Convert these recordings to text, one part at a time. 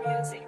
music.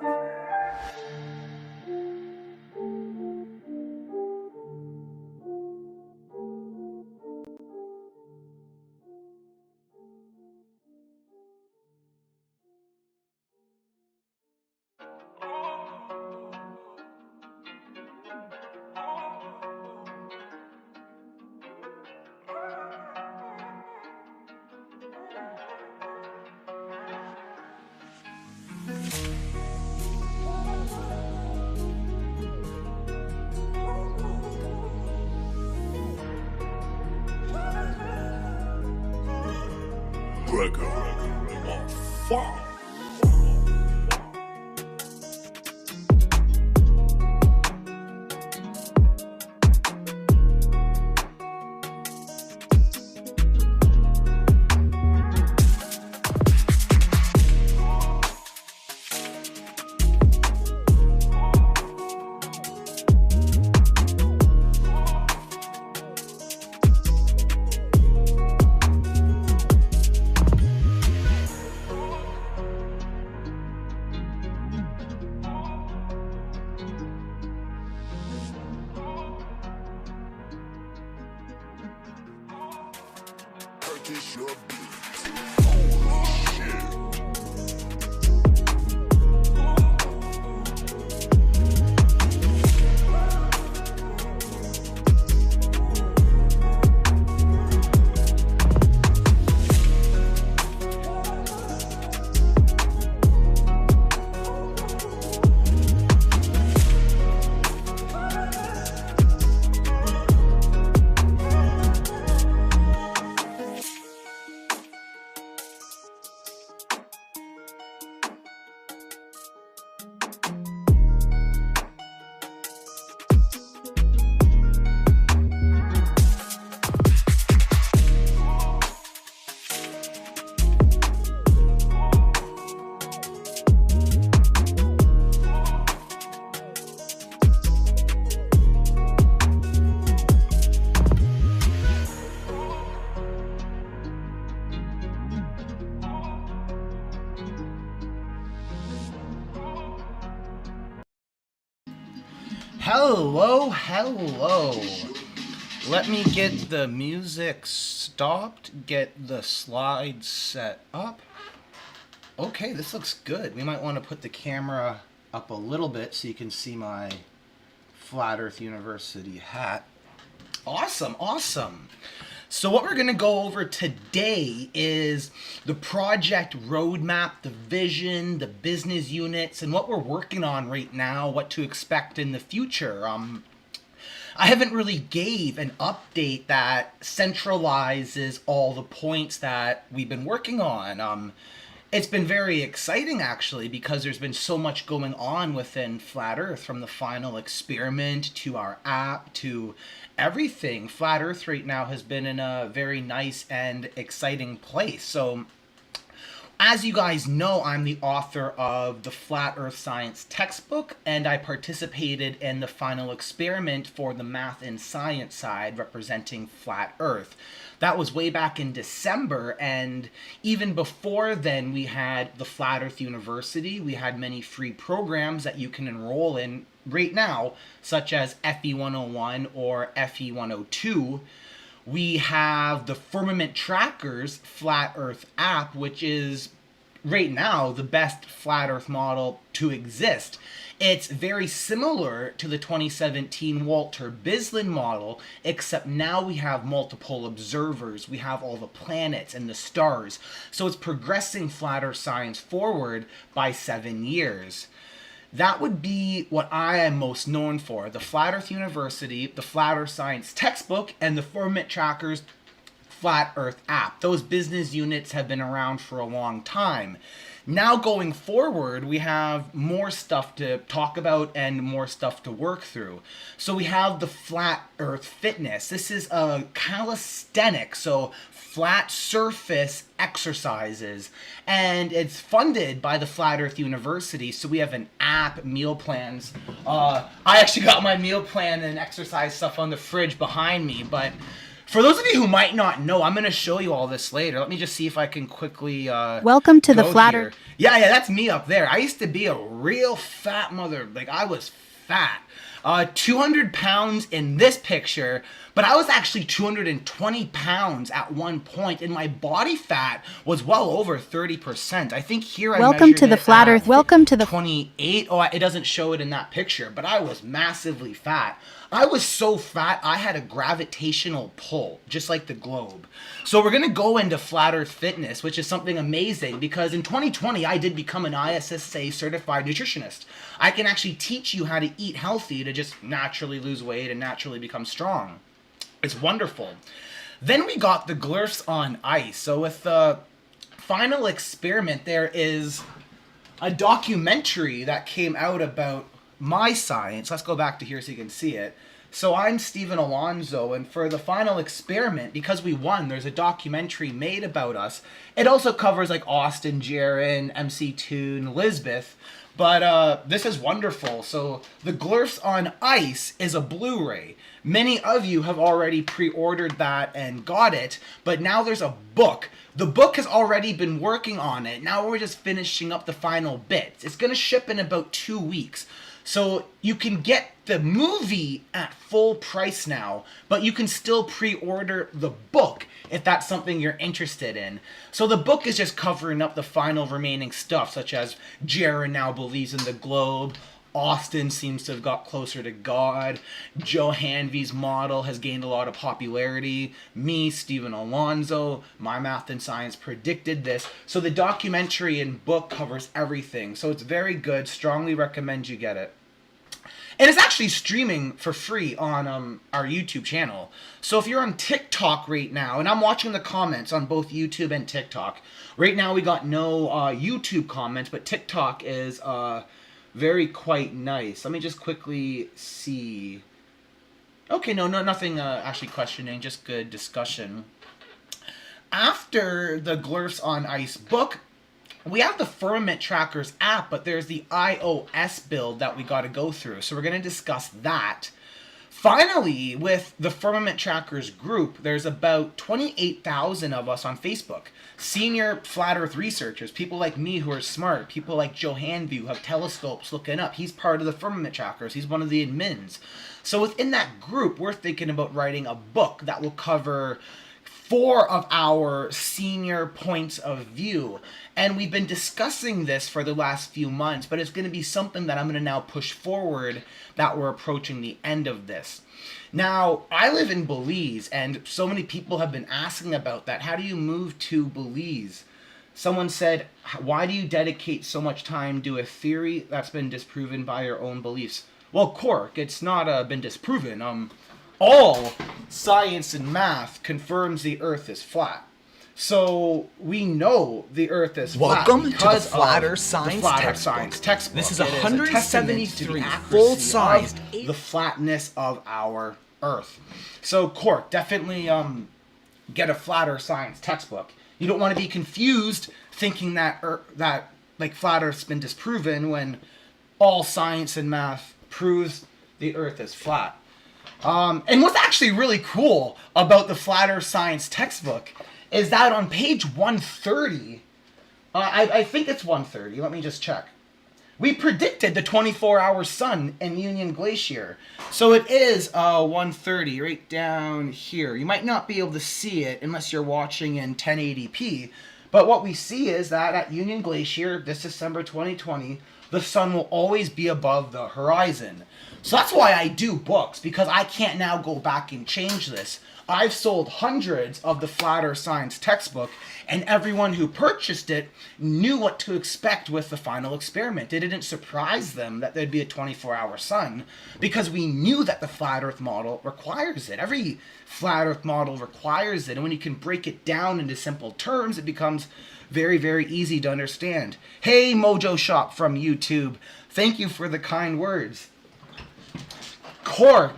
Hello. Let me get the music stopped, get the slides set up. Okay, this looks good. We might want to put the camera up a little bit so you can see my Flat Earth University hat. Awesome. So what we're going to go over today is the project roadmap, the vision, the business units, and what we're working on right now, what to expect in the future. I haven't really gave an update that centralizes all the points that we've been working on. It's been very exciting, actually, because there's been so much going on within Flat Earth, from the final experiment to our app to everything. Flat Earth right now has been in a very nice and exciting place. So, as you guys know, I'm the author of the Flat Earth Science textbook, and I participated in the final experiment for the math and science side representing Flat Earth. That was way back in December, and even before then we had the Flat Earth University. We had many free programs that you can enroll in right now, such as FE 101 or FE 102. We have the Firmament Trackers Flat Earth app, which is right now the best Flat Earth model to exist. It's very similar to the 2017 Walter Bislin model, except now we have multiple observers. We have all the planets and the stars. So it's progressing Flat Earth science forward by 7 years. That would be what I am most known for: the Flat Earth University, the Flat Earth Science textbook, and the Firmament Trackers Flat Earth app. Those business units have been around for a long time. Now going forward, we have more stuff to talk about and more stuff to work through. So we have the Flat Earth Fitness. This is a calisthenics, so flat surface exercises, and it's funded by the Flat Earth University. So we have an app, meal plans. I actually got my meal plan and exercise stuff on the fridge behind me, but For those of you who might not know, I'm going to show you all this later. Let me just see if I can quickly Welcome to the Flatter. Yeah, that's me up there. I used to be a real fat mother. Like, I was fat. 200 pounds in this picture, but I was actually 220 pounds at one point, and my body fat was well over 30%. I think here Welcome to the Flat Earth. Welcome to the 28. Oh, it doesn't show it in that picture, but I was massively fat. I was so fat, I had a gravitational pull, just like the globe. So we're going to go into Flat Earth Fitness, which is something amazing, because in 2020, I did become an ISSA certified nutritionist. I can actually teach you how to eat healthy to just naturally lose weight and naturally become strong. It's wonderful. Then we got the Glerfs on ice. So with the final experiment, there is a documentary that came out about my science. Let's go back to here so you can see it. So I'm Stephen Alonzo, and for the final experiment, because we won, there's a documentary made about us. It also covers like Austin, Jaron, MC Toon, Lisbeth, but this is wonderful. So the Glerfs on Ice is a Blu-ray. Many of you have already pre-ordered that and got it, but now there's a book. The book has already been working on it. Now we're just finishing up the final bits. It's going to ship in about 2 weeks. So you can get the movie at full price now, but you can still pre-order the book if that's something you're interested in. So the book is just covering up the final remaining stuff, such as Jaron now believes in the globe, Austin seems to have got closer to God, Joe Hanvey's model has gained a lot of popularity, me, Stephen Alonzo, my math and science predicted this. So the documentary and book covers everything. So it's very good. Strongly recommend you get it. And it's actually streaming for free on our YouTube channel. So if you're on TikTok right now, and I'm watching the comments on both YouTube and TikTok. Right now we got no YouTube comments, but TikTok is very quite nice. Let me just quickly see. Okay, no, nothing actually questioning, just good discussion. After the Glerfs on Ice book, we have the Firmament Trackers app, but there's the iOS build that we got to go through. So we're going to discuss that. Finally, with the Firmament Trackers group, there's about 28,000 of us on Facebook. Senior flat earth researchers, people like me who are smart, people like Joe Hanvey who have telescopes looking up. He's part of the Firmament Trackers. He's one of the admins. So within that group, we're thinking about writing a book that will cover 4 of our senior points of view. And we've been discussing this for the last few months, but it's going to be something that I'm going to now push forward that we're approaching the end of this. Now, I live in Belize, and so many people have been asking about that. How do you move to Belize? Someone said, why do you dedicate so much time to a theory that's been disproven by your own beliefs? Well, Cork, it's not been disproven. All science and math confirms the Earth is flat. So we know the Earth is flat. Welcome to the Flat Earth Science Textbook. This is a 173 full-sized the flatness of our Earth. So Cork, definitely get a Flat Earth Science textbook. You don't want to be confused thinking that like Flat Earth's been disproven when all science and math proves the Earth is flat. And what's actually really cool about the Flat Earth Science textbook is that on page 130, I think it's 130, let me just check. We predicted the 24-hour sun in Union Glacier. So it is 130 right down here. You might not be able to see it unless you're watching in 1080p. But what we see is that at Union Glacier this December 2020, the sun will always be above the horizon. So that's why I do books, because I can't now go back and change this. I've sold hundreds of the Flat Earth Science textbook, and everyone who purchased it knew what to expect with the final experiment. It didn't surprise them that there'd be a 24-hour sun, because we knew that the Flat Earth model requires it. Every Flat Earth model requires it, and when you can break it down into simple terms, it becomes very, very easy to understand. Hey, Mojo Shop from YouTube, thank you for the kind words. Cork,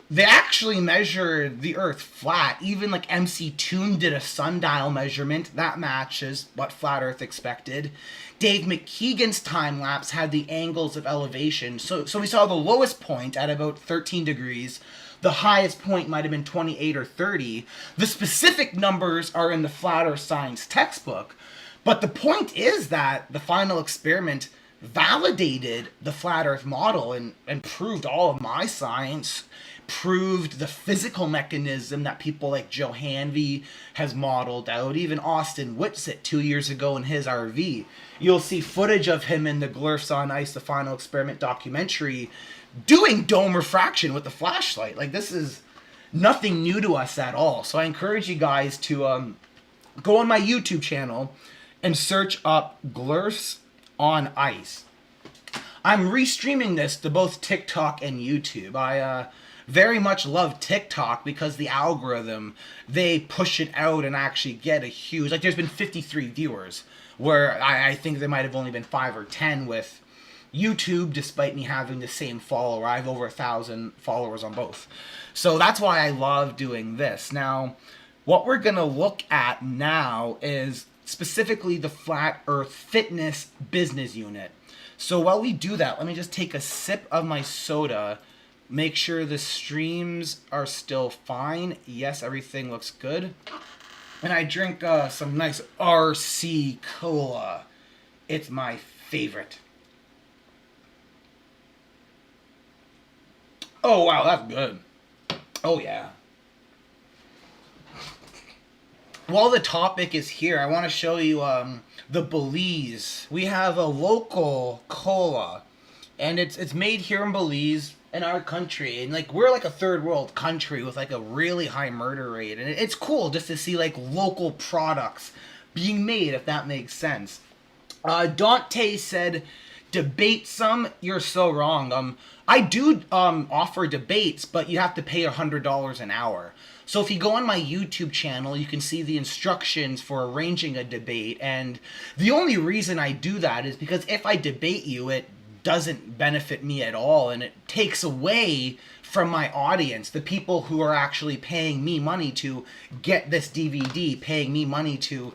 they actually measured the Earth flat. Even like MC Toon did a sundial measurement. That matches what Flat Earth expected. Dave McKeegan's time-lapse had the angles of elevation. So we saw the lowest point at about 13 degrees, the highest point might have been 28 or 30. The specific numbers are in the Flat Earth Science textbook. But the point is that the final experiment validated the Flat Earth model and proved all of my science, proved the physical mechanism that people like Joe Hanvey has modeled out. Even Austin Whitsitt 2 years ago in his RV. You'll see footage of him in the Glerfs on Ice, the final experiment documentary, doing dome refraction with the flashlight. Like, this is nothing new to us at all. So I encourage you guys to go on my YouTube channel and search up Glerfs on Ice. I'm restreaming this to both TikTok and YouTube. I very much love TikTok because the algorithm, they push it out and actually get a huge, like, there's been 53 viewers, where I think there might have only been 5 or 10 with YouTube, despite me having the same follower. I have over 1,000 followers on both. So that's why I love doing this. Now, what we're going to look at now is specifically the Flat Earth Fitness business unit. So while we do that, let me just take a sip of my soda, make sure the streams are still fine. Yes, everything looks good. And I drink some nice RC Cola. It's my favorite. Oh, wow, that's good. Oh, yeah. While the topic is here, I want to show you the Belize. We have a local cola, and it's made here in Belize, in our country, and like we're like a third world country with like a really high murder rate, and it's cool just to see like local products being made, if that makes sense. Dante said, debate some, you're so wrong. I do offer debates, but you have to pay $100 an hour. So if you go on my YouTube channel, you can see the instructions for arranging a debate, and the only reason I do that is because if I debate you, it doesn't benefit me at all, and it takes away from my audience, the people who are actually paying me money to get this DVD, paying me money to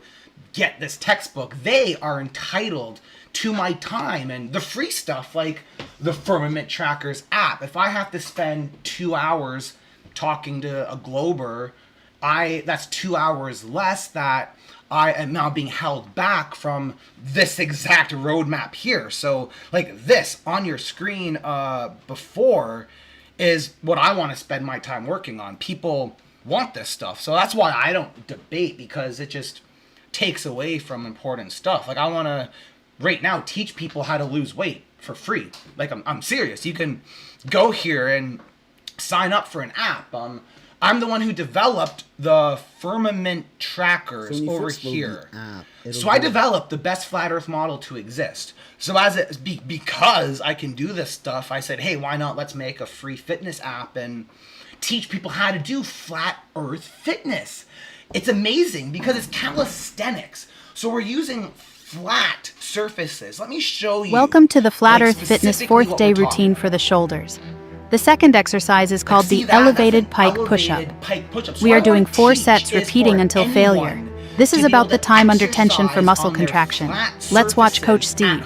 get this textbook. They are entitled to my time and the free stuff like the Firmament Trackers app. If I have to spend 2 hours talking to a Glober, that's 2 hours less that I am now being held back from this exact roadmap here. So like this on your screen before is what I want to spend my time working on. People want this stuff. So that's why I don't debate, because it just takes away from important stuff. Like I want to right now teach people how to lose weight for free. Like I'm serious. You can go here and sign up for an app. I'm the one who developed the Firmament Trackers over here. So I developed the best flat Earth model to exist. So because I can do this stuff, I said, hey, why not? Let's make a free fitness app and teach people how to do flat Earth fitness. It's amazing because it's calisthenics. So we're using flat surfaces. Let me show you. Welcome to the Flat Earth Fitness 4th day routine for the shoulders. The second exercise is called the elevated pike push-up. We are doing 4 sets repeating until failure. This is about the time under tension for muscle contraction. Let's watch Coach Steve.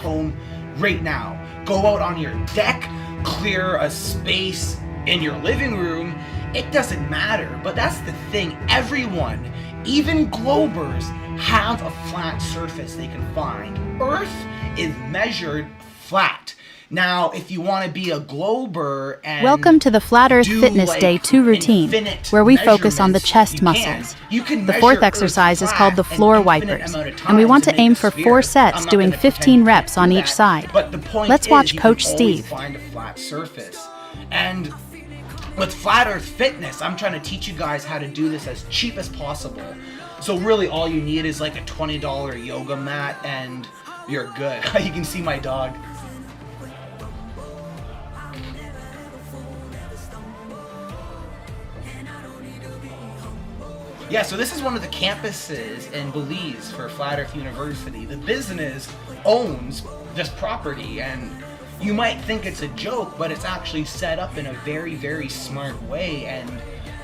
Right now, go out on your deck, clear a space in your living room. It doesn't matter, but that's the thing. Everyone, even Globers, have a flat surface they can find. Earth is measured flat. Now, if you want to be a Glober and welcome to the Flat Earth Fitness Day 2 routine, where we focus on the chest muscles. The 4th exercise is called the floor wipers, and we want to aim for 4 sets, doing 15 reps on each side. Let's watch Coach Steve. Find a flat surface. And with Flat Earth Fitness, I'm trying to teach you guys how to do this as cheap as possible. So really all you need is like a $20 yoga mat and you're good. You can see my dog. Yeah, so this is one of the campuses in Belize for Flat Earth University. The business owns this property, and you might think it's a joke, but it's actually set up in a very, very smart way, and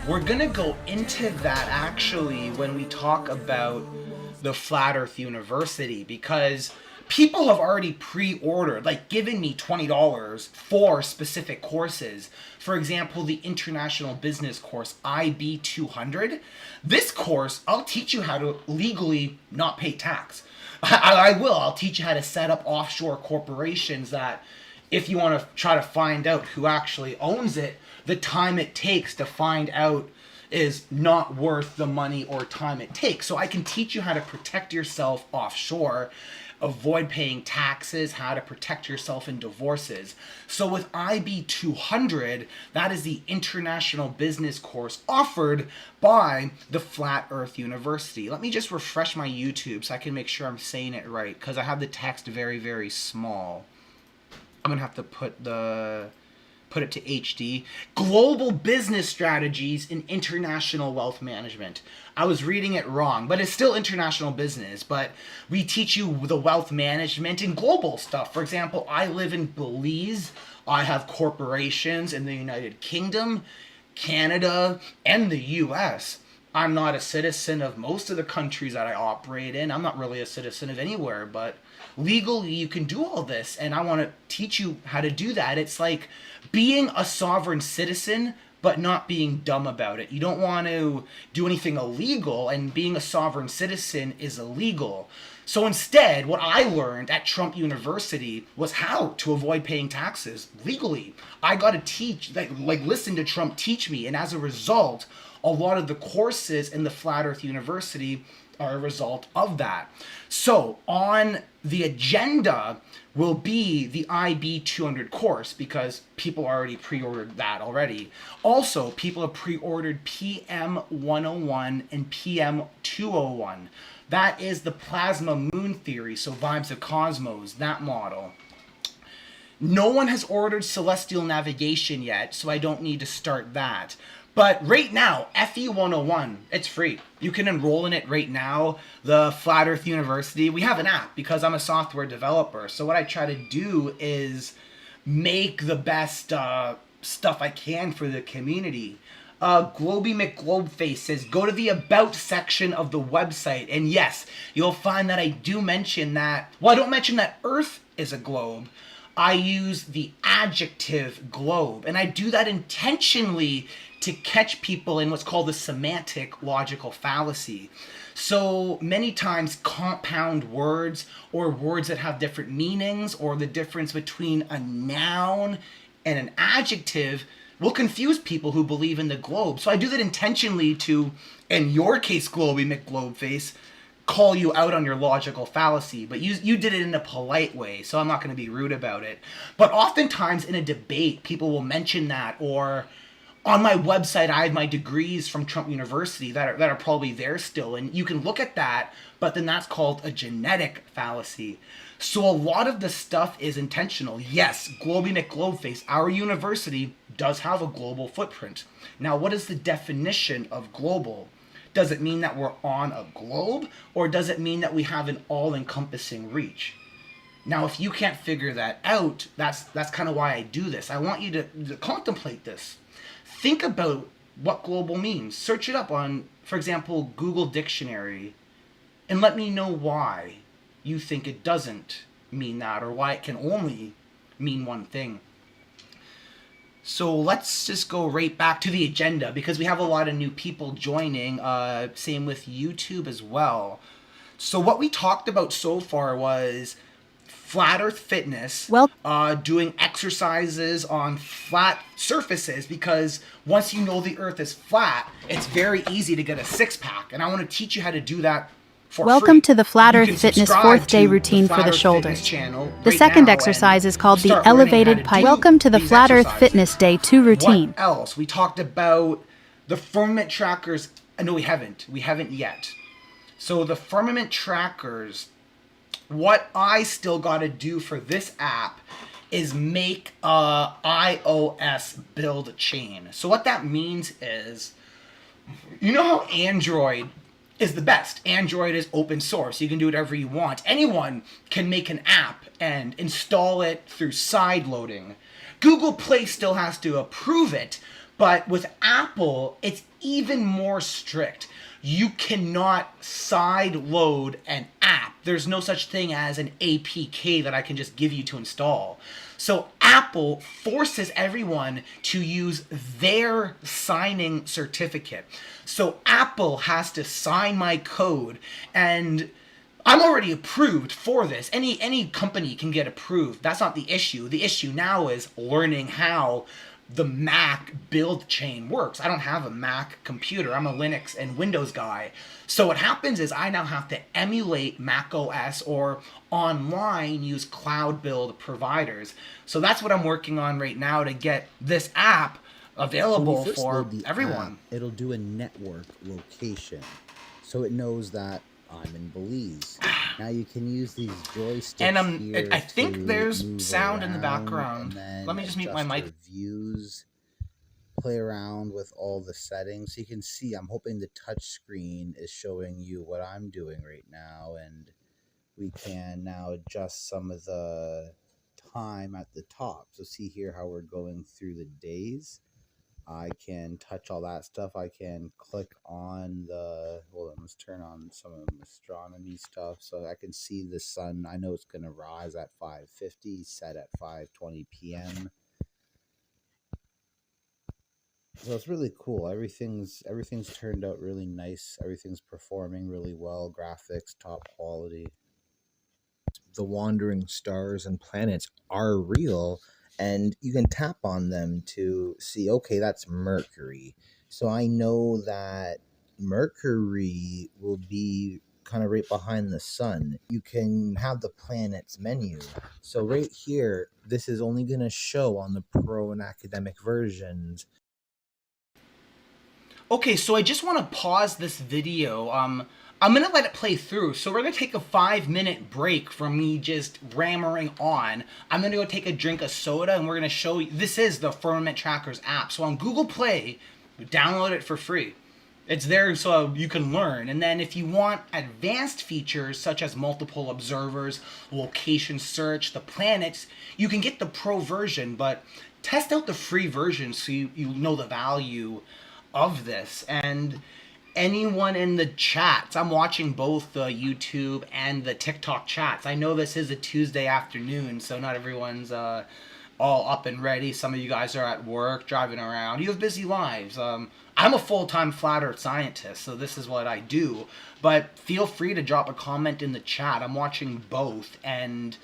we're gonna go into that actually when we talk about the Flat Earth University, because people have already pre-ordered, like given me $20 for specific courses. For example, the International Business course, IB 200. This course, I'll teach you how to legally not pay tax. I will. I'll teach you how to set up offshore corporations that if you want to try to find out who actually owns it, the time it takes to find out is not worth the money or time it takes. So I can teach you how to protect yourself offshore, avoid paying taxes, how to protect yourself in divorces. So with IB 200, that is the International Business course offered by the Flat Earth University. Let me just refresh my YouTube so I can make sure I'm saying it right, because I have the text very, very small. I'm gonna have to put it to HD. Global Business Strategies in International Wealth Management. I was reading it wrong, but it's still international business. But we teach you the wealth management and global stuff. For example, I live in Belize. I have corporations in the United Kingdom, Canada, and the US. I'm not a citizen of most of the countries that I operate in. I'm not really a citizen of anywhere, but legally you can do all this, and I want to teach you how to do that. It's like being a sovereign citizen but not being dumb about it. You don't want to do anything illegal, and being a sovereign citizen is illegal. So instead, what I learned at Trump University was how to avoid paying taxes legally. I got to teach, like listen to Trump teach me, and as a result, a lot of the courses in the Flat Earth University are a result of that. So on the agenda will be the IB 200 course, because people already pre-ordered that already. Also, people have pre-ordered PM 101 and PM 201. That is the plasma moon theory, so Vibes of Cosmos, that model. No one has ordered celestial navigation yet, so I don't need to start that. But right now, FE 101, it's free. You can enroll in it right now. The Flat Earth University, we have an app because I'm a software developer. So what I try to do is make the best stuff I can for the community. Globy McGlobeface says, go to the About section of the website. And yes, you'll find that I do mention that, well, I don't mention that Earth is a globe. I use the adjective globe. And I do that intentionally to catch people in what's called the semantic logical fallacy. So many times compound words or words that have different meanings, or the difference between a noun and an adjective, will confuse people who believe in the globe. So I do that intentionally to, in your case, Globy McGlobeface, call you out on your logical fallacy, but you did it in a polite way, so I'm not going to be rude about it. But oftentimes in a debate, people will mention that, or on my website, I have my degrees from Trump University that are probably there still, and you can look at that, but then that's called a genetic fallacy. So a lot of the stuff is intentional. Yes, Globy McGlobeface, our university does have a global footprint. Now, what is the definition of global? Does it mean that we're on a globe, or does it mean that we have an all-encompassing reach? Now, if you can't figure that out, that's kind of why I do this. I want you to contemplate this. Think about what global means. Search it up on, for example, Google Dictionary, and let me know why you think it doesn't mean that, or why it can only mean one thing. So let's just go right back to the agenda, because we have a lot of new people joining, same with YouTube as well. So what we talked about so far was flat earth fitness, doing exercises on flat surfaces, because once you know the earth is flat, it's very easy to get a six-pack, and I want to teach you how to do that for Welcome free. to the Flat You Earth can Fitness subscribe 4th day to routine the for the Flat Earth shoulders. Fitness channel The right second now exercise and is called the start learning how Elevated to Pike. do Welcome to the these Flat Earth exercises. Fitness Day 2 routine. What else? We talked about the Firmament Trackers. No, we haven't. We haven't yet. So the Firmament Trackers, what I still got to do for this app is make a iOS build chain. So what that means is, you know how Android is the best. Android is open source. You can do whatever you want. Anyone can make an app and install it through side loading. Google Play still has to approve it, but with Apple, it's even more strict. You cannot side load an app. there's no such thing as an APK that I can just give you to install. So Apple forces everyone to use their signing certificate. So Apple has to sign my code, and I'm already approved for this. Any company can get approved. That's not the issue. The issue now is learning how the Mac build chain works. I don't have a Mac computer. I'm a Linux and Windows guy. So what happens is I now have to emulate Mac OS or online use cloud build providers. So that's what I'm working on right now to get this app available for everyone. It'll do a network location. So it knows that I'm in Belize. Now you can use these joysticks And here I think to there's move sound in the around, background. and then Let me just mute my adjust mic. your views, play around with all the settings. So you can see, I'm hoping the touch screen is showing you what I'm doing right now, and we can now adjust some of the time at the top. So see here how we're going through the days. I can touch all that stuff. I can click on the, hold on, let's turn on some of the astronomy stuff so I can see the sun. I know it's going to rise at 5:50, set at 5:20 p.m. So it's really cool. Everything's turned out really nice. Everything's performing really well. Graphics, top quality. The wandering stars and planets are real, and you can tap on them to see, okay, that's Mercury. So I know that Mercury will be kind of right behind the sun. You can have the planets menu. So right here, this is only going to show on the pro and academic versions. Okay, so I just want to pause this video. I'm going to let it play through. So we're going to take a 5-minute break from me just rammering on. I'm going to go take a drink of soda, and we're going to show you. This is the Firmament Trackers app. So on Google Play, download it for free. It's there so you can learn. And then if you want advanced features such as multiple observers, location search, the planets, you can get the pro version, but test out the free version so you know the value of this. And anyone in the chats, I'm watching both the YouTube and the TikTok chats. I know this is a Tuesday afternoon, so not everyone's all up and ready. Some of you guys are at work, driving around. You have busy lives. I'm a full-time flat earth scientist, so this is what I do. But feel free to drop a comment in the chat. I'm watching both, and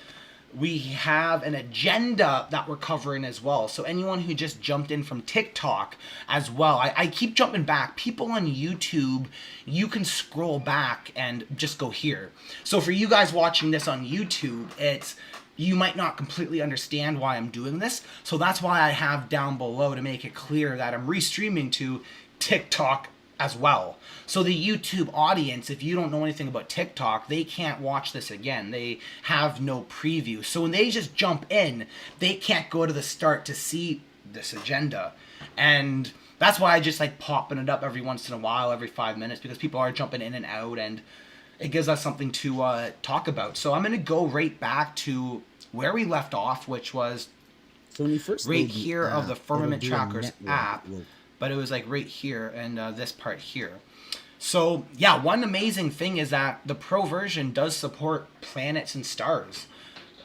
we have an agenda that we're covering as well. So anyone who just jumped in from TikTok as well, I keep jumping back. People on YouTube, you can scroll back and just go here. So for you guys watching this on YouTube, you might not completely understand why I'm doing this. So that's why I have down below to make it clear that I'm restreaming to TikTok as well. So the YouTube audience, if you don't know anything about TikTok, they can't watch this again. They have no preview. So when they just jump in, they can't go to the start to see this agenda. And that's why I just like popping it up every once in a while, every 5 minutes, because people are jumping in and out, and it gives us something to talk about. So I'm going to go right back to where we left off, which was so when you first right here app, of the Firmament Trackers app. Will But it was like right here and this part here. So yeah, one amazing thing is that the pro version does support planets and stars.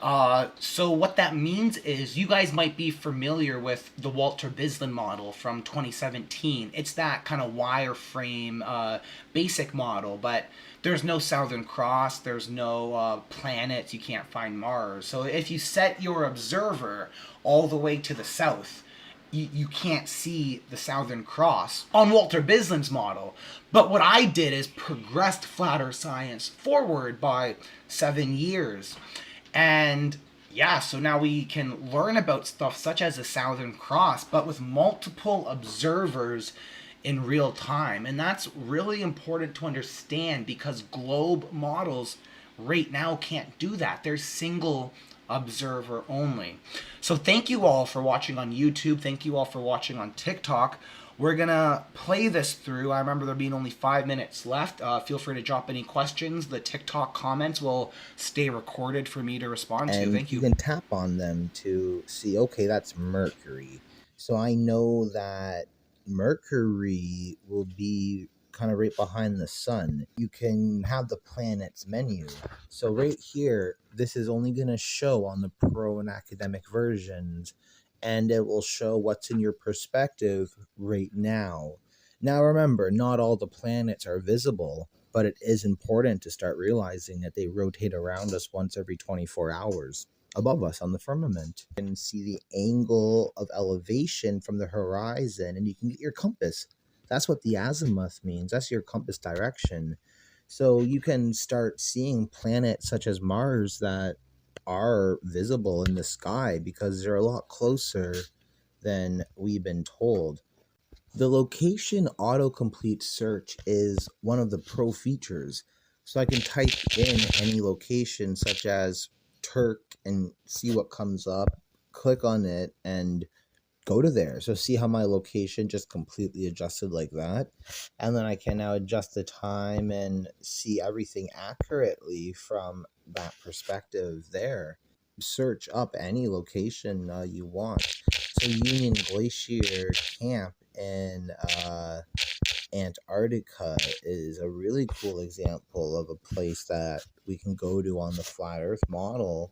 So what that means is you guys might be familiar with the Walter Bislin model from 2017. It's that kind of wireframe basic model, but there's no Southern Cross, there's no planets, you can't find Mars. So if you set your observer all the way to the south, you can't see the Southern Cross on Walter Bislin's model. But what I did is progressed flat earth science forward by 7 years. And yeah, so now we can learn about stuff such as the Southern Cross, but with multiple observers in real time. And that's really important to understand because globe models right now can't do that. They're single observer only. So thank you all for watching on YouTube. Thank you all for watching on TikTok. We're gonna play this through. I remember there being only 5 minutes left. Feel free to drop any questions. The TikTok comments will stay recorded for me to respond to. Thank you. You can tap on them to see, okay, that's Mercury. So I know that Mercury will be kind of right behind the sun, you can have the planets menu. So right here, this is only going to show on the pro and academic versions, and it will show what's in your perspective right now. Now remember, not all the planets are visible, but it is important to start realizing that they rotate around us once every 24 hours above us on the firmament. You can see the angle of elevation from the horizon, and you can get your compass. That's what the azimuth means. That's your compass direction. So you can start seeing planets such as Mars that are visible in the sky because they're a lot closer than we've been told. The location autocomplete search is one of the pro features. So I can type in any location such as Turk and see what comes up, click on it, and go to there. So see how my location just completely adjusted like that? And then I can now adjust the time and see everything accurately from that perspective there. Search up any location you want. So Union Glacier Camp in Antarctica is a really cool example of a place that we can go to on the flat earth model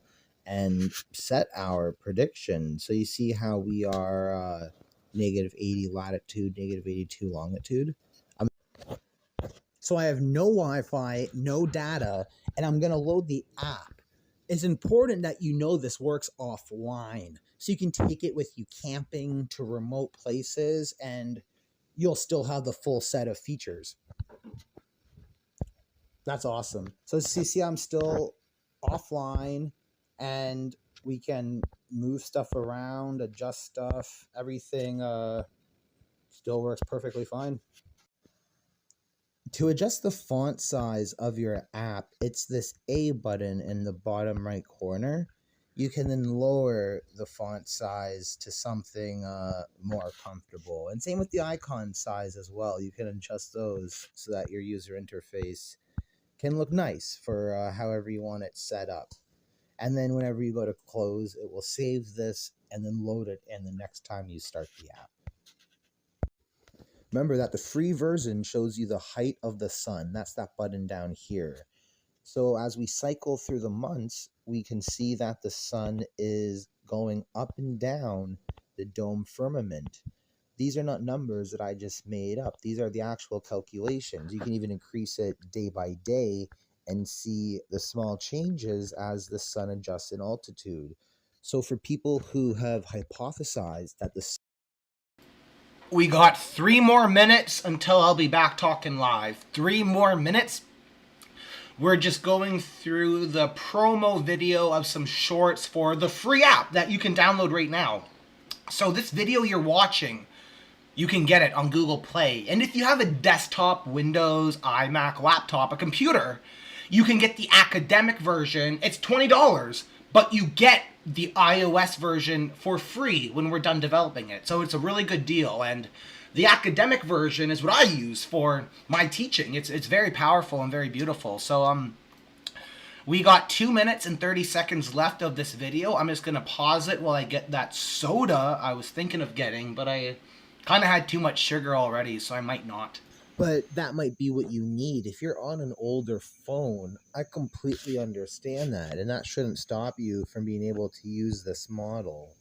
and set our prediction. So you see how we are -80 latitude, -82 longitude. So I have no Wi-Fi, no data, and I'm going to load the app. It's important that you know this works offline, so you can take it with you camping to remote places, and you'll still have the full set of features. That's awesome. So see, I'm still offline, and we can move stuff around, adjust stuff. Everything still works perfectly fine. To adjust the font size of your app, it's this A button in the bottom right corner. You can then lower the font size to something more comfortable. And same with the icon size as well. You can adjust those so that your user interface can look nice for however you want it set up. And then whenever you go to close, it will save this and then load it in the next time you start the app. Remember that the free version shows you the height of the sun. That's that button down here. So as we cycle through the months, we can see that the sun is going up and down the dome firmament. These are not numbers that I just made up. These are the actual calculations. You can even increase it day by day and see the small changes as the sun adjusts in altitude. So for people who have hypothesized that the We got 3 more minutes until I'll be back talking live. 3 more minutes. We're just going through the promo video of some shorts for the free app that you can download right now. So this video you're watching, you can get it on Google Play. And if you have a desktop, Windows, iMac, laptop, a computer, you can get the academic version. It's $20, but you get the iOS version for free when we're done developing it. So it's a really good deal. And the academic version is what I use for my teaching. It's very powerful and very beautiful. So we got 2 minutes and 30 seconds left of this video. I'm just gonna pause it while I get that soda I was thinking of getting, but I kind of had too much sugar already, so I might not. But that might be what you need. If you're on an older phone, I completely understand that, and that shouldn't stop you from being able to use this model.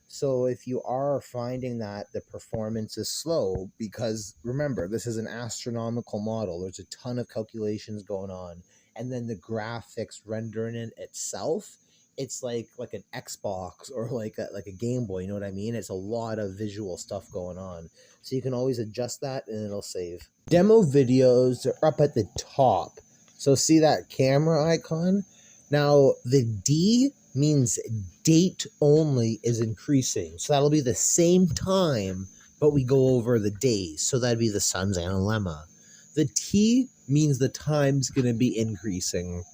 So if you are finding that the performance is slow, because remember, this is an astronomical model, there's a ton of calculations going on, and then the graphics rendering it itself, it's like an Xbox or like a Game Boy, you know what I mean? It's a lot of visual stuff going on. So you can always adjust that and it'll save. Demo videos are up at the top. So see that camera icon? Now the D means date only is increasing. So that'll be the same time, but we go over the days. So that'd be the sun's analemma. The T means the time's going to be increasing.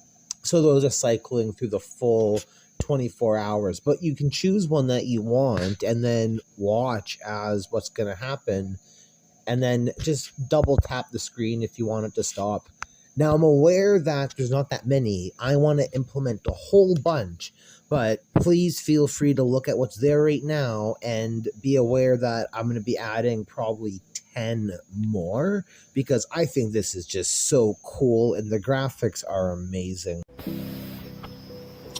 So those are cycling through the full 24 hours. But you can choose one that you want and then watch as what's going to happen. And then just double tap the screen if you want it to stop. Now, I'm aware that there's not that many. I want to implement a whole bunch. But please feel free to look at what's there right now and be aware that I'm going to be adding probably 10 more, because I think this is just so cool and the graphics are amazing.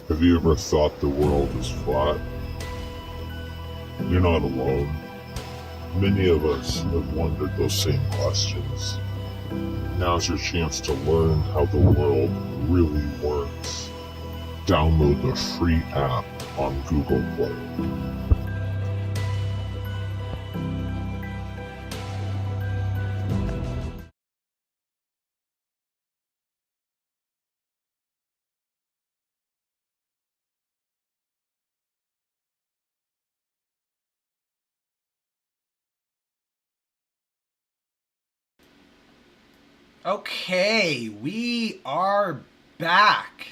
Have you ever thought the world is flat? You're not alone. Many of us have wondered those same questions. Now's your chance to learn how the world really works. Download the free app on Google Play. Okay, we are back.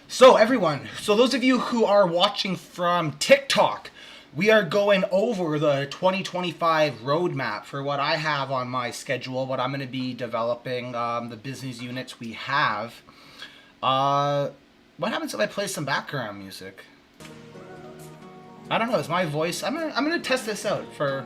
So everyone, those of you who are watching from TikTok, we are going over the 2025 roadmap for what I have on my schedule, what I'm going to be developing, the business units we have. What happens if I play some background music? I don't know, is my voice... I'm gonna test this out for...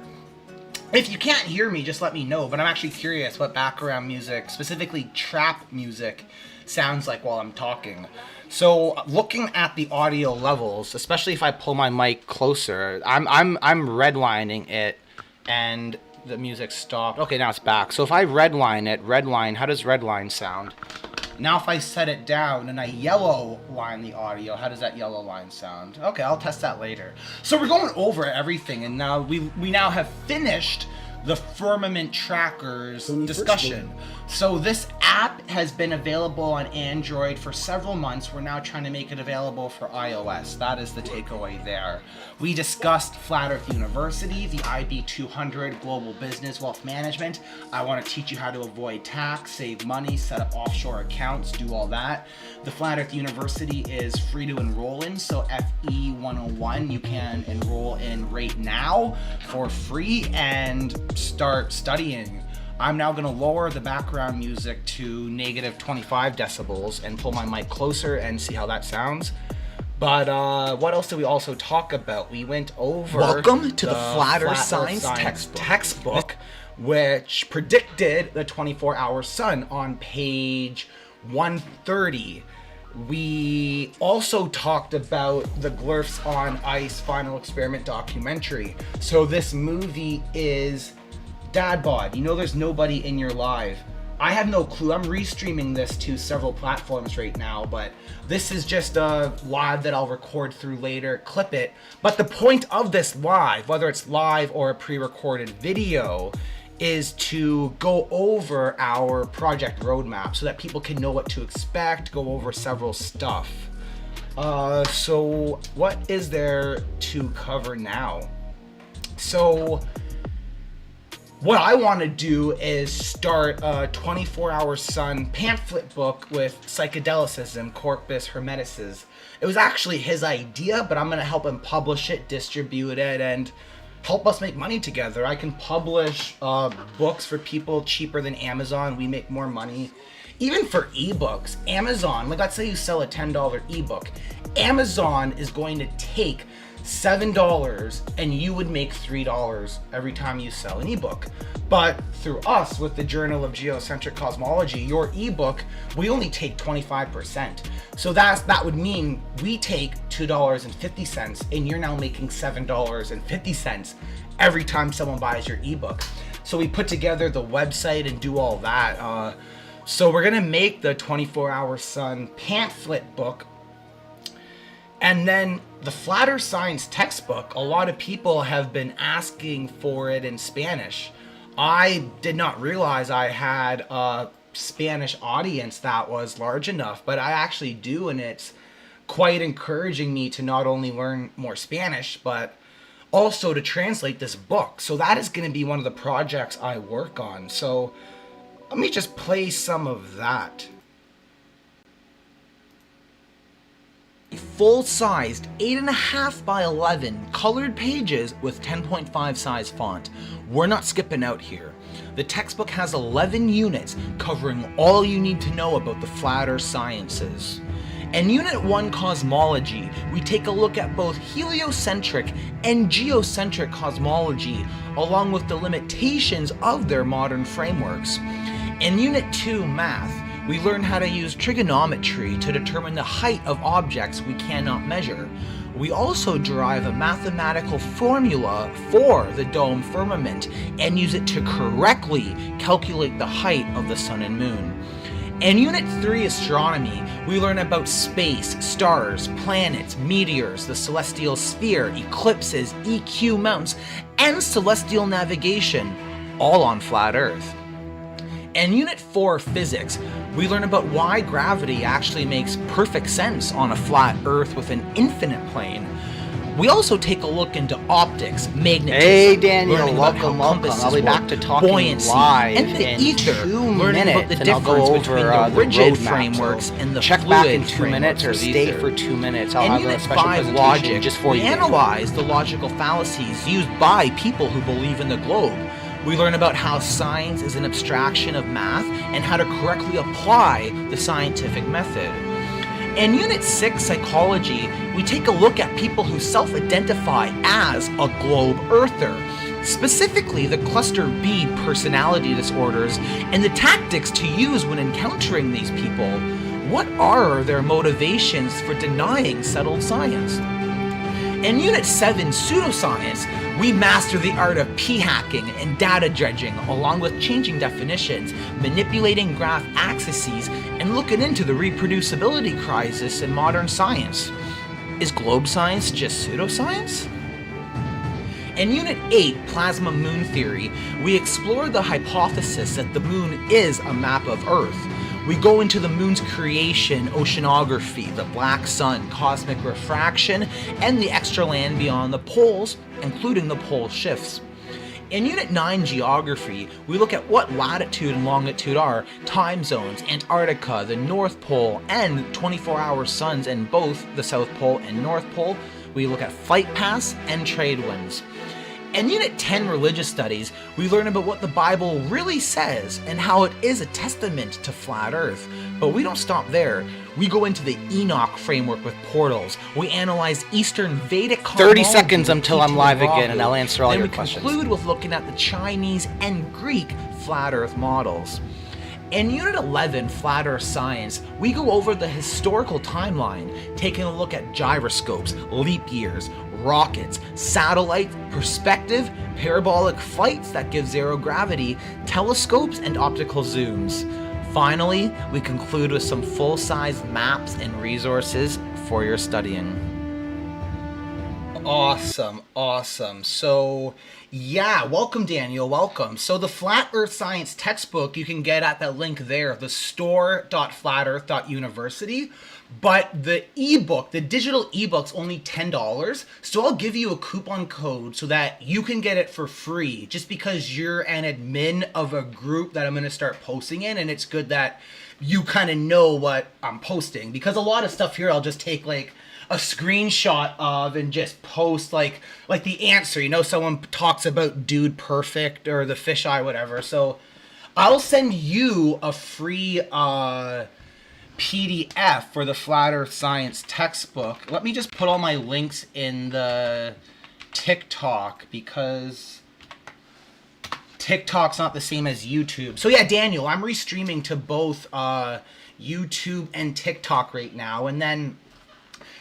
If you can't hear me, just let me know, but I'm actually curious what background music, specifically trap music, sounds like while I'm talking. So, looking at the audio levels, especially if I pull my mic closer, I'm redlining it, and the music stopped. Okay, now it's back. So if I redline it, how does redline sound? Now if I set it down and I yellow line the audio, how does that yellow line sound? Okay, I'll test that later. So we're going over everything, and now we now have finished the Firmament Trackers discussion. So this app has been available on Android for several months. We're now trying to make it available for iOS. That is the takeaway there. We discussed Flat Earth University, the IB 200 Global Business Wealth Management. I want to teach you how to avoid tax, save money, set up offshore accounts, do all that. The Flat Earth University is free to enroll in, so FE 101 you can enroll in right now for free and start studying. I'm now going to lower the background music to negative 25 decibels and pull my mic closer and see how that sounds. But what else did we also talk about? We went over... Welcome to the Flat Earth Science textbook, which predicted the 24-hour sun on page 130. We also talked about the Glerfs on Ice final experiment documentary. So this movie is Dad Bod. You know there's nobody in your live. I have no clue. I'm restreaming this to several platforms right now, but this is just a live that I'll record through later, clip it. But the point of this live, whether it's live or a pre-recorded video, is to go over our project roadmap so that people can know what to expect, go over several stuff. So what is there to cover now? So what I want to do is start a 24-hour Sun Pamplhet book with Psychedelicization, Corpus Hermeticis. It was actually his idea, but I'm going to help him publish it, distribute it, and help us make money together. I can publish books for people cheaper than Amazon. We make more money. Even for ebooks, Amazon, like let's say you sell a $10 ebook, Amazon is going to take $7 and you would make $3 every time you sell an ebook. But through us, with the Journal of Geocentric Cosmology, your ebook, we only take 25%. So that would mean we take $2.50 and you're now making $7.50 every time someone buys your ebook. So we put together the website and do all that. So we're gonna make the 24-hour Sun Pamphlet book. And then the Flat Earth Science textbook, a lot of people have been asking for it in Spanish. I did not realize I had a Spanish audience that was large enough, but I actually do, and it's quite encouraging me to not only learn more Spanish, but also to translate this book. So that is going to be one of the projects I work on. So let me just play some of that. Full-sized 8.5 by 11 colored pages with 10.5 size font. We're not skipping out here. The textbook has 11 units covering all you need to know about the Flat Earth sciences. In Unit 1 Cosmology, we take a look at both heliocentric and geocentric cosmology, along with the limitations of their modern frameworks. In Unit 2 Math, we learn how to use trigonometry to determine the height of objects we cannot measure. We also derive a mathematical formula for the dome firmament and use it to correctly calculate the height of the sun and moon. In Unit 3 Astronomy, we learn about space, stars, planets, meteors, the celestial sphere, eclipses, EQ mounts, and celestial navigation, all on flat Earth. In Unit 4 Physics, we learn about why gravity actually makes perfect sense on a flat Earth with an infinite plane. We also take a look into optics, magnetism, Hey Daniel, learning about how welcome. compasses I'll be back work, to talking buoyancy, live and the in ether, 2 learning about minutes, the and I'll difference go between over the the rigid roadmap. frameworks So and the check fluid back in 2 minutes or frameworks of stay ether. for 2 minutes. I'll In have a Unit special 5 presentation Logic, just for we you. Daniel. analyze the logical fallacies used by people who believe in the globe. We learn about how science is an abstraction of math and how to correctly apply the scientific method. In Unit 6 Psychology, we take a look at people who self-identify as a globe earther, specifically the cluster B personality disorders and the tactics to use when encountering these people. What are their motivations for denying settled science? In Unit 7 Pseudoscience, we master the art of p-hacking and data dredging, along with changing definitions, manipulating graph axes, and looking into the reproducibility crisis in modern science. Is globe science just pseudoscience? In Unit 8, Plasma Moon Theory, we explore the hypothesis that the moon is a map of Earth. We go into the moon's creation, oceanography, the black sun, cosmic refraction, and the extra land beyond the poles, including the pole shifts. In Unit 9 Geography, we look at what latitude and longitude are, time zones, Antarctica, the North Pole, and 24-hour suns in both the South Pole and North Pole. We look at flight paths and trade winds. In Unit 10 Religious Studies, we learn about what the Bible really says and how it is a testament to flat Earth. But we don't stop there. We go into the Enoch framework with portals. We analyze Eastern Vedic 30 cosmology seconds with until I'm live Rahu. again, and I'll answer all Then your we questions. conclude with looking at the Chinese and Greek flat Earth models. In Unit 11, Flat Earth Science, we go over the historical timeline, taking a look at gyroscopes, leap years, rockets, satellites, perspective, parabolic flights that give zero gravity, telescopes, and optical zooms. Finally, we conclude with some full-size maps and resources for your studying. Awesome. So, yeah, welcome, Daniel. Welcome. So, the Flat Earth Science textbook you can get at that link there, the store.flatearth.university. But the ebook, the digital ebook's only $10. So, I'll give you a coupon code so that you can get it for free just because you're an admin of a group that I'm going to start posting in. And it's good that you kind of know what I'm posting because a lot of stuff here I'll just take like a screenshot of and just post like the answer, you know, someone talks about Dude Perfect or the fisheye, whatever. So I'll send you a free PDF for the Flat Earth Science textbook. Let me just put all my links in the TikTok because TikTok's not the same as YouTube. So yeah, Daniel, I'm restreaming to both YouTube and TikTok right now. And then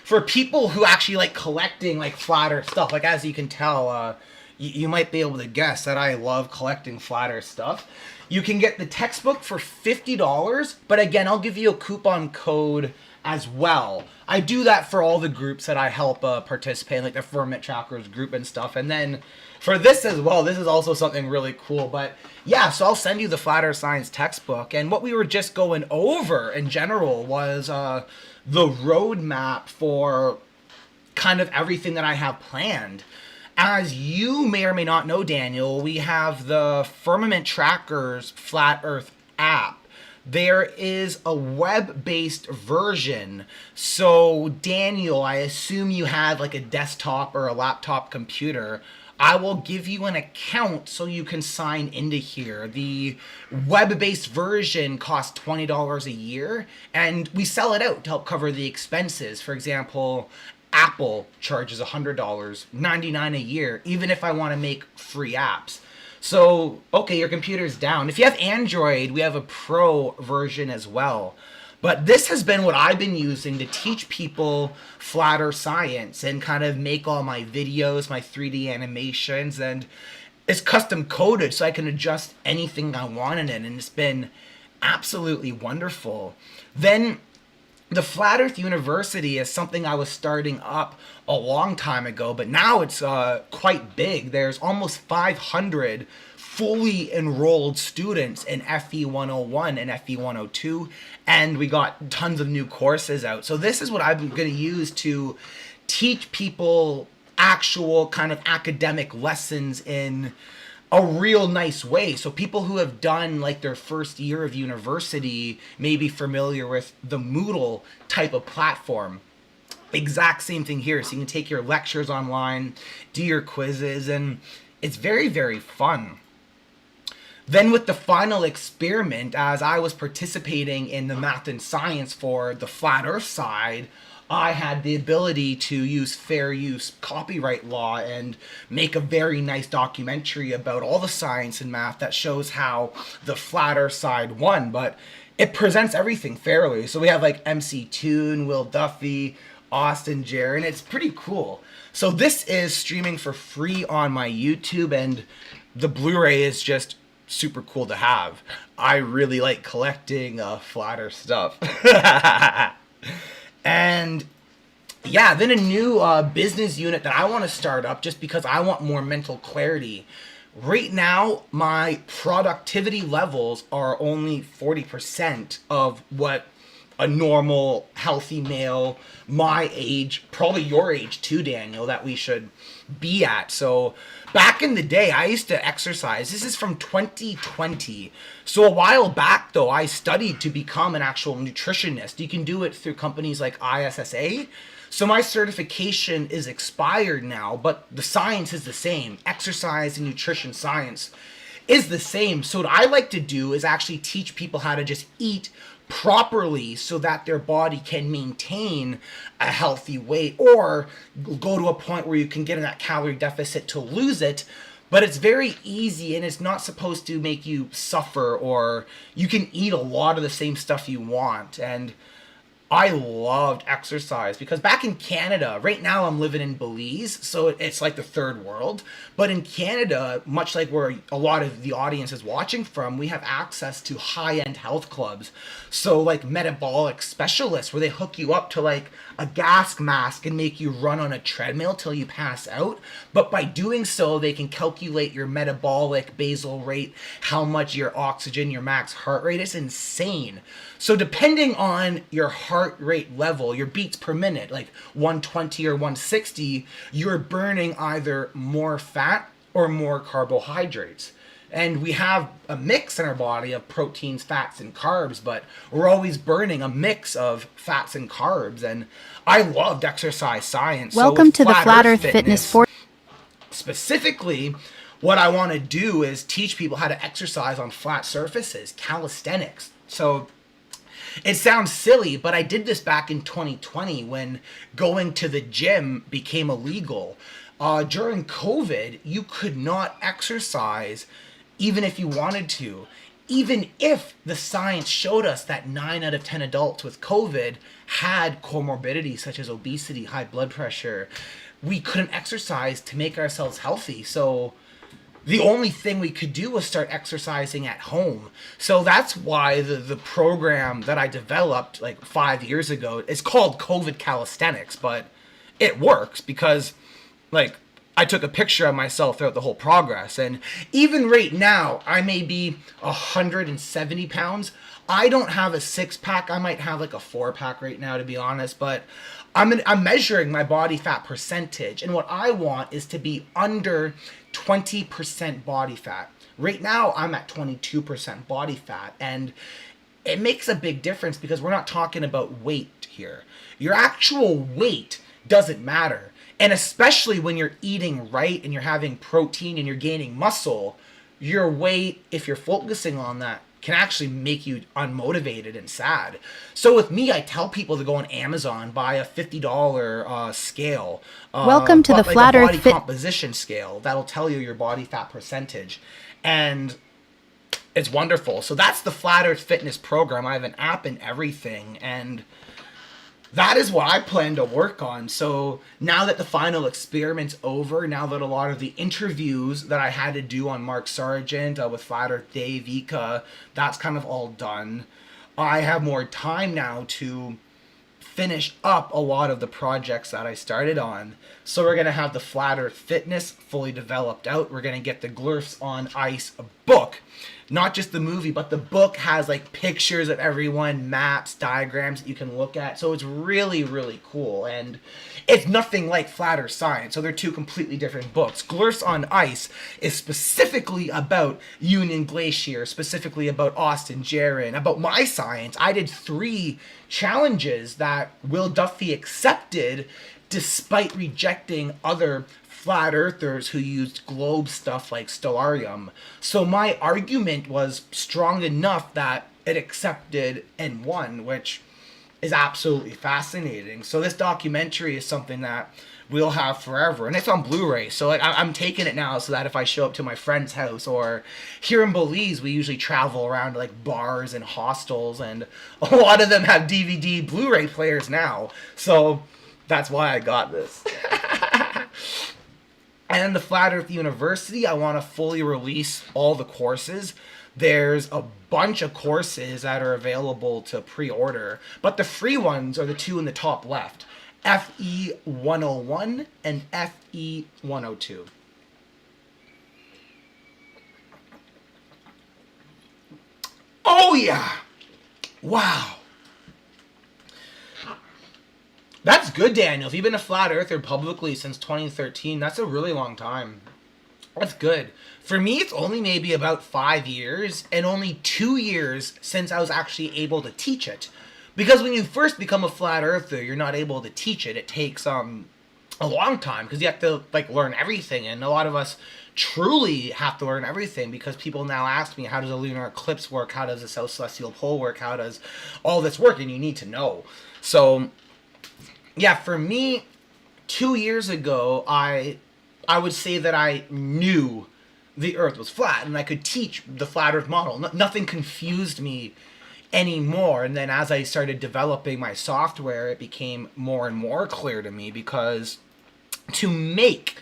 for people who actually like collecting like flat Earth stuff, like as you can tell, you might be able to guess that I love collecting flat Earth stuff. You can get the textbook for $50, but again, I'll give you a coupon code as well. I do that for all the groups that I help participate in, like the Firmament Trackers group and stuff. And then for this as well, this is also something really cool. But yeah, so I'll send you the Flat Earth Science textbook. And what we were just going over in general was the roadmap for kind of everything that I have planned. As you may or may not know, Daniel, we have the Firmament Trackers Flat Earth app. There is a web-based version. So, Daniel, I assume you had like a desktop or a laptop computer. I will give you an account so you can sign into here. The web-based version costs $20 a year, and we sell it out to help cover the expenses. For example, Apple charges $100, $99 a year, even if I want to make free apps. So, okay, your computer's down. If you have Android, we have a pro version as well. But this has been what I've been using to teach people flat earth science and kind of make all my videos, my 3D animations, and it's custom coded so I can adjust anything I want in it, and it's been absolutely wonderful. Then the Flat Earth University is something I was starting up a long time ago, but now it's quite big. There's almost 500 fully enrolled students in FE 101 and FE 102, and we got tons of new courses out. So this is what I'm going to use to teach people actual kind of academic lessons in a real nice way. So people who have done like their first year of university may be familiar with the Moodle type of platform. Exact same thing here. So you can take your lectures online, do your quizzes, and it's very, very fun. Then with the final experiment, as I was participating in the math and science for the flat earth side, I had the ability to use fair use copyright law and make a very nice documentary about all the science and math that shows how the flat earth side won, but it presents everything fairly. So we have like MC Toon, Will Duffy, Austin Jer, and it's pretty cool. So this is streaming for free on my YouTube, and the Blu-ray is just super cool to have. I really like collecting flat earth stuff. And yeah, then a new business unit that I want to start up just because I want more mental clarity. Right now, my productivity levels are only 40% of what a normal, healthy male, my age, probably your age too, Daniel, that we should be at. So back in the day, I used to exercise. This is from 2020. So a while back, though, I studied to become an actual nutritionist. You can do it through companies like ISSA. So my certification is expired now, but the science is the same. Exercise and nutrition science is the same. So what I like to do is actually teach people how to just eat properly so that their body can maintain a healthy weight or go to a point where you can get in that calorie deficit to lose it. But it's very easy, and it's not supposed to make you suffer, or you can eat a lot of the same stuff you want. And I loved exercise because back in Canada, right now I'm living in Belize, so it's like the third world. But in Canada, much like where a lot of the audience is watching from, we have access to high-end health clubs. So like metabolic specialists where they hook you up to like a gas mask and make you run on a treadmill till you pass out. But by doing so, they can calculate your metabolic basal rate, how much your oxygen, your max heart rate. It's insane. So depending on your heart rate level, your beats per minute, like 120 or 160, you're burning either more fat or more carbohydrates. And we have a mix in our body of proteins, fats, and carbs, but we're always burning a mix of fats and carbs. And I loved exercise science. Welcome to the Flat Earth Fitness for specifically, what I want to do is teach people how to exercise on flat surfaces, calisthenics. So it sounds silly, but I did this back in 2020 when going to the gym became illegal. During COVID, you could not exercise even if you wanted to. Even if the science showed us that 9 out of 10 adults with COVID had comorbidities such as obesity, high blood pressure, we couldn't exercise to make ourselves healthy. So the only thing we could do was start exercising at home. So that's why the program that I developed like 5 years ago is called COVID Calisthenics, but it works because like I took a picture of myself throughout the whole progress. And even right now, I may be 170 pounds. I don't have a 6-pack. I might have like a 4-pack right now, to be honest, but I'm measuring my body fat percentage. And what I want is to be under 20% body fat. Right now, I'm at 22% body fat. And it makes a big difference because we're not talking about weight here. Your actual weight doesn't matter. And especially when you're eating right and you're having protein and you're gaining muscle, your weight, if you're focusing on that, can actually make you unmotivated and sad. So with me, I tell people to go on Amazon, buy a $50 scale. Welcome to the but like Flat a Earth body Fit- composition scale that'll tell you your body fat percentage. And it's wonderful. So that's the Flat Earth Fitness program. I have an app and everything, and that is what I plan to work on. So now that the final experiment's over, now that a lot of the interviews that I had to do on Mark Sargent with Flat Earth Dave, Vika, that's kind of all done. I have more time now to finish up a lot of the projects that I started on. So we're going to have the Flat Earth Fitness fully developed out. We're going to get the Glerfs on Ice book. Not just the movie, but the book has like pictures of everyone, maps, diagrams that you can look at. So it's really, really cool. And it's nothing like Flat Earth Science. So they're two completely different books. Glerfs on Ice is specifically about Union Glacier, specifically about Austin Jaron, about my science. I did 3 challenges that Will Duffy accepted despite rejecting other flat earthers who used globe stuff like stellarium. So my argument was strong enough that it accepted and won, which is absolutely fascinating. So this documentary is something that we'll have forever, and it's on Blu-ray. So like I'm taking it now so that if I show up to my friend's house, or here in Belize, we usually travel around to like bars and hostels, and a lot of them have DVD Blu-ray players now. So that's why I got this. And the Flat Earth University, I want to fully release all the courses. There's a bunch of courses that are available to pre-order, but the free ones are the 2 in the top left. FE 101 and FE 102. Oh yeah! Wow. That's good, Daniel. If you've been a flat earther publicly since 2013, that's a really long time. That's good. For me, it's only maybe about 5 years, and only 2 years since I was actually able to teach it. Because when you first become a flat earther, you're not able to teach it. It takes a long time, because you have to like learn everything, and a lot of us truly have to learn everything, because people now ask me, how does a lunar eclipse work? How does a south celestial pole work? How does all this work? And you need to know. So yeah, for me, 2 years ago, I would say that I knew the Earth was flat, and I could teach the flat Earth model. Nothing confused me anymore. And then as I started developing my software, it became more and more clear to me, because to make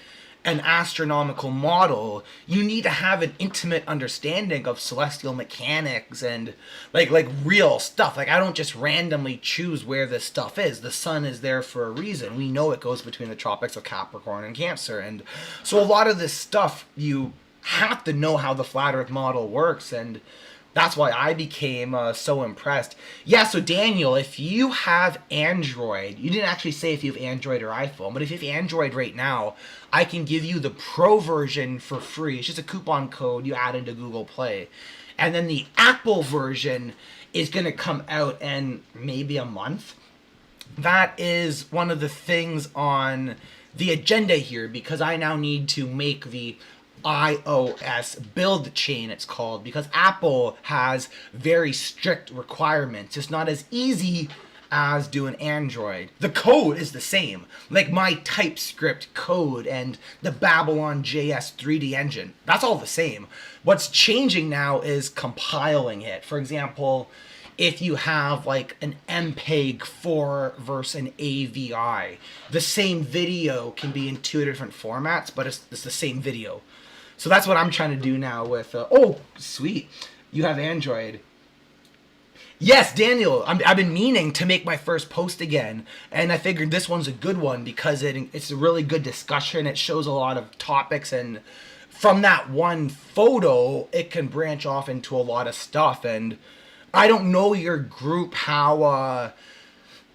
an astronomical model, you need to have an intimate understanding of celestial mechanics and like real stuff. Like, I don't just randomly choose where this stuff is. The sun is there for a reason. We know it goes between the tropics of Capricorn and Cancer, and so a lot of this stuff, you have to know how the flat Earth model works, and that's why I became so impressed. Yeah, so Daniel, if you have Android, you didn't actually say if you have Android or iPhone, but if you have Android right now, I can give you the Pro version for free. It's just a coupon code you add into Google Play. And then the Apple version is going to come out in maybe a month. That is one of the things on the agenda here, because I now need to make the iOS build chain, it's called, because Apple has very strict requirements. It's not as easy as doing Android. The code is the same, like my TypeScript code and the Babylon JS 3D engine. That's all the same. What's changing now is compiling it. For example, if you have like an MPEG 4 versus an AVI, the same video can be in 2 different formats, but it's the same video. So that's what I'm trying to do now with, oh, sweet, you have Android. Yes, Daniel, I've been meaning to make my first post again, and I figured this one's a good one because it's a really good discussion. It shows a lot of topics, and from that one photo, it can branch off into a lot of stuff. And I don't know your group, how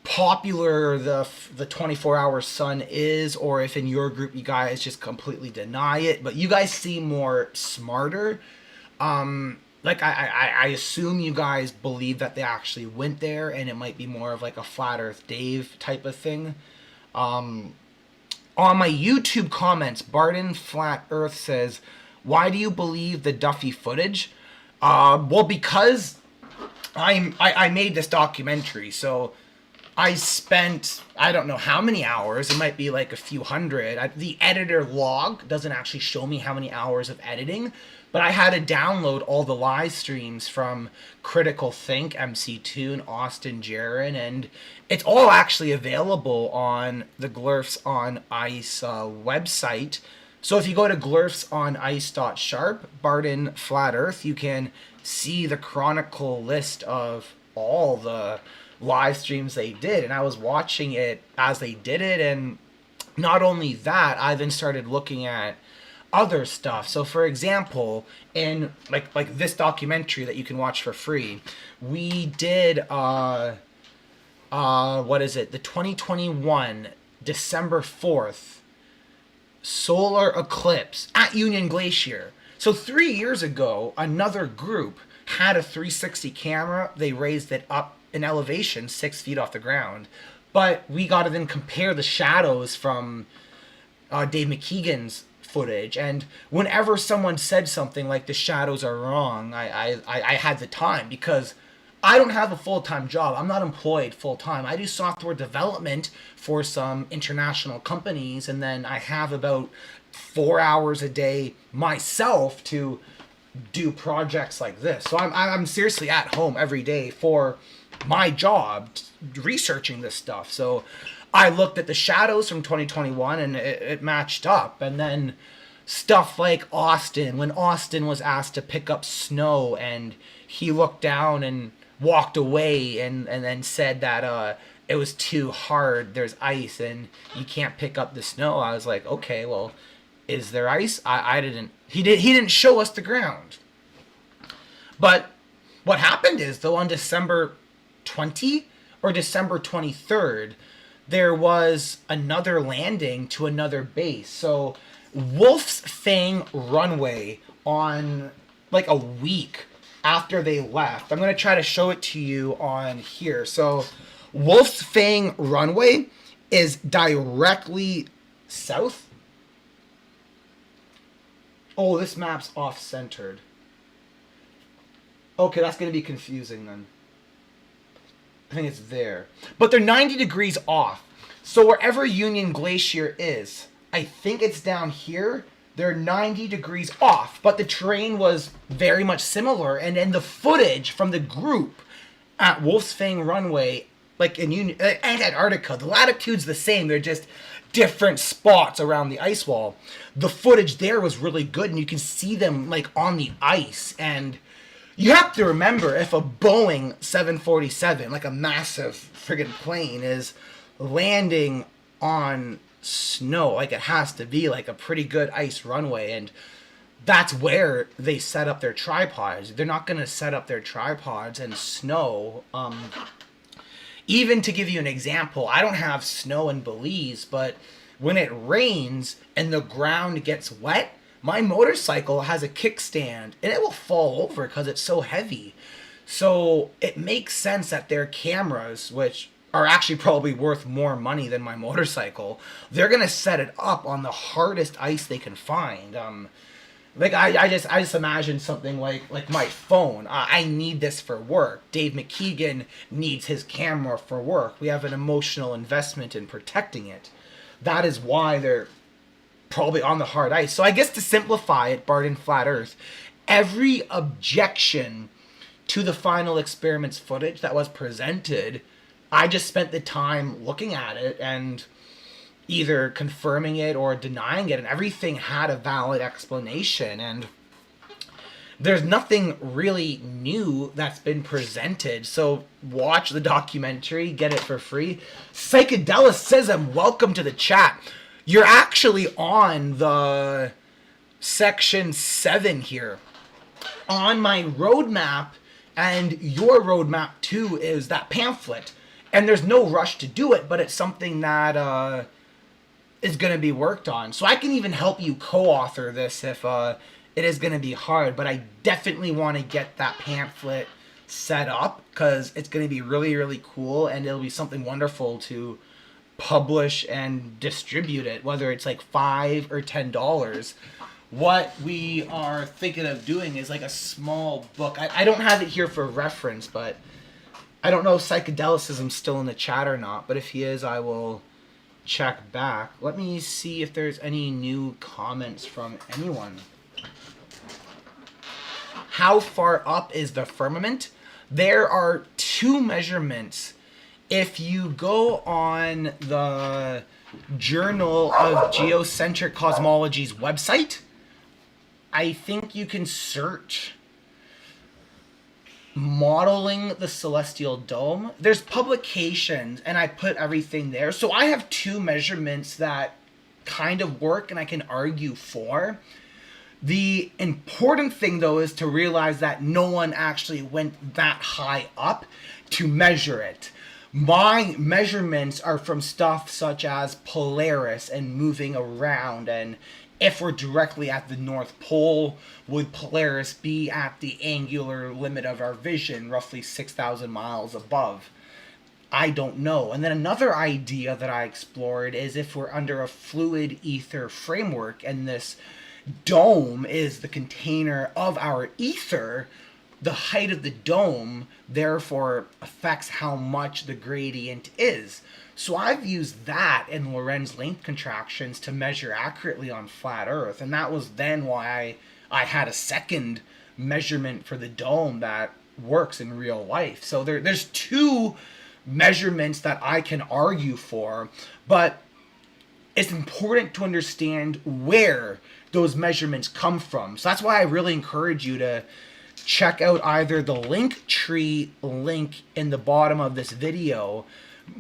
popular the 24-hour sun is, or if in your group you guys just completely deny it, but you guys seem more smarter. Like I assume you guys believe that they actually went there, and it might be more of like a Flat Earth Dave type of thing. On my YouTube comments, Barton Flat Earth says, "Why do you believe the Duffy footage?" Well, because I made this documentary, so I spent, I don't know how many hours, it might be like a few hundred. The editor log doesn't actually show me how many hours of editing, but I had to download all the live streams from Critical Think, MC2, and Austin Jaron, and it's all actually available on the Glerfs on Ice website. So if you go to glerfsonice.sharp, Barton Flat Earth, you can see the chronicle list of all the live streams they did, and I was watching it as they did it. And not only that, I then started looking at other stuff. So for example, in like this documentary that you can watch for free, we did what is it, the 2021 December 4th solar eclipse at Union Glacier. So 3 years ago, another group had a 360 camera. They raised it up in elevation 6 feet off the ground, but we got to then compare the shadows from Dave McKeegan's footage. And whenever someone said something like the shadows are wrong, I had the time, because I don't have a full-time job. I'm not employed full-time. I do software development for some international companies, and then I have about 4 hours a day myself to do projects like this. So I'm seriously at home every day for my job researching this stuff. So I looked at the shadows from 2021 and it matched up. And then stuff like Austin, when Austin was asked to pick up snow and he looked down and walked away and then said that it was too hard, there's ice and you can't pick up the snow. I was like, okay, well, is there ice? He didn't show us the ground. But what happened is, though, on December 20 or December 23rd, there was another landing to another base. So Wolf's Fang runway, on like a week after they left, I'm going to try to show it to you on here. So Wolf's Fang runway is directly south. Oh, this map's off-centered. Okay, that's going to be confusing then. I think it's there. But they're 90 degrees off. So wherever Union Glacier is, I think it's down here. They're 90 degrees off. But the terrain was very much similar. And then the footage from the group at Wolf's Fang runway, like in Antarctica, the latitude's the same. They're just different spots around the ice wall. The footage there was really good, and you can see them like on the ice. And you have to remember, if a Boeing 747, like a massive friggin' plane, is landing on snow, like it has to be like a pretty good ice runway, and that's where they set up their tripods. They're not going to set up their tripods in snow. Even to give you an example, I don't have snow in Belize, but when it rains and the ground gets wet, my motorcycle has a kickstand and it will fall over because it's so heavy. So it makes sense that their cameras, which are actually probably worth more money than my motorcycle, they're going to set it up on the hardest ice they can find. Like I just imagine something like my phone. I need this for work. Dave McKeegan needs his camera for work. We have an emotional investment in protecting it. That is why they're probably on the hard ice. So I guess to simplify it, Barton Flat Earth, every objection to the final experiments footage that was presented, I just spent the time looking at it and either confirming it or denying it, and everything had a valid explanation. And there's nothing really new that's been presented. So watch the documentary, get it for free. Psychedelicizm, welcome to the chat. You're actually on the section 7 here. On my roadmap, and your roadmap too, is that pamphlet. And there's no rush to do it, but it's something that is going to be worked on. So I can even help you co-author this if it is going to be hard. But I definitely want to get that pamphlet set up, because it's going to be really, really cool, and it'll be something wonderful to publish and distribute it, whether it's like $5 or $10. What we are thinking of doing is like a small book. I don't have it here for reference, but I don't know if Psychedelicism's still in the chat or not, but if he is, I will check back. Let me see if there's any new comments from anyone. How far up is the firmament? There are 2 measurements. If you go on the Journal of Geocentric Cosmology's website, I think you can search modeling the celestial dome. There's publications, and I put everything there. So I have 2 measurements that kind of work and I can argue for. The important thing, though, is to realize that no one actually went that high up to measure it. My measurements are from stuff such as Polaris and moving around, and if we're directly at the North Pole, would Polaris be at the angular limit of our vision, roughly 6,000 miles above? I don't know. And then another idea that I explored is if we're under a fluid ether framework and this dome is the container of our ether, the height of the dome therefore affects how much the gradient is. So I've used that in Lorentz length contractions to measure accurately on flat Earth, and that was then why I had a second measurement for the dome that works in real life. So there's 2 measurements that I can argue for, but it's important to understand where those measurements come from. So that's why I really encourage you to check out either the Linktree link in the bottom of this video,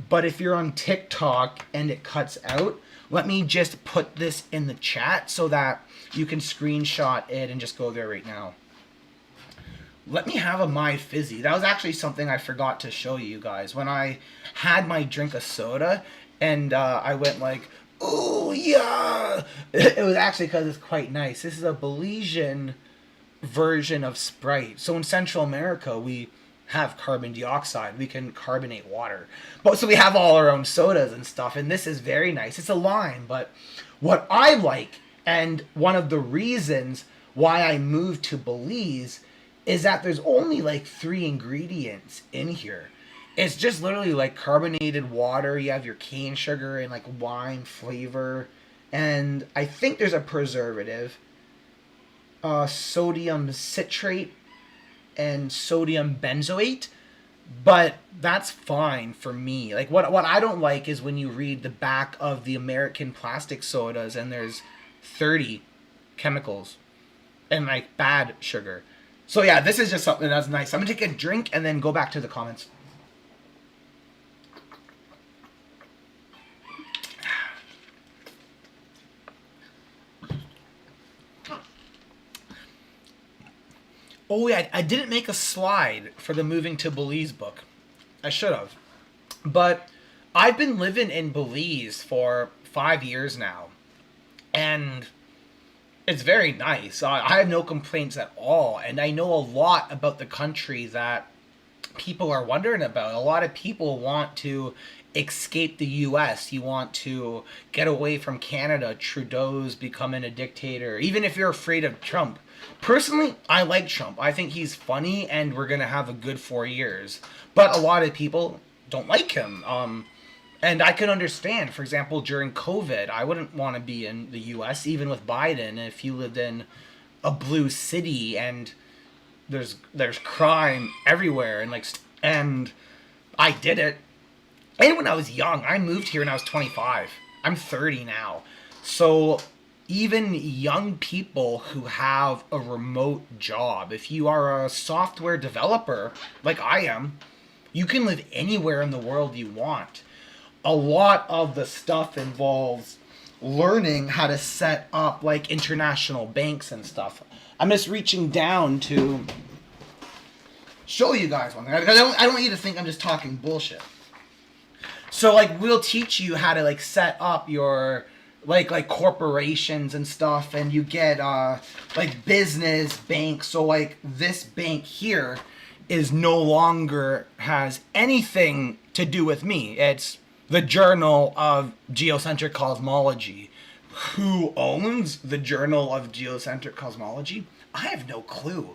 but if you're on TikTok and it cuts out, let me just put this in the chat so that you can screenshot it and just go there right now. Let me have a My Fizzy. That was actually something I forgot to show you guys. When I had my drink of soda and I went like, "Ooh, yeah!" It was actually because it's quite nice. This is a Belizean version of Sprite. So in Central America, we have carbon dioxide. We can carbonate water. But so we have all our own sodas and stuff, and this is very nice. It's a lime, but what I like, and one of the reasons why I moved to Belize, is that there's only like 3 ingredients in here. It's just literally like carbonated water. You have your cane sugar and like wine flavor. And I think there's a preservative. Sodium citrate and sodium benzoate. But that's fine for me. Like what I don't like is when you read the back of the American plastic sodas and there's 30 chemicals and like bad sugar. So yeah, this is just something that's nice. I'm gonna take a drink and then go back to the comments. Oh yeah, I didn't make a slide for the Moving to Belize book. I should have. But I've been living in Belize for 5 years now. And it's very nice. I have no complaints at all. And I know a lot about the country that people are wondering about. A lot of people want to escape the US. You want to get away from Canada. Trudeau's becoming a dictator. Even if you're afraid of Trump. Personally, I like Trump. I think he's funny and we're going to have a good 4 years. But a lot of people don't like him. And I can understand, for example, during COVID, I wouldn't want to be in the US, even with Biden, if you lived in a blue city and there's crime everywhere and I did it. And when I was young, I moved here when I was 25. I'm 30 now. So even young people who have a remote job, if you are a software developer like I am, you can live anywhere in the world you want. A lot of the stuff involves learning how to set up like international banks and stuff. I'm just reaching down to show you guys one thing. I don't want you to think I'm just talking bullshit. So like we'll teach you how to like set up your like corporations and stuff, and you get like business banks. So like this bank here is no longer has anything to do with me. It's the Journal of Geocentric Cosmology. Who owns the Journal of Geocentric Cosmology? I have no clue.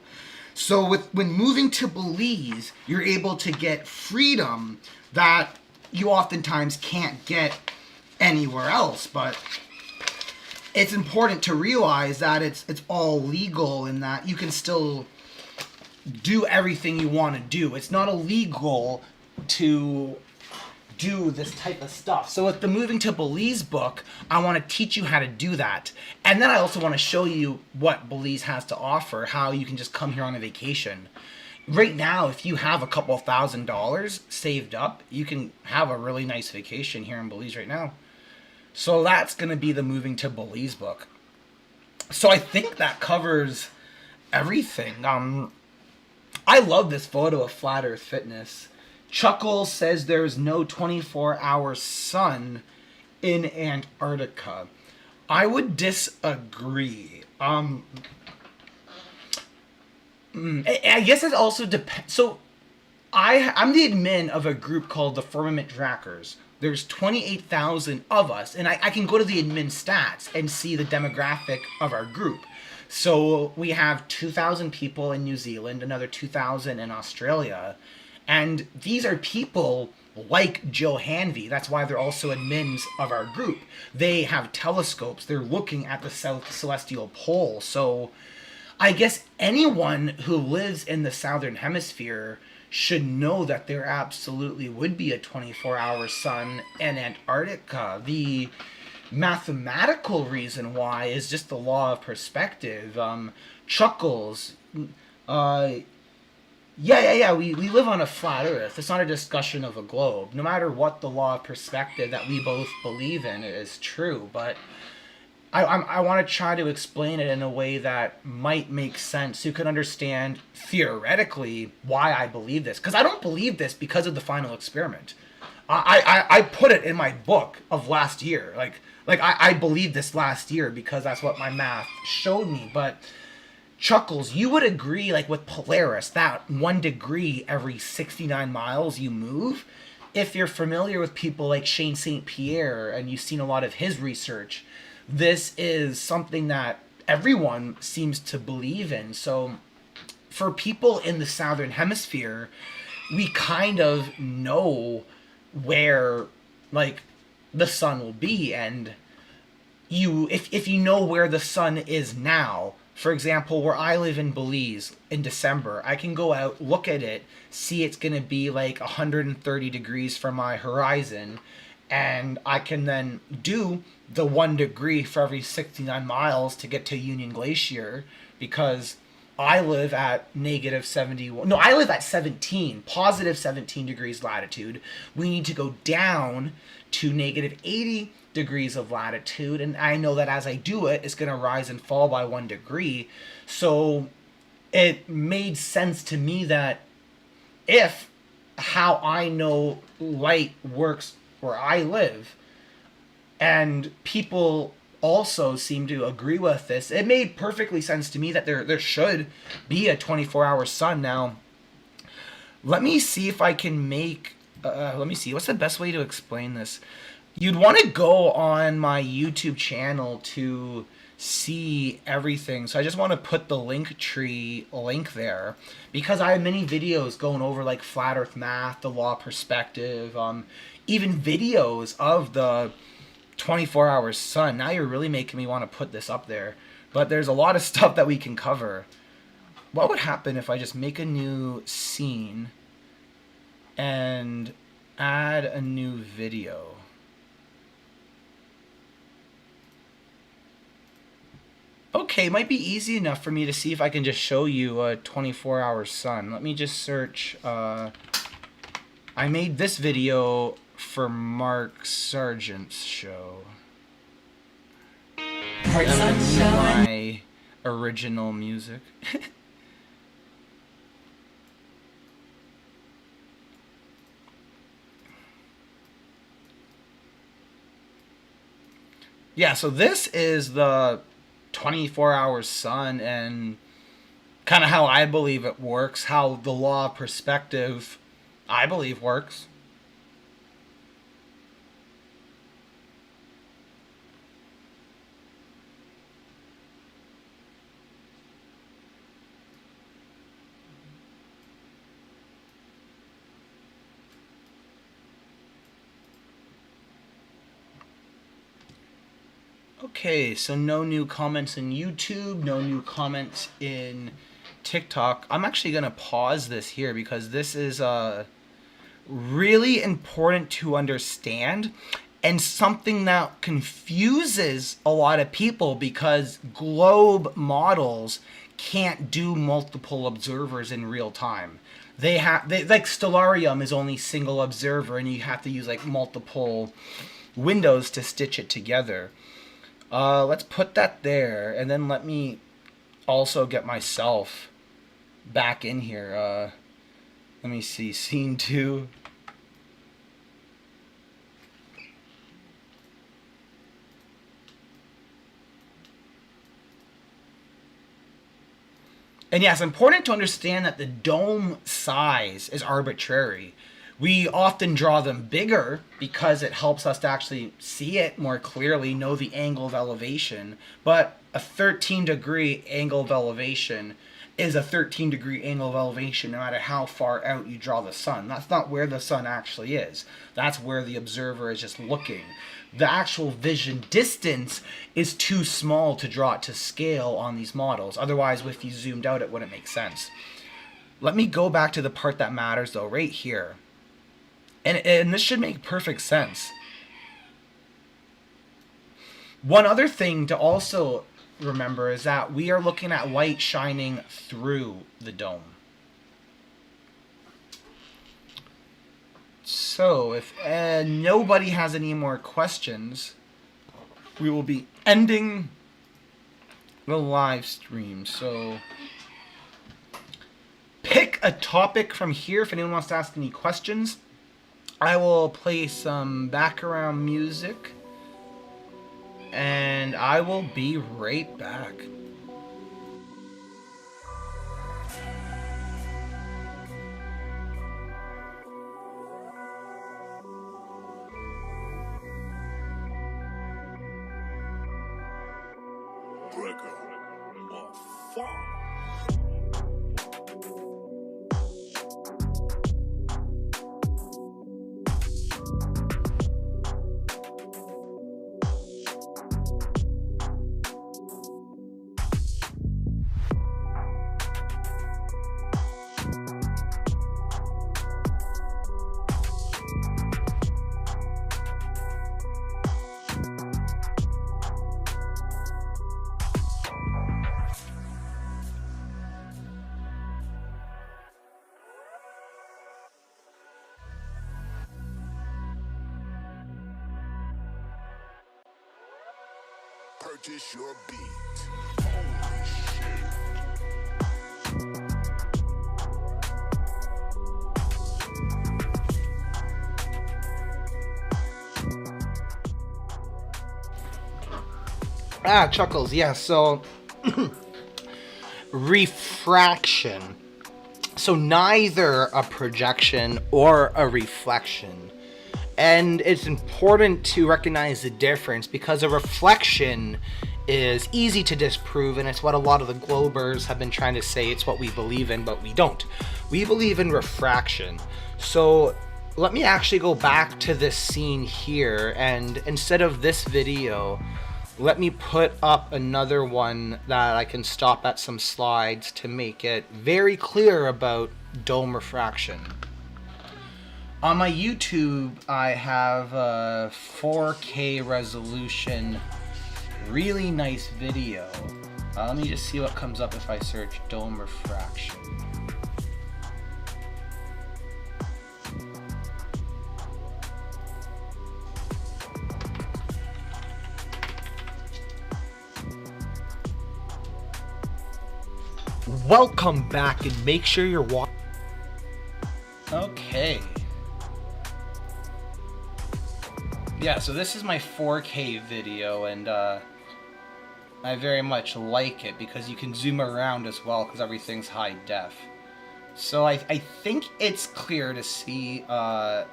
So when moving to Belize, you're able to get freedom that you oftentimes can't get anywhere else. But it's important to realize that it's all legal and that you can still do everything you want to do. It's not illegal to do this type of stuff. So with the Moving to Belize book, I want to teach you how to do that. And then I also want to show you what Belize has to offer, how you can just come here on a vacation. Right now, if you have a couple $1,000 saved up, you can have a really nice vacation here in Belize right now. So that's going to be the Moving to Belize book. So I think that covers everything. I love this photo of Flat Earth Fitness. Chuckles says there is no 24-hour sun in Antarctica. I would disagree. I guess it also depends. So I'm the admin of a group called the Firmament Trackers. There's 28,000 of us, and I can go to the admin stats and see the demographic of our group. So we have 2,000 people in New Zealand, another 2,000 in Australia. And these are people like Joe Hanvey. That's why they're also admins of our group. They have telescopes. They're looking at the South Celestial Pole. So I guess anyone who lives in the Southern Hemisphere should know that there absolutely would be a 24-hour sun in Antarctica. The mathematical reason why is just the law of perspective. Chuckles, Yeah, we live on a flat earth. It's not a discussion of a globe. No matter what the law of perspective that we both believe in is true, but I want to try to explain it in a way that might make sense. So you can understand theoretically why I believe this. Because I don't believe this because of the final experiment. I put it in my book of last year. I believed this last year because that's what my math showed me, but Chuckles, you would agree, like with Polaris, that 1 degree every 69 miles you move. If you're familiar with people like Shane St. Pierre and you've seen a lot of his research, this is something that everyone seems to believe in. So for people in the Southern Hemisphere, we kind of know where like the sun will be, and if you know where the sun is now. For example, where I live in Belize in December, I can go out, look at it, see it's going to be like 130 degrees from my horizon, and I can then do the 1 degree for every 69 miles to get to Union Glacier, because I live at negative 71. No, I live at 17, positive 17 degrees latitude. We need to go down to negative 80 degrees of latitude, and I know that as I do it, it's going to rise and fall by 1 degree. So it made sense to me that if how I know light works where I live, and people also seem to agree with this, it made perfectly sense to me that there should be a 24-hour sun. Now, let me see if I can make, let me see, what's the best way to explain this? You'd want to go on my YouTube channel to see everything. So I just want to put the Linktree link there, because I have many videos going over like flat earth math, the law of perspective, even videos of the 24-hour sun. Now you're really making me want to put this up there. But there's a lot of stuff that we can cover. What would happen if I just make a new scene and add a new video? Okay, it might be easy enough for me to see if I can just show you a 24-hour sun. Let me just search. I made this video for Mark Sargent's show. My original music. Yeah, so this is the 24-hour sun, and kind of how I believe it works, how the law of perspective I believe works. Okay, so no new comments in YouTube, no new comments in TikTok. I'm actually going to pause this here because this is really important to understand and something that confuses a lot of people because globe models can't do multiple observers in real time. Like Stellarium is only single observer and you have to use like multiple windows to stitch it together. Let's put that there, and then let me also get myself back in here. Let me see, scene 2. And yes, important to understand that the dome size is arbitrary. We often draw them bigger because it helps us to actually see it more clearly, know the angle of elevation. But a 13-degree angle of elevation is a 13-degree angle of elevation no matter how far out you draw the sun. That's not where the sun actually is. That's where the observer is just looking. The actual vision distance is too small to draw it to scale on these models. Otherwise, if you zoomed out, it wouldn't make sense. Let me go back to the part that matters, though, right here. And this should make perfect sense. One other thing to also remember is that we are looking at light shining through the dome. So if nobody has any more questions, we will be ending the live stream. So pick a topic from here if anyone wants to ask any questions. I will play some background music, and I will be right back. Purchase your beat. Holy shit. Chuckles, yeah, so refraction. So neither a projection or a reflection. And it's important to recognize the difference because a reflection is easy to disprove, and it's what a lot of the globers have been trying to say. It's what we believe in, but we don't. We believe in refraction. So let me actually go back to this scene here, and instead of this video, let me put up another one that I can stop at some slides to make it very clear about dome refraction. On my YouTube, I have a 4K resolution, really nice video. Let me just see what comes up if I search dome refraction. Welcome back, and make sure you're watching. Okay. Yeah, so this is my 4K video, and I very much like it because you can zoom around as well because everything's high def. So I think it's clear to see that...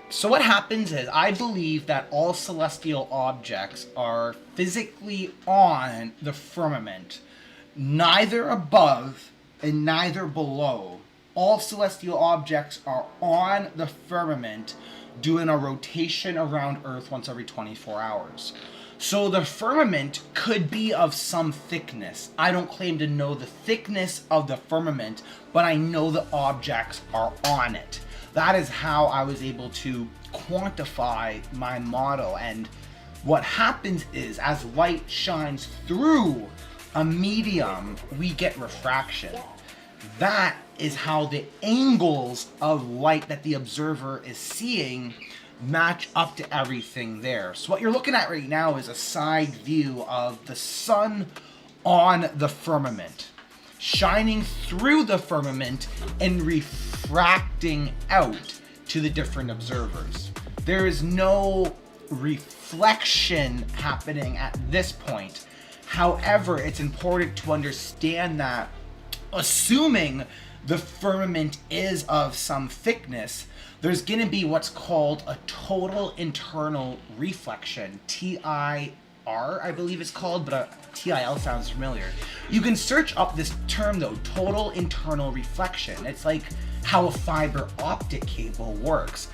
So what happens is, I believe that all celestial objects are physically on the firmament, neither above and neither below. All celestial objects are on the firmament doing a rotation around Earth once every 24 hours. So the firmament could be of some thickness. I don't claim to know the thickness of the firmament, but I know the objects are on it. That is how I was able to quantify my model. And what happens is, as light shines through a medium, we get refraction. That is how the angles of light that the observer is seeing match up to everything there. So what you're looking at right now is a side view of the sun on the firmament, shining through the firmament and refracting out to the different observers. There is no reflection happening at this point. However, it's important to understand that, assuming the firmament is of some thickness, there's going to be what's called a total internal reflection. TIR, I believe it's called, but TIL sounds familiar. You can search up this term though, total internal reflection. It's like how a fiber optic cable works.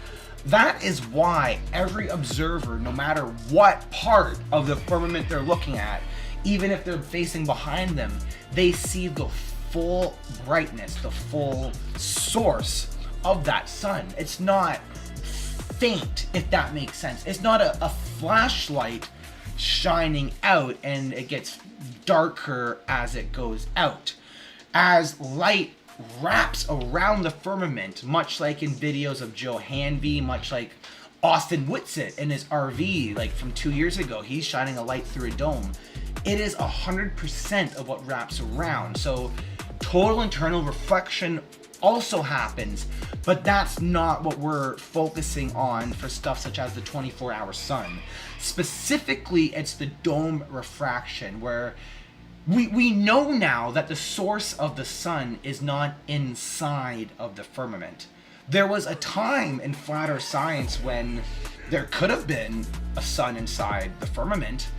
That is why every observer, no matter what part of the firmament they're looking at, even if they're facing behind them, they see the full brightness, the full source of that sun. It's not faint, if that makes sense. It's not a flashlight shining out and it gets darker as it goes out. As light wraps around the firmament, much like in videos of Joe Hanvey, much like Austin Whitsitt in his RV, like from 2 years ago, he's shining a light through a dome. It is 100% of what wraps around. So total internal reflection also happens, but that's not what we're focusing on for stuff such as the 24-hour sun. Specifically, it's the dome refraction, where we know now that the source of the sun is not inside of the firmament. There was a time in flat earth science when there could have been a sun inside the firmament,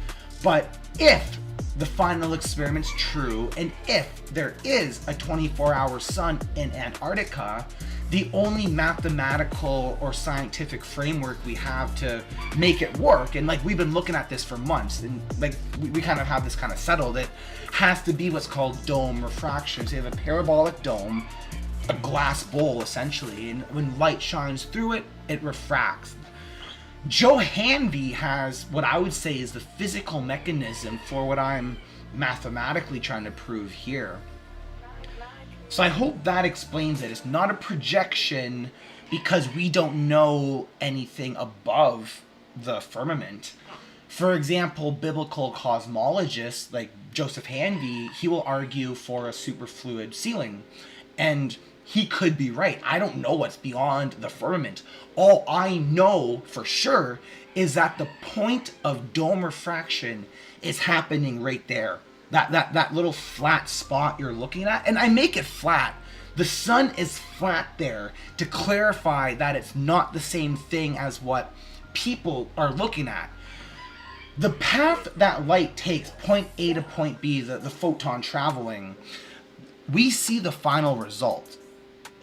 but if the final experiment's true, and if there is a 24-hour sun in Antarctica, the only mathematical or scientific framework we have to make it work, and like we've been looking at this for months, and like we kind of have this kind of settled, it has to be what's called dome refraction. So you have a parabolic dome, a glass bowl essentially, and when light shines through it, it refracts. Joe Hanvey has what I would say is the physical mechanism for what I'm mathematically trying to prove here. So I hope that explains it. It's not a projection because we don't know anything above the firmament. For example, biblical cosmologists like Joseph Hanvey, he will argue for a superfluid ceiling. And he could be right. I don't know what's beyond the firmament. All I know for sure is that the point of dome refraction is happening right there. That little flat spot you're looking at. And I make it flat. The sun is flat there to clarify that it's not the same thing as what people are looking at. The path that light takes, point A to point B, the photon traveling, we see the final result.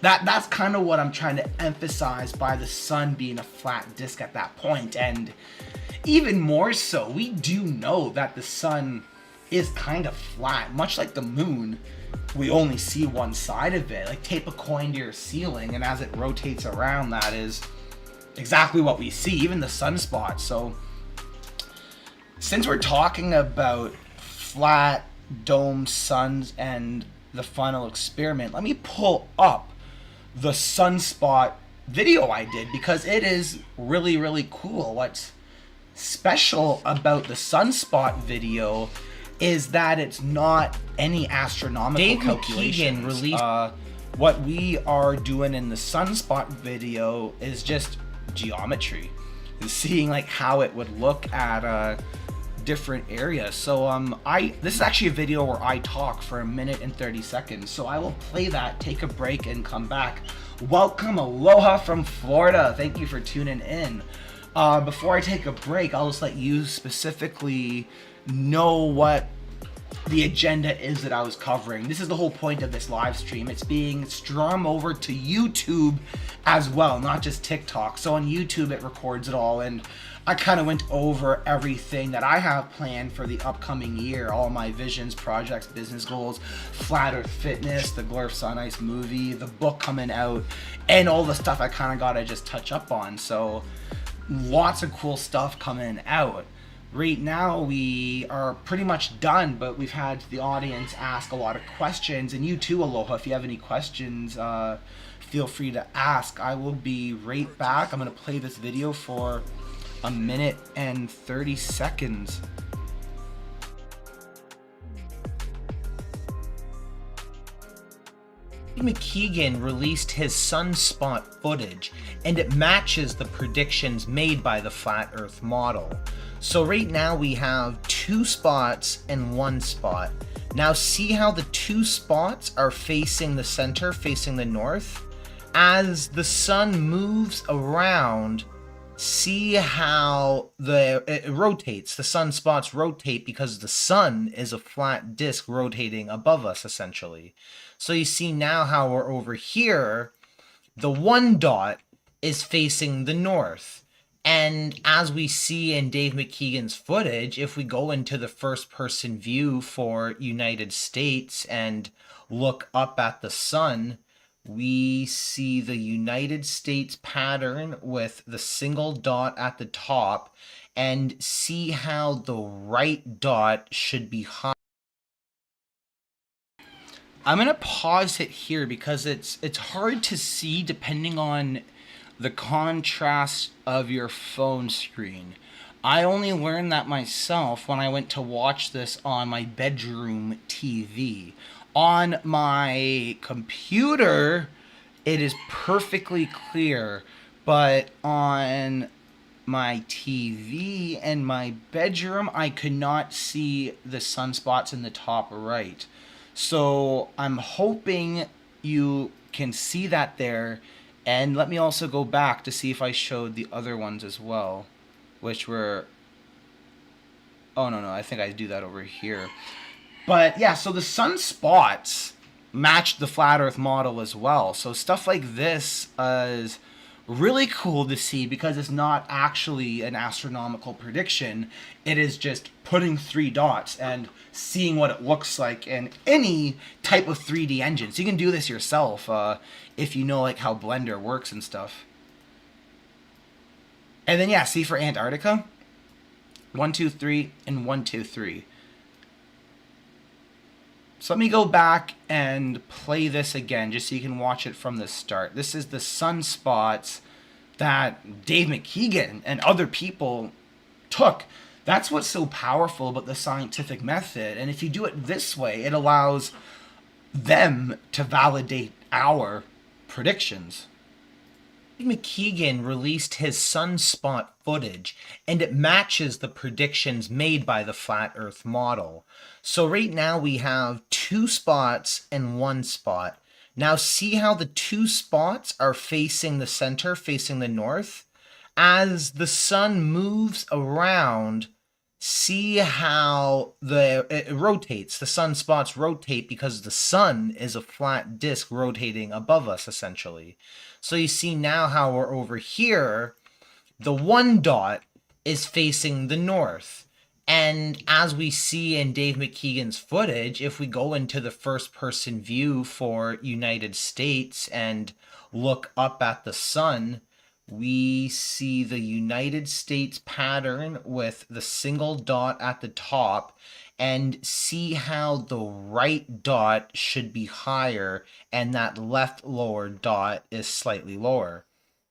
That's kind of what I'm trying to emphasize by the sun being a flat disk at that point. And even more so, we do know that the sun is kind of flat, much like the moon. We only see one side of it. Like tape a coin to your ceiling, and as it rotates around, that is exactly what we see, even the sunspots. So since we're talking about flat dome suns and the final experiment, let me pull up the sunspot video I did, because it is really, really cool. What's special about the sunspot video is that it's not any astronomical Dave calculations. McKeegan released What we are doing in the sunspot video is just geometry, seeing like how it would look at different areas. So this is actually a video where I talk for 1 minute and 30 seconds. So I will play that, take a break, and come back. Welcome, aloha from Florida. Thank you for tuning in. Before I take a break, I'll just let you specifically know what the agenda is that I was covering. This is the whole point of this live stream. It's being strung over to YouTube as well, not just TikTok. So on YouTube it records it all, and I kind of went over everything that I have planned for the upcoming year, all my visions, projects, business goals, Flat Earth Fitness, the Glerfs on Ice movie, the book coming out, and all the stuff I kind of got to just touch up on. So lots of cool stuff coming out. Right now we are pretty much done, but we've had the audience ask a lot of questions, and you too, Aloha, if you have any questions, feel free to ask. I will be right back. I'm going to play this video for a minute and 30 seconds. McKeegan released his sunspot footage, and it matches the predictions made by the Flat Earth model. So right now we have 2 spots and 1 spot. Now see how the 2 spots are facing the center, facing the north? As the sun moves around, see how it rotates. The sunspots rotate because the sun is a flat disk rotating above us, essentially. So you see now how we're over here, the 1 dot is facing the north. And as we see in Dave McKeegan's footage, if we go into the first person view for United States and look up at the sun, we see the United States pattern with the single dot at the top, and see how the right dot should be high. I'm gonna pause it here because it's hard to see depending on the contrast of your phone screen. I only learned that myself when I went to watch this on my bedroom TV. On my computer, it is perfectly clear, but on my TV and my bedroom, I could not see the sunspots in the top right. So I'm hoping you can see that there. And let me also go back to see if I showed the other ones as well, which were, oh no, I think I do that over here. But yeah, so the sunspots matched the flat earth model as well. So stuff like this is really cool to see because it's not actually an astronomical prediction. It is just putting 3 dots and seeing what it looks like in any type of 3D engine. So you can do this yourself if you know like how Blender works and stuff. And then yeah, see for Antarctica, 1, 2, 3, and 1, 2, 3. So let me go back and play this again just so you can watch it from the start. This is the sunspots that Dave McKeegan and other people took. That's what's so powerful about the scientific method. And if you do it this way, it allows them to validate our predictions. McKeegan released his sunspot footage, and it matches the predictions made by the Flat Earth model. So right now we have 2 spots and 1 spot. Now see how the 2 spots are facing the center, facing the north? As the sun moves around, see how it rotates. The sunspots rotate because the sun is a flat disk rotating above us, essentially. So you see now how we're over here, the 1 dot is facing the north. And as we see in Dave McKeegan's footage, if we go into the first person view for United States and look up at the sun, we see the United States pattern with the single dot at the top, and see how the right dot should be higher and that left lower dot is slightly lower.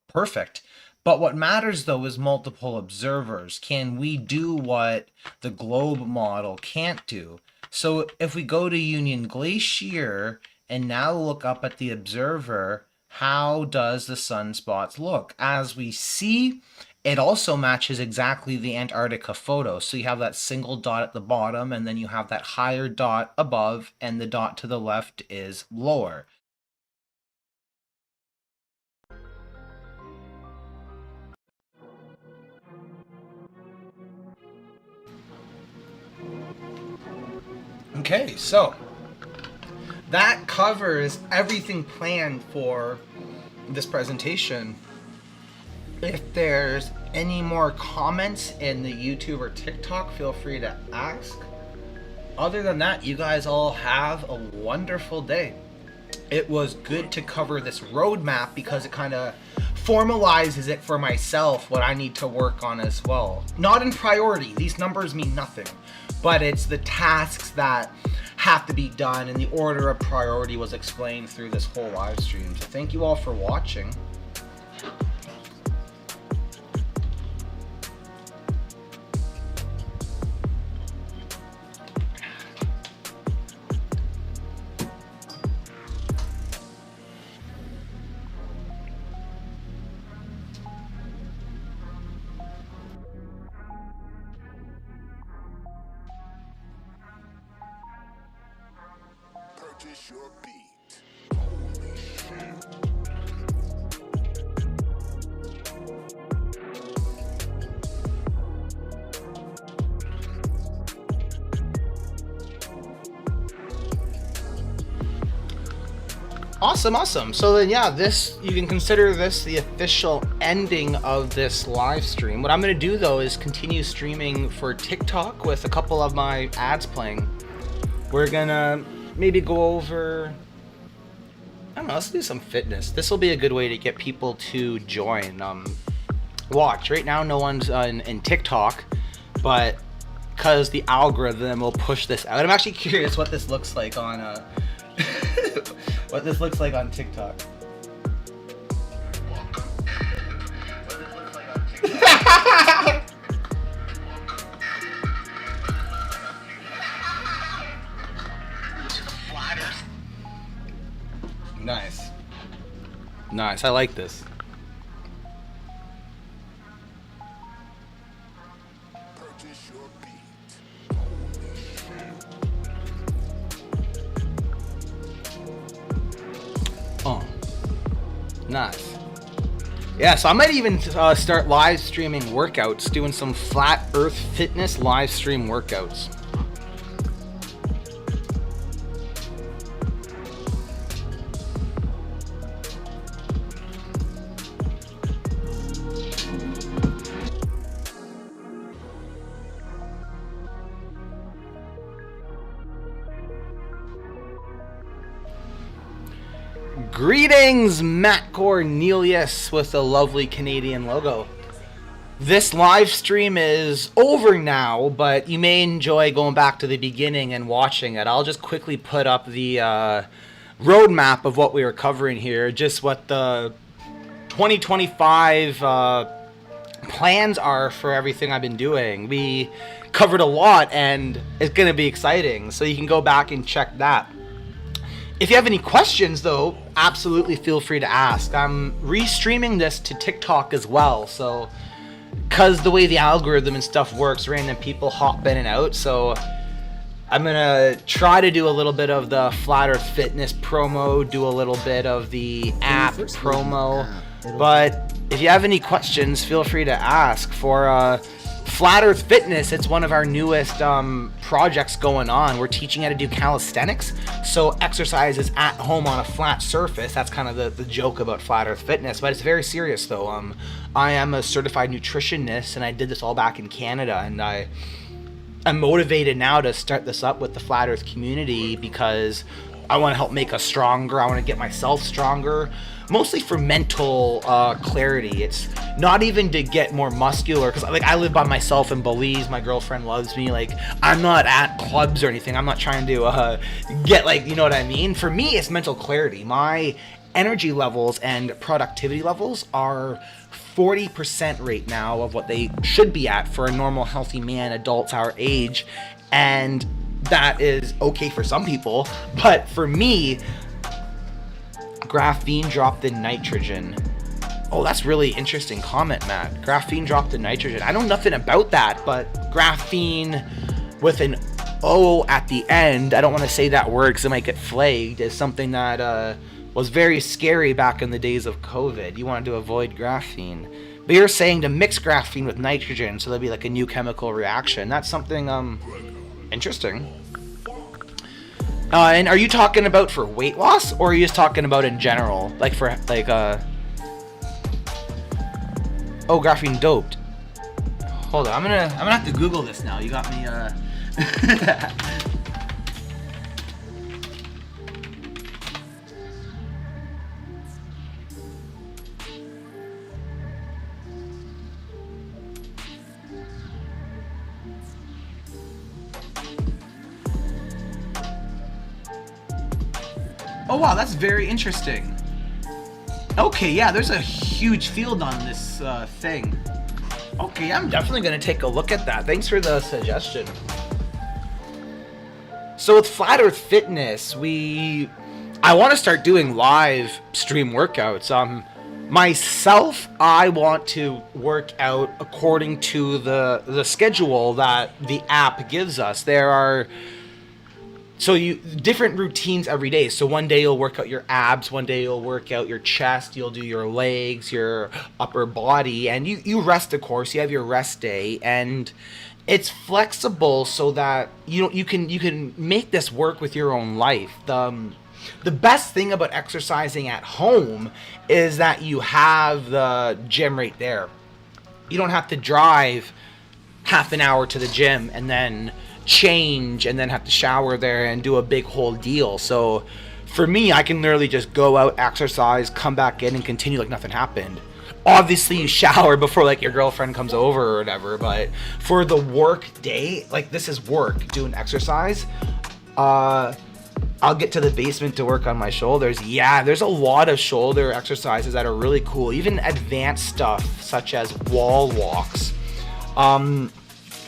Perfect. But what matters though is multiple observers. Can we do what the globe model can't do? So if we go to Union Glacier and now look up at the observer, how does the sunspots look? As we see, it also matches exactly the Antarctica photo. So you have that single dot at the bottom, and then you have that higher dot above, and the dot to the left is lower. Okay, so that covers everything planned for this presentation. If there's any more comments in the YouTube or TikTok, feel free to ask. Other than that, you guys all have a wonderful day. It was good to cover this roadmap because it kind of formalizes it for myself, what I need to work on as well. Not in priority, these numbers mean nothing, but it's the tasks that have to be done, and the order of priority was explained through this whole live stream. So thank you all for watching. Purchase your beat. Holy shit. Awesome. So then, yeah, this, you can consider this the official ending of this live stream. What I'm going to do, though, is continue streaming for TikTok with a couple of my ads playing. We're going to maybe go over, I don't know, let's do some fitness. This will be a good way to get people to join. Watch, right now no one's in TikTok, but because the algorithm will push this out. I'm actually curious what this looks like on what this looks like on TikTok. Nice, I like this. Purchase your beat. Holy shit. Oh, nice. Yeah, so I might even start live streaming workouts, doing some flat earth fitness live stream workouts. Greetings, Matt Cornelius with a lovely Canadian logo. This live stream is over now, but you may enjoy going back to the beginning and watching it. I'll just quickly put up the roadmap of what we were covering here, just what the 2025 plans are for everything I've been doing. We covered a lot, and it's going to be exciting, so you can go back and check that. If you have any questions, though, absolutely feel free to ask. I'm restreaming this to TikTok as well, so because the way the algorithm and stuff works, random people hop in and out, so I'm gonna try to do a little bit of the Flat Earth Fitness promo, do a little bit of the app promo, but if you have any questions, feel free to ask. For Flat Earth Fitness, it's one of our newest projects going on. We're teaching how to do calisthenics, so exercises at home on a flat surface. That's kind of the joke about Flat Earth Fitness, but it's very serious though. I am a certified nutritionist, and I did this all back in Canada, and I'm motivated now to start this up with the Flat Earth community because I want to help make us stronger. I want to get myself stronger, mostly for mental clarity. It's not even to get more muscular, because like I live by myself in Belize. My girlfriend loves me. Like, I'm not at clubs or anything. I'm not trying to get, like, you know what I mean? For me, it's mental clarity. My energy levels and productivity levels are 40% right now of what they should be at for a normal healthy man, adults our age, and that is okay for some people, but for me, graphene dropped in nitrogen. Oh, that's really interesting comment, Matt. Graphene dropped in nitrogen. I know nothing about that, but graphene with an O at the end, I don't want to say that word because it might get flagged, is something that was very scary back in the days of COVID. You wanted to avoid graphene. But you're saying to mix graphene with nitrogen, so there'll be like a new chemical reaction. That's something interesting. And are you talking about for weight loss, or are you just talking about in general, like for like Oh, graphene doped. Hold on, I'm gonna have to Google this now. You got me. Oh wow, that's very interesting. Okay, yeah, there's a huge field on this thing. Okay, I'm definitely gonna take a look at that. Thanks for the suggestion. So with Flat Earth Fitness, I want to start doing live stream workouts. Myself, I want to work out according to the schedule that the app gives us. There are different routines every day. So one day you'll work out your abs, one day you'll work out your chest, you'll do your legs, your upper body, and you rest, of course. You have your rest day, and it's flexible so that you can make this work with your own life. The best thing about exercising at home is that you have the gym right there. You don't have to drive half an hour to the gym and then change and then have to shower there and do a big whole deal. So for me, I can literally just go out, exercise, come back in, and continue like nothing happened. Obviously you shower before like your girlfriend comes over or whatever, but for the work day, like this is work, doing exercise. I'll get to the basement to work on my shoulders. Yeah, there's a lot of shoulder exercises that are really cool, even advanced stuff such as wall walks.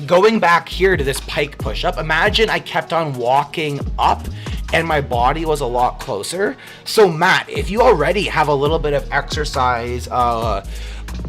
Going back here to this pike push-up, imagine I kept on walking up and my body was a lot closer. So Matt, if you already have a little bit of exercise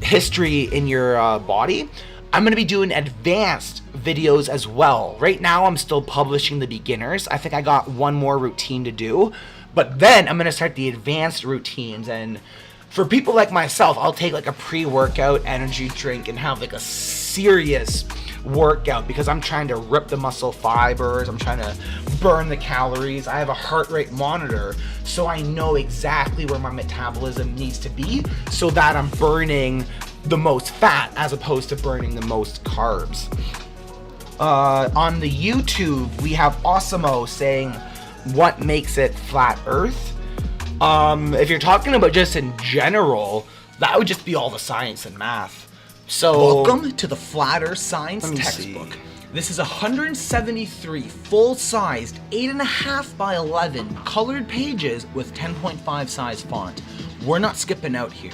history in your body, I'm going to be doing advanced videos as well. Right now I'm still publishing the beginners. I think I got one more routine to do, but then I'm going to start the advanced routines. And for people like myself, I'll take like a pre-workout energy drink and have like a serious workout because I'm trying to rip the muscle fibers, I'm trying to burn the calories. I have a heart rate monitor, so I know exactly where my metabolism needs to be so that I'm burning the most fat as opposed to burning the most carbs. On the YouTube, we have Osimo saying, what makes it flat Earth? If you're talking about just in general, that would just be all the science and math. So welcome to the Flat Earth Science textbook. See. This is 173 full-sized 8.5 by 11 colored pages with 10.5 size font. We're not skipping out here.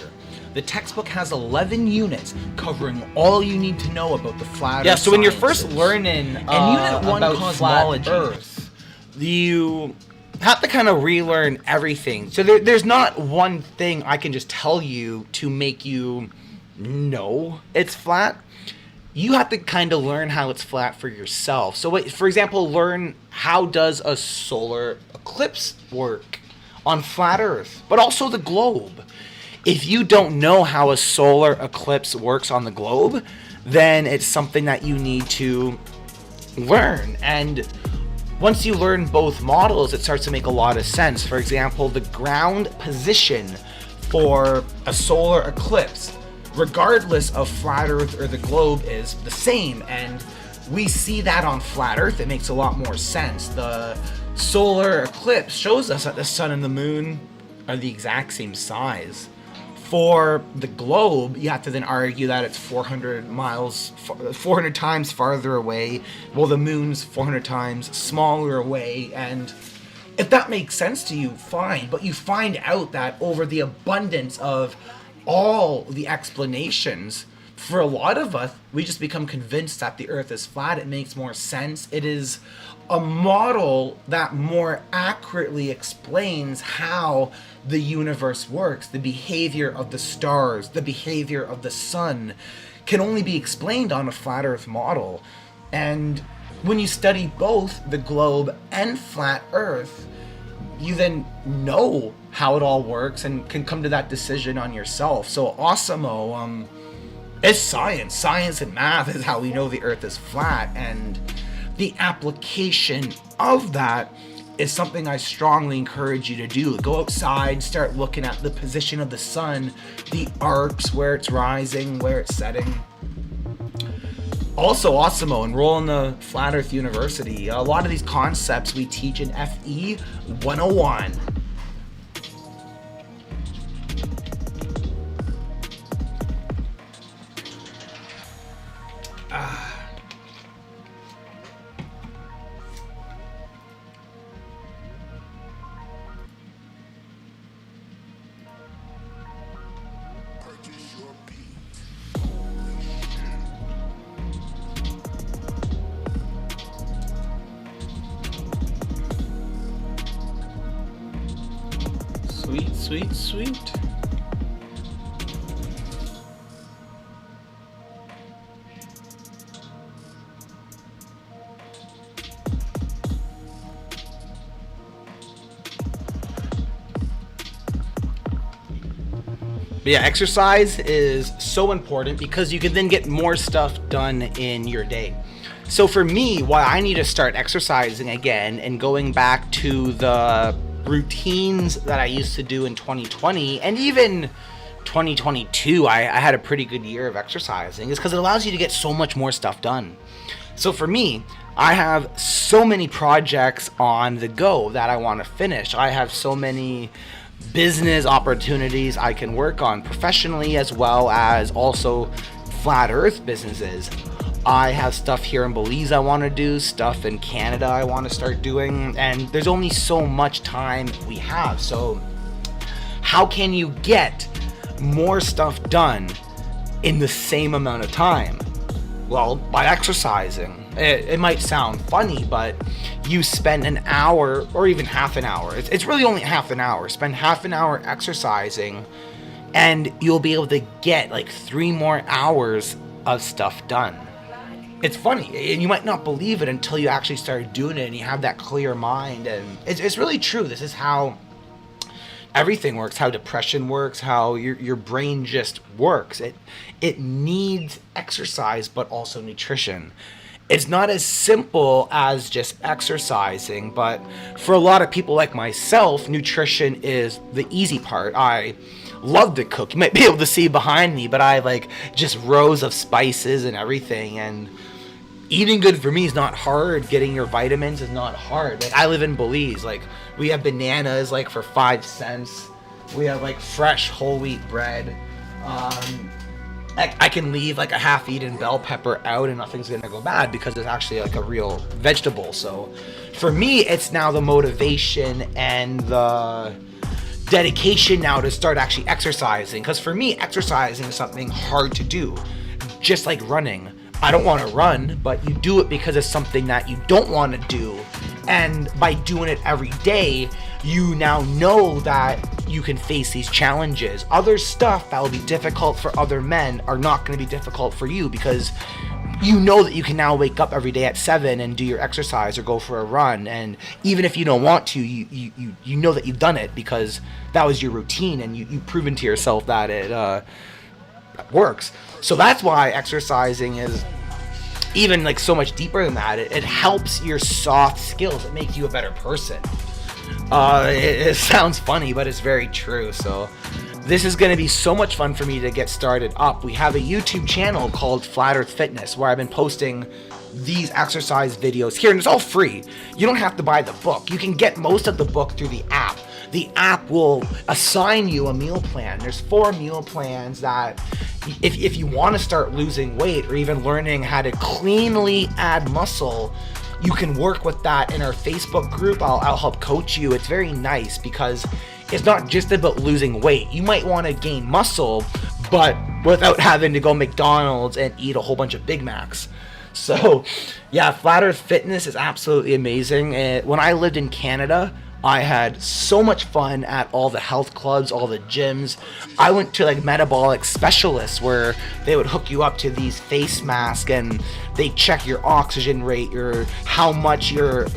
The textbook has 11 units covering all you need to know about the flat Earth. Yeah, so when you're sciences. first learning and Unit 1 about cosmology, flat Earth, you have to kind of relearn everything. So there's not one thing I can just tell you to make you know it's flat. You have to kind of learn how it's flat for yourself. So for example, learn how does a solar eclipse work on flat Earth, but also the globe. If you don't know how a solar eclipse works on the globe, then it's something that you need to learn. And once you learn both models, it starts to make a lot of sense. For example, the ground position for a solar eclipse, regardless of flat Earth or the globe, is the same. And we see that on flat Earth. It makes a lot more sense. The solar eclipse shows us that the sun and the moon are the exact same size. For the globe, you have to then argue that it's 400 times farther away, while the moon's 400 times smaller away. And if that makes sense to you, fine. But you find out that over the abundance of all the explanations, for a lot of us, we just become convinced that the Earth is flat. It makes more sense. It is a model that more accurately explains how the universe works. The behavior of the stars, the behavior of the sun can only be explained on a flat Earth model. And when you study both the globe and flat Earth, you then know how it all works and can come to that decision on yourself. So Osimo, it's science. Science and math is how we know the Earth is flat, and the application of that is something I strongly encourage you to do. Go outside, start looking at the position of the sun, the arcs, where it's rising, where it's setting. Also, Osimo, enroll in the Flat Earth University. A lot of these concepts we teach in FE 101. Purchase your beat. Sweet, sweet, sweet. But yeah, exercise is so important because you can then get more stuff done in your day. So for me, why I need to start exercising again and going back to the routines that I used to do in 2020 and even 2022, I had a pretty good year of exercising, is because it allows you to get so much more stuff done. So for me, I have so many projects on the go that I want to finish. I have so many business opportunities I can work on professionally, as well as also flat earth businesses. I have stuff here in Belize I want to do, stuff in Canada I want to start doing, and there's only so much time we have. So how can you get more stuff done in the same amount of time? Well, by exercising. It might sound funny, but you spend an hour or even half an hour. It's really only half an hour. Spend half an hour exercising and you'll be able to get like 3 more hours of stuff done. It's funny, and you might not believe it until you actually start doing it and you have that clear mind. And it's really true. This is how everything works, how depression works, how your brain just works. It needs exercise, but also nutrition. It's not as simple as just exercising, but for a lot of people like myself, nutrition is the easy part. I love to cook. You might be able to see behind me, but I have like just rows of spices and everything, and eating good for me is not hard. Getting your vitamins is not hard. Like, I live in Belize. Like, we have bananas like for 5 cents. We have like fresh whole wheat bread. I can leave like a half-eaten bell pepper out and nothing's gonna go bad because it's actually like a real vegetable. So for me, it's now the motivation and the dedication now to start actually exercising. Because for me, exercising is something hard to do, just like running. I don't want to run, but you do it because it's something that you don't want to do. And by doing it every day, you now know that you can face these challenges. Other stuff that will be difficult for other men are not going to be difficult for you, because you know that you can now wake up every day at 7 and do your exercise or go for a run. And even if you don't want to, you know that you've done it because that was your routine, and you've proven to yourself that it works. So that's why exercising is even like so much deeper than that. It helps your soft skills. It makes you a better person. It sounds funny, but it's very true. So this is going to be so much fun for me to get started up. We have a YouTube channel called Flat Earth Fitness where I've been posting these exercise videos here, and it's all free. You don't have to buy the book. You can get most of the book through the app. The app will assign you a meal plan. There's 4 meal plans that if you want to start losing weight or even learning how to cleanly add muscle, you can work with that in our Facebook group. I'll help coach you. It's very nice because it's not just about losing weight. You might want to gain muscle, but without having to go McDonald's and eat a whole bunch of Big Macs. So yeah, Flat Earth Fitness is absolutely amazing. When I lived in Canada, I had so much fun at all the health clubs, all the gyms. I went to like metabolic specialists where they would hook you up to these face masks and they check your oxygen rate, how much you're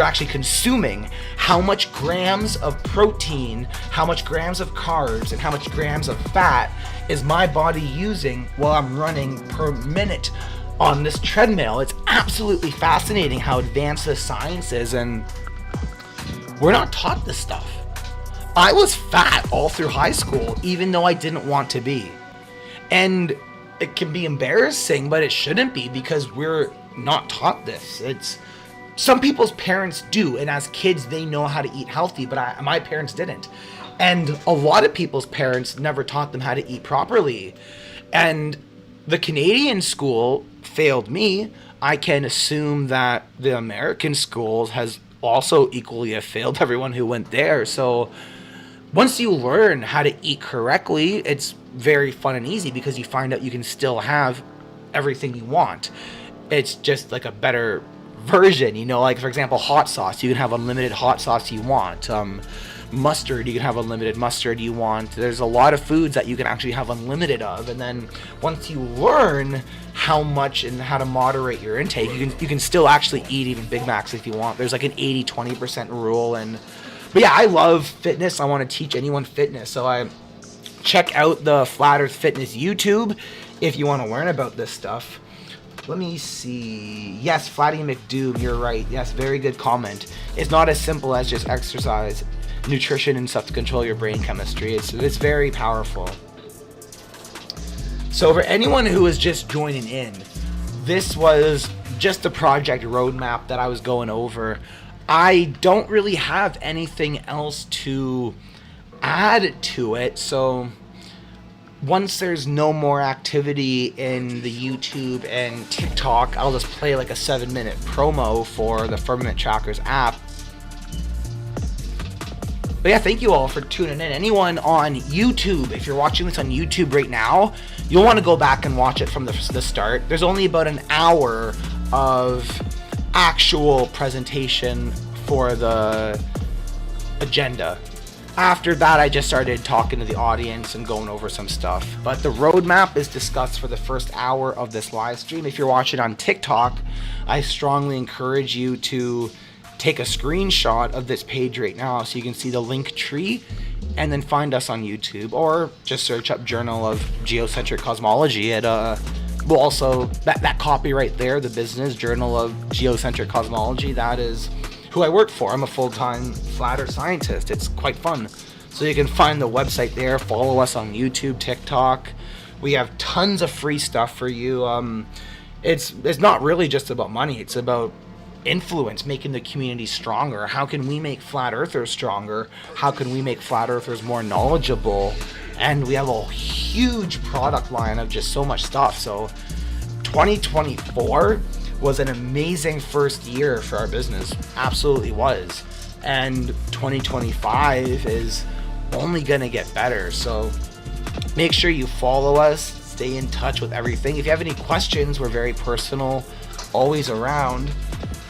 actually consuming, how much grams of protein, how much grams of carbs, and how much grams of fat is my body using while I'm running per minute on this treadmill. It's absolutely fascinating how advanced the science is, and We're not taught this stuff. I was fat all through high school, even though I didn't want to be. And it can be embarrassing, but it shouldn't be, because we're not taught this. It's some people's parents do, and as kids they know how to eat healthy, but my parents didn't. And a lot of people's parents never taught them how to eat properly. And the Canadian school failed me. I can assume that the American schools has also equally have failed everyone who went there. So once you learn how to eat correctly, it's very fun and easy, because you find out you can still have everything you want. It's just like a better version, you know, like for example, hot sauce, you can have unlimited hot sauce you want. Mustard, you can have unlimited mustard you want. There's a lot of foods that you can actually have unlimited of, and then once you learn how much and how to moderate your intake, you can still actually eat even Big Macs if you want. There's like an 80-20% rule. But yeah, I love fitness. I want to teach anyone fitness, so I check out the Flat Earth Fitness YouTube if you want to learn about this stuff. Let me see. Yes, Flatty McDoom, you're right. Yes, very good comment. It's not as simple as just exercise, nutrition, and stuff to control your brain chemistry. It's very powerful. So for anyone who is just joining in, this was just the project roadmap that I was going over. I don't really have anything else to add to it, so once there's no more activity in the YouTube and TikTok, I'll just play like a 7-minute promo for the Firmament Trackers app. But yeah, thank you all for tuning in. Anyone on YouTube, if you're watching this on YouTube right now, you'll want to go back and watch it from the start. There's only about an hour of actual presentation for the agenda. After that, I just started talking to the audience and going over some stuff. But the roadmap is discussed for the first hour of this live stream. If you're watching on TikTok, I strongly encourage you to take a screenshot of this page right now so you can see the link tree, and then find us on YouTube, or just search up Journal of Geocentric Cosmology at well, also that copy right there, the business Journal of Geocentric Cosmology, that is who I work for. I'm a full-time flat earth scientist. It's quite fun. So you can find the website there, follow us on YouTube, TikTok. We have tons of free stuff for you. It's not really just about money, it's about influence, making the community stronger. How can we make flat earthers stronger? How can we make flat earthers more knowledgeable? And we have a huge product line of just so much stuff. So 2024 was an amazing first year for our business. Absolutely was. And 2025 is only gonna get better. So make sure you follow us, stay in touch with everything. If you have any questions, we're very personal, always around.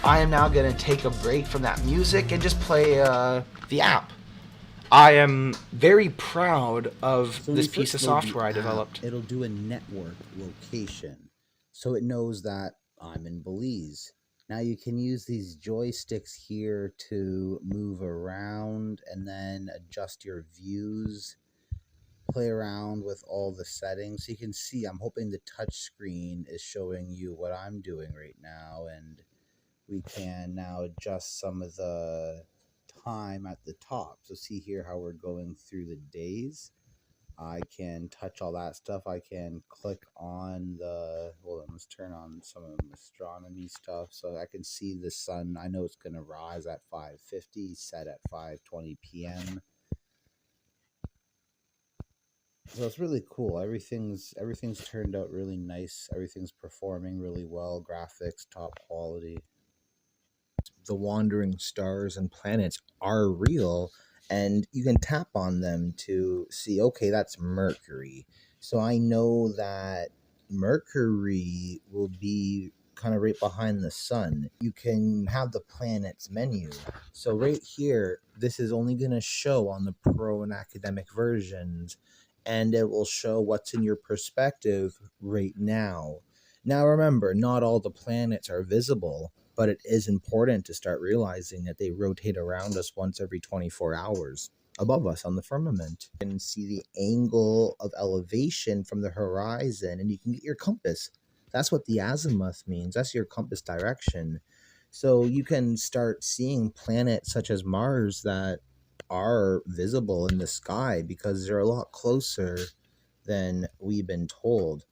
I am now going to take a break from that music and just play the app. I am very proud of this piece of software I developed. It'll do a network location, so it knows that I'm in Belize. Now you can use these joysticks here to move around and then adjust your views, play around with all the settings. So you can see, I'm hoping the touch screen is showing you what I'm doing right now, and we can now adjust some of the time at the top. So see here how we're going through the days. I can touch all that stuff. I can click on the, well, let's turn on some of the astronomy stuff so I can see the sun. I know it's going to rise at 5:50, set at 5:20 p.m. So it's really cool. Everything's turned out really nice. Everything's performing really well. Graphics, top quality. The wandering stars and planets are real, and you can tap on them to see, okay, that's Mercury. So I know that Mercury will be kind of right behind the sun. You can have the planets menu. So right here, this is only going to show on the pro and academic versions, and it will show what's in your perspective right now. Now remember, not all the planets are visible, but it is important to start realizing that they rotate around us once every 24 hours above us on the firmament. You can see the angle of elevation from the horizon, and you can get your compass. That's what the azimuth means. That's your compass direction. So you can start seeing planets such as Mars that are visible in the sky because they're a lot closer than we've been told.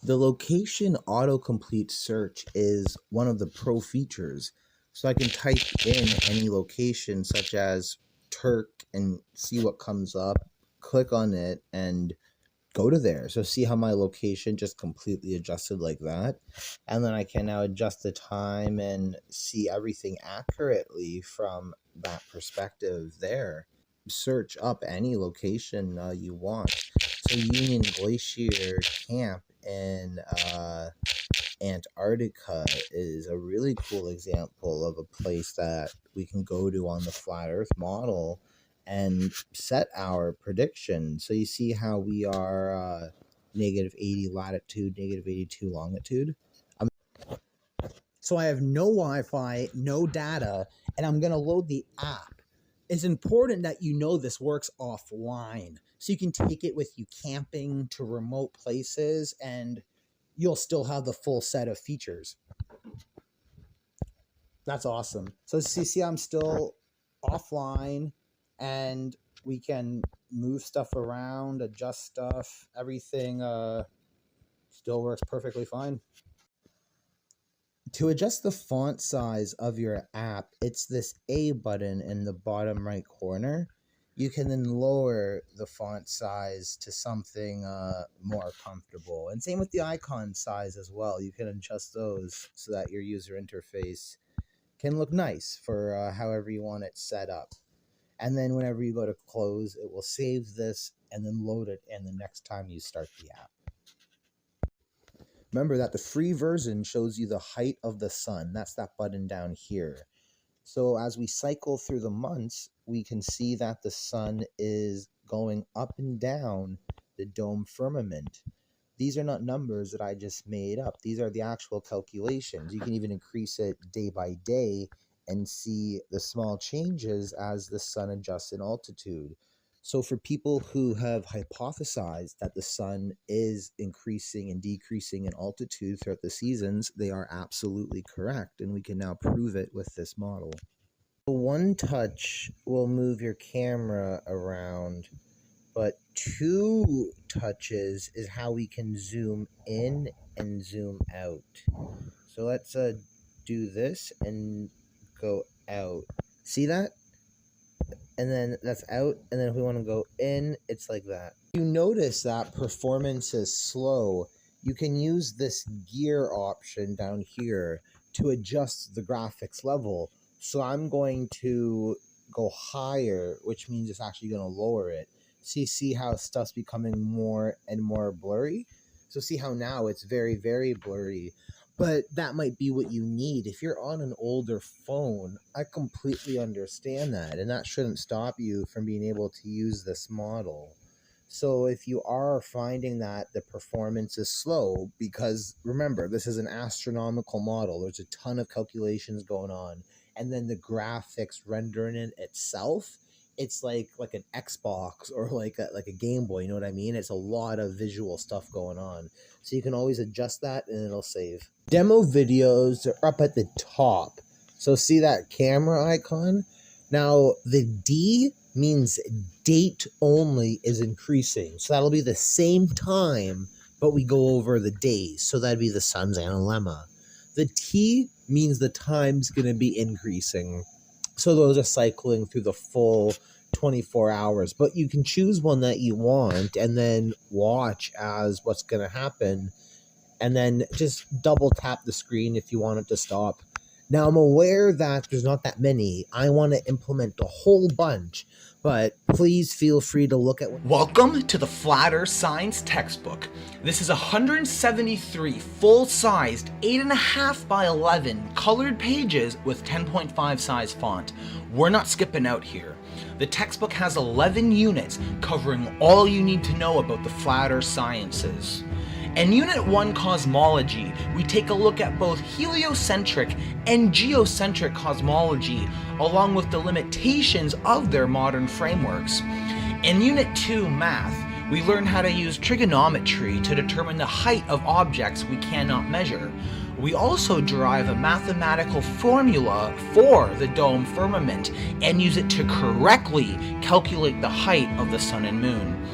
The location autocomplete search is one of the pro features. So I can type in any location such as Turk and see what comes up, click on it, and go to there. So see how my location just completely adjusted like that. And then I can now adjust the time and see everything accurately from that perspective there. Search up any location you want. So Union Glacier Camp in Antarctica is a really cool example of a place that we can go to on the flat earth model and set our prediction. So you see how we are negative 80 latitude, negative 82 longitude. So I have no Wi-Fi, no data, and I'm going to load the app. It's important that you know this works offline. So you can take it with you camping to remote places and you'll still have the full set of features. That's awesome. So see, I'm still offline and we can move stuff around, adjust stuff. Everything still works perfectly fine. To adjust the font size of your app, it's this A button in the bottom right corner. You can then lower the font size to something more comfortable. And same with the icon size as well. You can adjust those so that your user interface can look nice for however you want it set up. And then whenever you go to close, it will save this and then load it in the next time you start the app. Remember that the free version shows you the height of the sun. That's that button down here. So as we cycle through the months, we can see that the sun is going up and down the dome firmament. These are not numbers that I just made up. These are the actual calculations. You can even increase it day by day and see the small changes as the sun adjusts in altitude. So for people who have hypothesized that the sun is increasing and decreasing in altitude throughout the seasons, they are absolutely correct, and we can now prove it with this model. One touch will move your camera around, but two touches is how we can zoom in and zoom out. So let's do this and go out. See that? And then that's out, and then if we want to go in, it's like that. You notice that performance is slow. You can use this gear option down here to adjust the graphics level. So I'm going to go higher, which means it's actually going to lower it. So you see how stuff's becoming more and more blurry? So see how now it's very, very blurry. But that might be what you need. If you're on an older phone, I completely understand that. And that shouldn't stop you from being able to use this model. So if you are finding that the performance is slow, because remember, this is an astronomical model. There's a ton of calculations going on. And then the graphics rendering it itself, it's like an Xbox or like a Game Boy, you know what I mean? It's a lot of visual stuff going on. So you can always adjust that and it'll save. Demo videos are up at the top. So see that camera icon? Now the D means date only is increasing. So that'll be the same time, but we go over the days. So that'd be the sun's analemma. The T means the time's going to be increasing. So those are cycling through the full 24 hours. But you can choose one that you want and then watch as what's going to happen. And then just double tap the screen if you want it to stop. Now, I'm aware that there's not that many. I want to implement a whole bunch. But please feel free to look at... Welcome to the Flat Earth Science textbook. This is 173 full-sized 8.5 by 11 colored pages with 10.5 size font. We're not skipping out here. The textbook has 11 units covering all you need to know about the Flat Earth sciences. In Unit 1 Cosmology, we take a look at both heliocentric and geocentric cosmology, along with the limitations of their modern frameworks. In Unit 2 Math, we learn how to use trigonometry to determine the height of objects we cannot measure. We also derive a mathematical formula for the dome firmament and use it to correctly calculate the height of the sun and moon.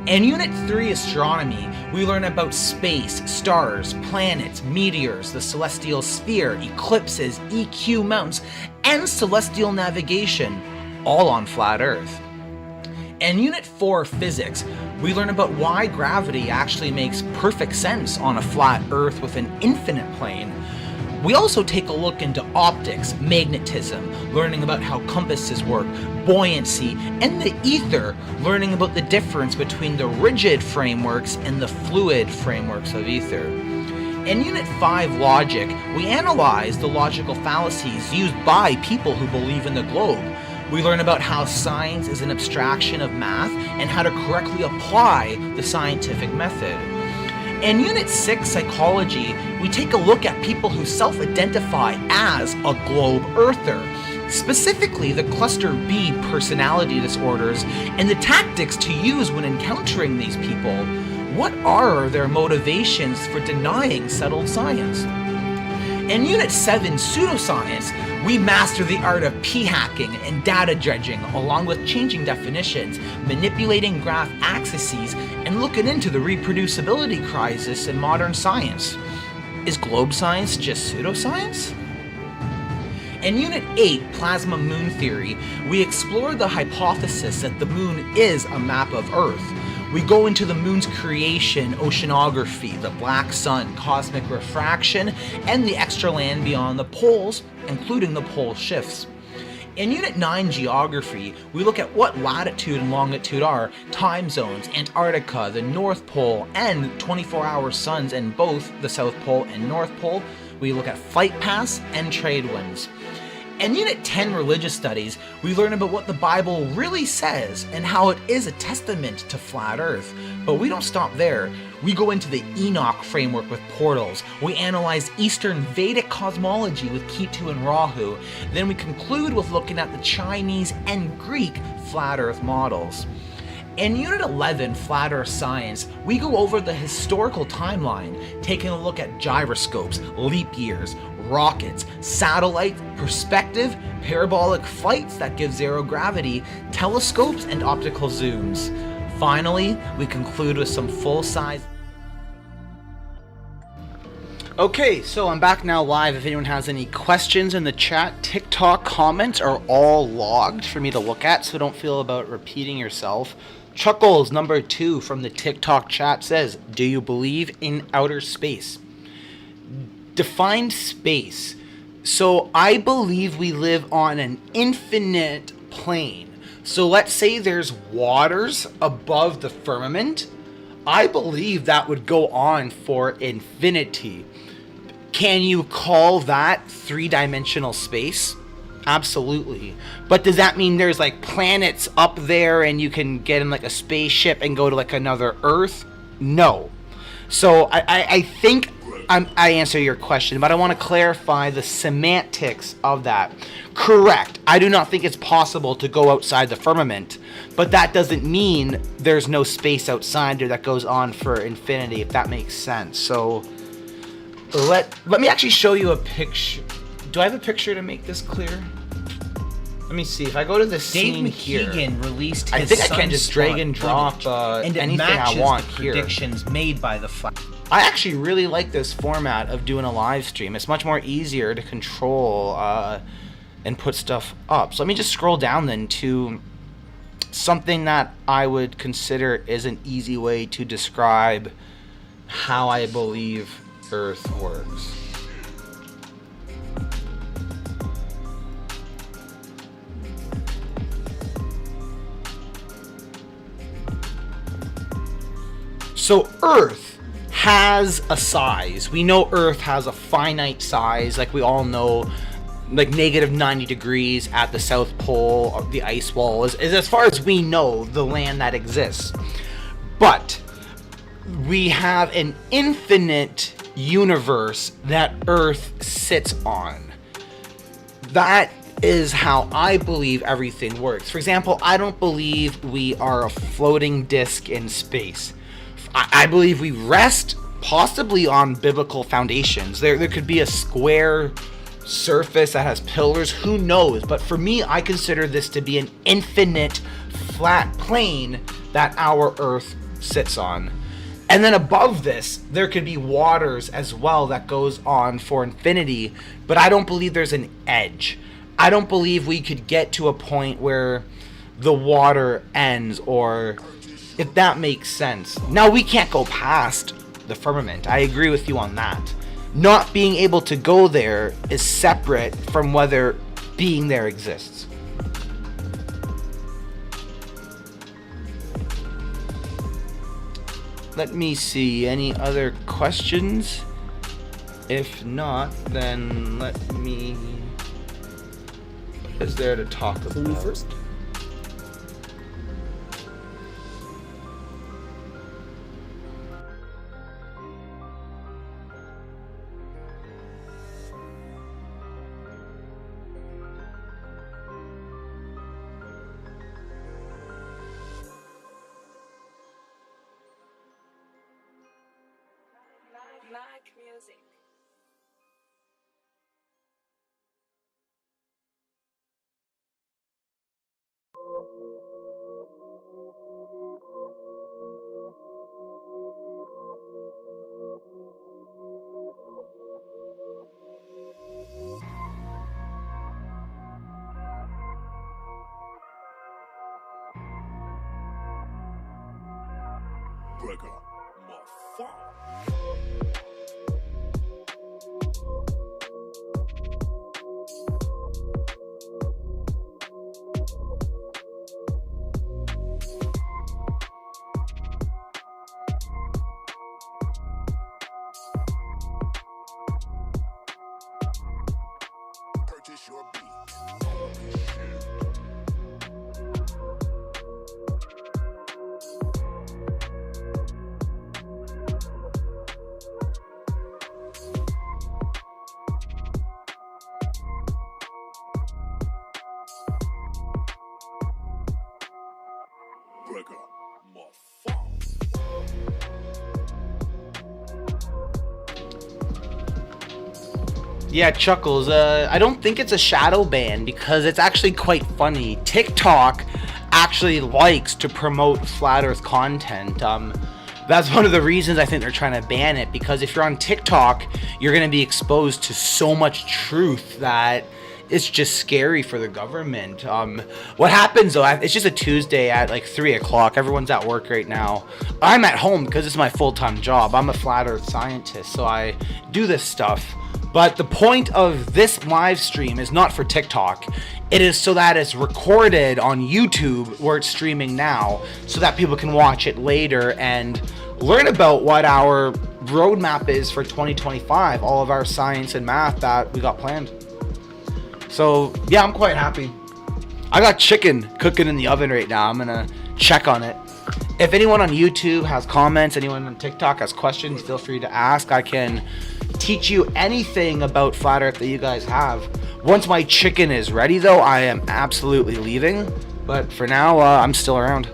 In Unit 3 Astronomy, we learn about space, stars, planets, meteors, the celestial sphere, eclipses, EQ mounts, and celestial navigation, all on flat Earth. In Unit 4 Physics, we learn about why gravity actually makes perfect sense on a flat Earth with an infinite plane. We also take a look into optics, magnetism, learning about how compasses work, buoyancy, and the ether, learning about the difference between the rigid frameworks and the fluid frameworks of ether. In Unit 5 Logic, we analyze the logical fallacies used by people who believe in the globe. We learn about how science is an abstraction of math and how to correctly apply the scientific method. In Unit 6 Psychology, we take a look at people who self-identify as a globe earther, specifically the Cluster B personality disorders and the tactics to use when encountering these people. What are their motivations for denying settled science? In Unit 7 Pseudoscience, we master the art of p-hacking and data dredging, along with changing definitions, manipulating graph axes, and looking into the reproducibility crisis in modern science. Is globe science just pseudoscience? In Unit 8, Plasma Moon Theory, we explore the hypothesis that the moon is a map of Earth. We go into the moon's creation, oceanography, the black sun, cosmic refraction, and the extra land beyond the poles, including the pole shifts. In Unit 9 Geography, we look at what latitude and longitude are, time zones, Antarctica, the North Pole, and 24-hour suns in both the South Pole and North Pole. We look at flight paths and trade winds. In Unit 10 Religious Studies, we learn about what the Bible really says and how it is a testament to flat Earth. But we don't stop there. We go into the Enoch framework with portals. We analyze Eastern Vedic cosmology with Ketu and Rahu. Then we conclude with looking at the Chinese and Greek flat Earth models. In Unit 11, Flat Earth Science, we go over the historical timeline, taking a look at gyroscopes, leap years, rockets, satellite, perspective, parabolic flights that give zero gravity, telescopes, and optical zooms. Finally, we conclude with some full-size... Okay, so I'm back now live. If anyone has any questions in the chat, TikTok comments are all logged for me to look at, so don't feel about repeating yourself. Chuckles number 2 from the TikTok chat says, do you believe in outer space? Define space. So I believe we live on an infinite plane. So let's say there's waters above the firmament. I believe that would go on for infinity. Can you call that three-dimensional space? Absolutely. But does that mean there's like planets up there and you can get in like a spaceship and go to like another Earth? No. So I think I answer your question, but I want to clarify the semantics of that. Correct. I do not think it's possible to go outside the firmament, but that doesn't mean there's no space outside there that goes on for infinity, if that makes sense. So let me actually show you a picture. Do I have a picture to make this clear? Let me see. If I go to the scene here, Dave McKeegan released his I think I can just drag and drop and it anything matches I want the here. predictions made by the I actually really like this format of doing a live stream. It's much more easier to control and put stuff up. So let me just scroll down then to something that I would consider is an easy way to describe how I believe Earth works. So Earth has a size. We know Earth has a finite size, like we all know, like negative 90 degrees at the South Pole of the ice wall is as far as we know the land that exists. But we have an infinite universe that Earth sits on. That is how I believe everything works. For example, I don't believe we are a floating disc in space. I believe we rest possibly on biblical foundations. There could be a square surface that has pillars, who knows? But for me, I consider this to be an infinite flat plane that our Earth sits on. And then above this, there could be waters as well that goes on for infinity, but I don't believe there's an edge. I don't believe we could get to a point where the water ends, or if that makes sense. Now, we can't go past the firmament. I agree with you on that. Not being able to go there is separate from whether being there exists. Let me see, any other questions? If not, then let me... What is there to talk about? Me first. Music. Breaker, my fuck. Purchase your beat. Breaker, my fuck. Yeah, Chuckles, I don't think it's a shadow ban because it's actually quite funny. TikTok actually likes to promote flat earth content. That's one of the reasons I think they're trying to ban it, because if you're on TikTok, you're going to be exposed to so much truth that it's just scary for the government. What happens though, it's just a Tuesday at like 3 o'clock. Everyone's at work right now. I'm at home because it's my full-time job. I'm a flat earth scientist, so I do this stuff. But the point of this live stream is not for TikTok. It is so that it's recorded on YouTube, where it's streaming now, so that people can watch it later and learn about what our roadmap is for 2025, all of our science and math that we got planned. So yeah, I'm quite happy. I got chicken cooking in the oven right now. I'm gonna check on it. If anyone on YouTube has comments, anyone on TikTok has questions, feel free to ask. I can teach you anything about flat earth that you guys have. Once my chicken is ready though, I am absolutely leaving. But for now, I'm still around.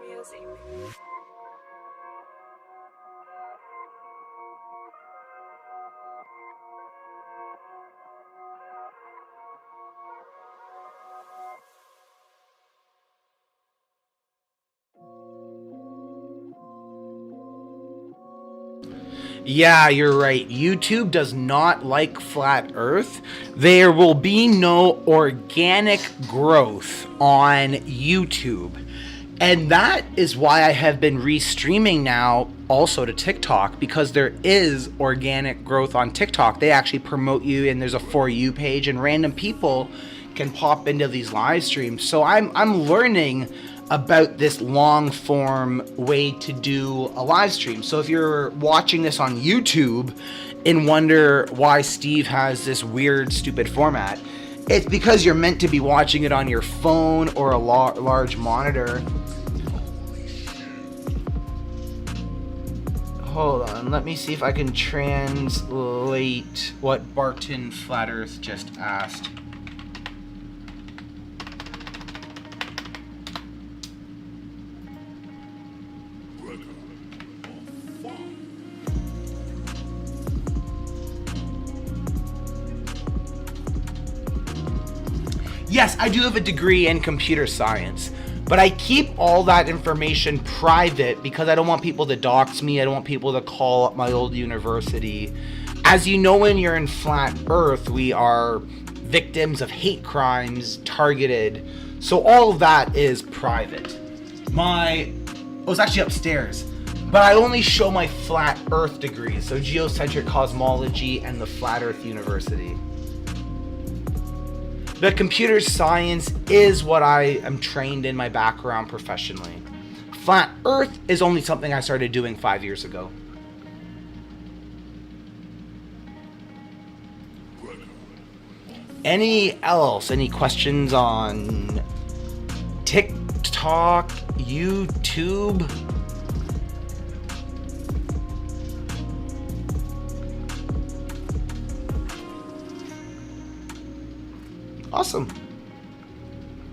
Music. Yeah, you're right. YouTube does not like flat earth. There will be no organic growth on YouTube. And that is why I have been restreaming now also to TikTok, because there is organic growth on TikTok. They actually promote you, and there's a For You page, and random people can pop into these live streams. So I'm learning about this long form way to do a live stream. So if you're watching this on YouTube and wonder why Steve has this weird, stupid format, it's because you're meant to be watching it on your phone or a large monitor. Hold on, let me see if I can translate what Barton Flat Earth just asked. Yes, I do have a degree in computer science, but I keep all that information private because I don't want people to dox me. I don't want people to call up my old university. As you know, when you're in Flat Earth, we are victims of hate crimes, targeted. So all of that is private. I was actually upstairs, but I only show my Flat Earth degrees, so geocentric cosmology and the Flat Earth University. The computer science is what I am trained in my background professionally. Flat Earth is only something I started doing 5 years ago. Any questions on TikTok, YouTube? Awesome.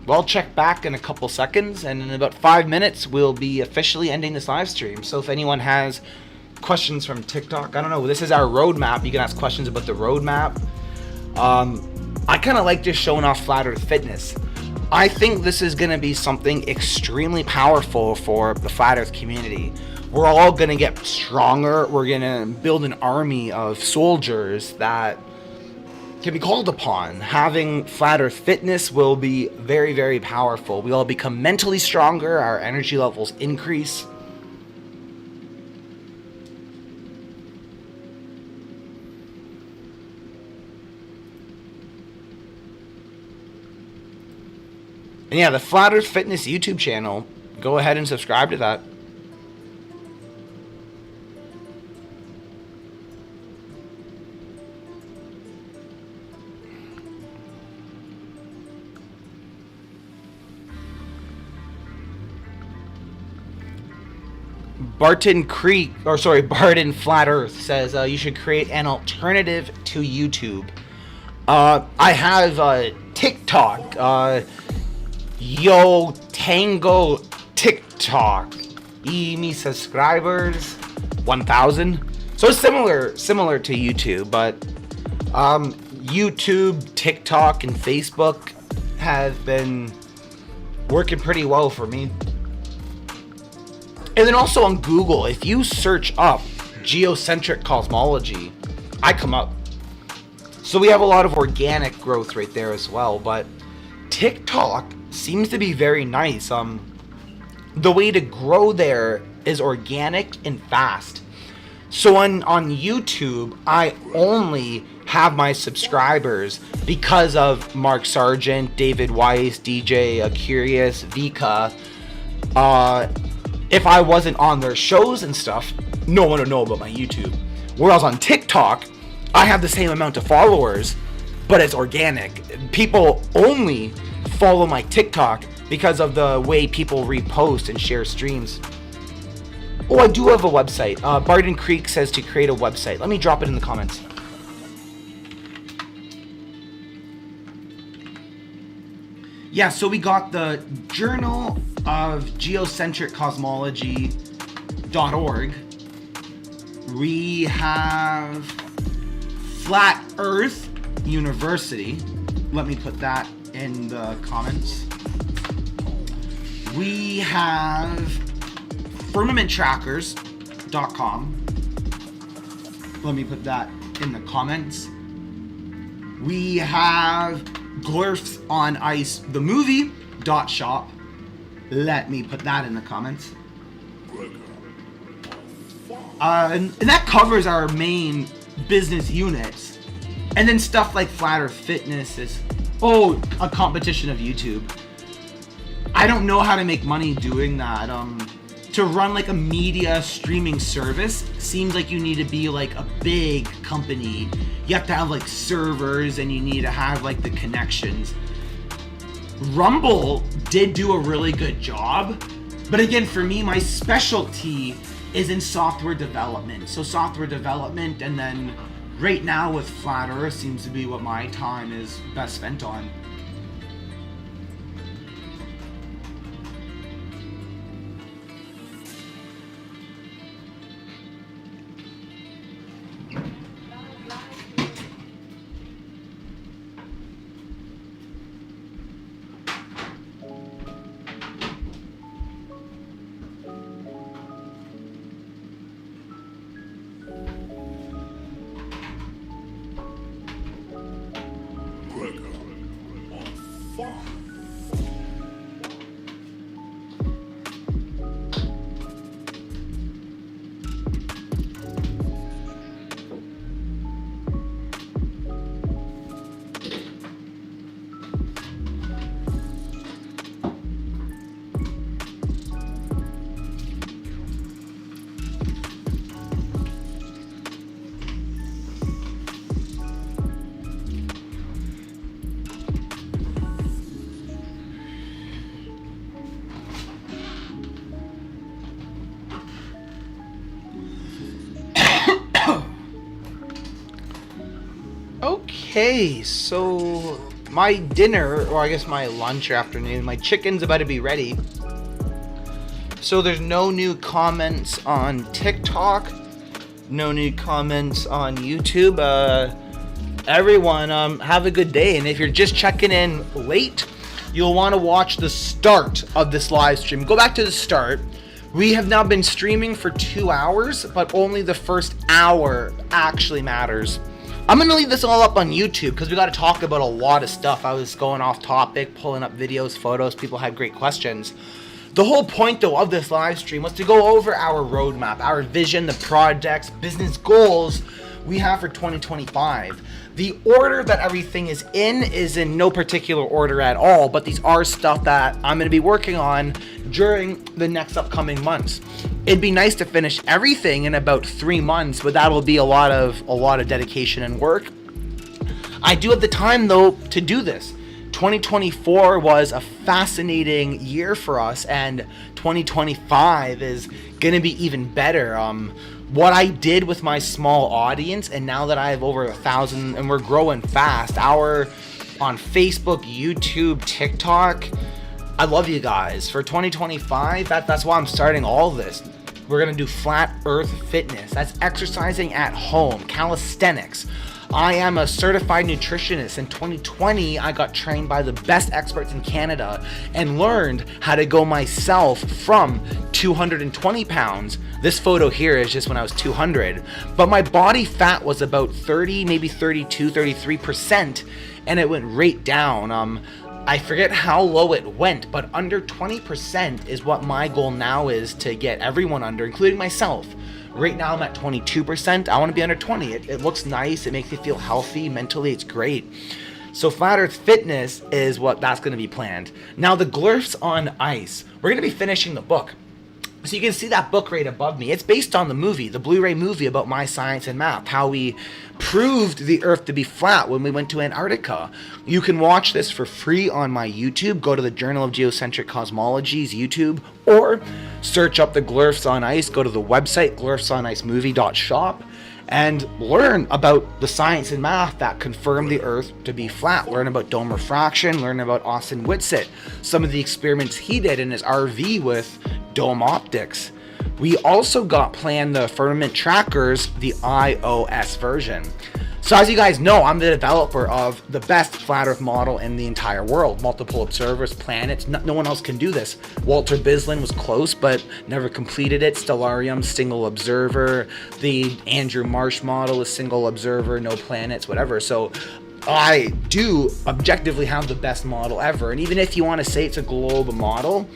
Well, I'll check back in a couple seconds, and in about 5 minutes, we'll be officially ending this live stream. So if anyone has questions from TikTok, I don't know, this is our roadmap. You can ask questions about the roadmap. I kind of like just showing off Flat Earth Fitness. I think this is going to be something extremely powerful for the Flat Earth community. We're all going to get stronger. We're going to build an army of soldiers that can be called upon. Having Flat Earth Fitness will be very, very powerful. We all become mentally stronger, our energy levels increase. And yeah, the Flat Earth Fitness YouTube channel, go ahead and subscribe to that. Barton Flat Earth says you should create an alternative to YouTube. I have TikTok. Yo Tango TikTok. Me subscribers 1,000. So similar to YouTube, but YouTube, TikTok, and Facebook have been working pretty well for me. And then also on Google, if you search up geocentric cosmology, I come up. So we have a lot of organic growth right there as well, but TikTok seems to be very nice. The way to grow there is organic and fast. So on YouTube, I only have my subscribers because of Mark Sargent, David Weiss, DJ Curious, Vika. If I wasn't on their shows and stuff, no one would know about my YouTube. Whereas on TikTok, I have the same amount of followers, but it's organic. People only follow my TikTok because of the way people repost and share streams. Oh, I do have a website. Barton Creek says to create a website. Let me drop it in the comments. Yeah, so we got the Journal of Geocentric Cosmology.org. We have Flat Earth University. Let me put that in the comments. We have FirmamentTrackers.com. Let me put that in the comments. We have Glerfs on Ice, the movie.shop. Let me put that in the comments. And that covers our main business units. And then stuff like Flat Earth Fitness is, a competition of YouTube. I don't know how to make money doing that. To run like a media streaming service seems like you need to be like a big company. You have to have like servers and you need to have like the connections. Rumble did do a really good job, but again, for me, my specialty is in software development. So software development, and then right now with Flat Earth seems to be what my time is best spent on. Okay, so my dinner, or I guess my lunch or afternoon, my chicken's about to be ready. So there's no new comments on TikTok, no new comments on YouTube. Everyone, have a good day. And if you're just checking in late, you'll want to watch the start of this live stream. Go back to the start. We have now been streaming for 2 hours, but only the first hour actually matters. I'm going to leave this all up on YouTube because we got to talk about a lot of stuff. I was going off topic, pulling up videos, photos. People had great questions. The whole point, though, of this live stream was to go over our roadmap, our vision, the projects, business goals we have for 2025. The order that everything is in no particular order at all, but these are stuff that I'm going to be working on during the next upcoming months. It'd be nice to finish everything in about 3 months, but that'll be a lot of dedication and work. I do have the time, though, to do this. 2024 was a fascinating year for us, and 2025 is going to be even better. What I did with my small audience, and now that I have over 1,000 and we're growing fast, on Facebook, YouTube, TikTok, I love you guys. For 2025, that's why I'm starting all this. We're gonna do flat earth fitness. That's exercising at home, calisthenics. I am a certified nutritionist. In 2020, I got trained by the best experts in Canada and learned how to go myself from 220 pounds. This photo here is just when I was 200, but my body fat was about 30, maybe 32, 33%, and it went right down. I forget how low it went, but under 20% is what my goal now is to get everyone under, including myself. Right now I'm at 22%. I want to be under 20. It looks nice. It makes me feel healthy. Mentally, it's great. So Flat Earth Fitness is what that's going to be planned. Now the Glerfs on Ice. We're going to be finishing the book. So you can see that book right above me. It's based on the movie, the Blu-ray movie about my science and math, how we proved the Earth to be flat when we went to Antarctica. You can watch this for free on my YouTube. Go to the Journal of Geocentric Cosmology's YouTube, or search up the Glerfs on Ice. Go to the website, glerfsonicemovie.shop, and learn about the science and math that confirm the Earth to be flat. Learn about dome refraction, learn about Austin Whitsitt, some of the experiments he did in his RV with dome optics. We also got planned the Firmament Trackers, the iOS version. So as you guys know, I'm the developer of the best flat Earth model in the entire world. Multiple observers, planets, no one else can do this. Walter Bislin was close, but never completed it. Stellarium, single observer. The Andrew Marsh model is single observer, no planets, whatever. So I do objectively have the best model ever. And even if you want to say it's a globe model,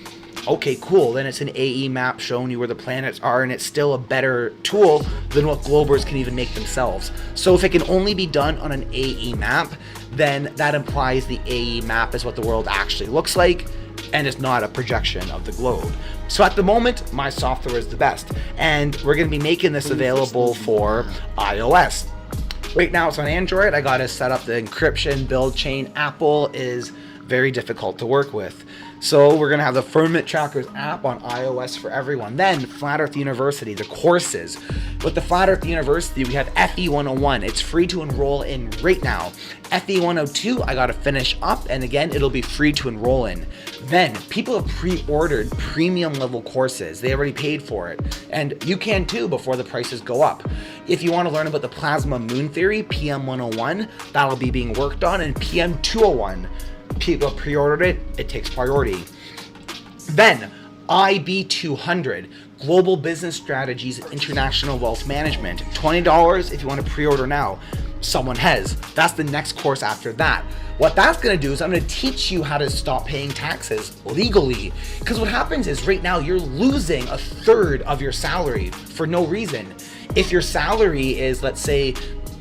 okay, cool, then it's an AE map showing you where the planets are, and it's still a better tool than what globers can even make themselves. So if it can only be done on an AE map, then that implies the AE map is what the world actually looks like. and it's not a projection of the globe. So at the moment, my software is the best, and we're going to be making this available for iOS. Right now it's on Android. I got to set up the encryption build chain. Apple is very difficult to work with. So we're going to have the Firmament Trackers app on iOS for everyone. Then Flat Earth University, the courses. With the Flat Earth University, we have FE 101. It's free to enroll in right now. FE 102, I got to finish up, and again, it'll be free to enroll in. Then people have pre-ordered premium level courses. They already paid for it, and you can too before the prices go up. If you want to learn about the plasma moon theory, PM 101, that'll be being worked on, and PM 201. People pre-ordered it, it takes priority. Then IB 200, Global Business Strategies and International Wealth Management, $20 if you want to pre-order now. Someone has. That's the next course after that. What that's going to do is I'm going to teach you how to stop paying taxes legally. Because what happens is right now you're losing a third of your salary for no reason. If your salary is, let's say,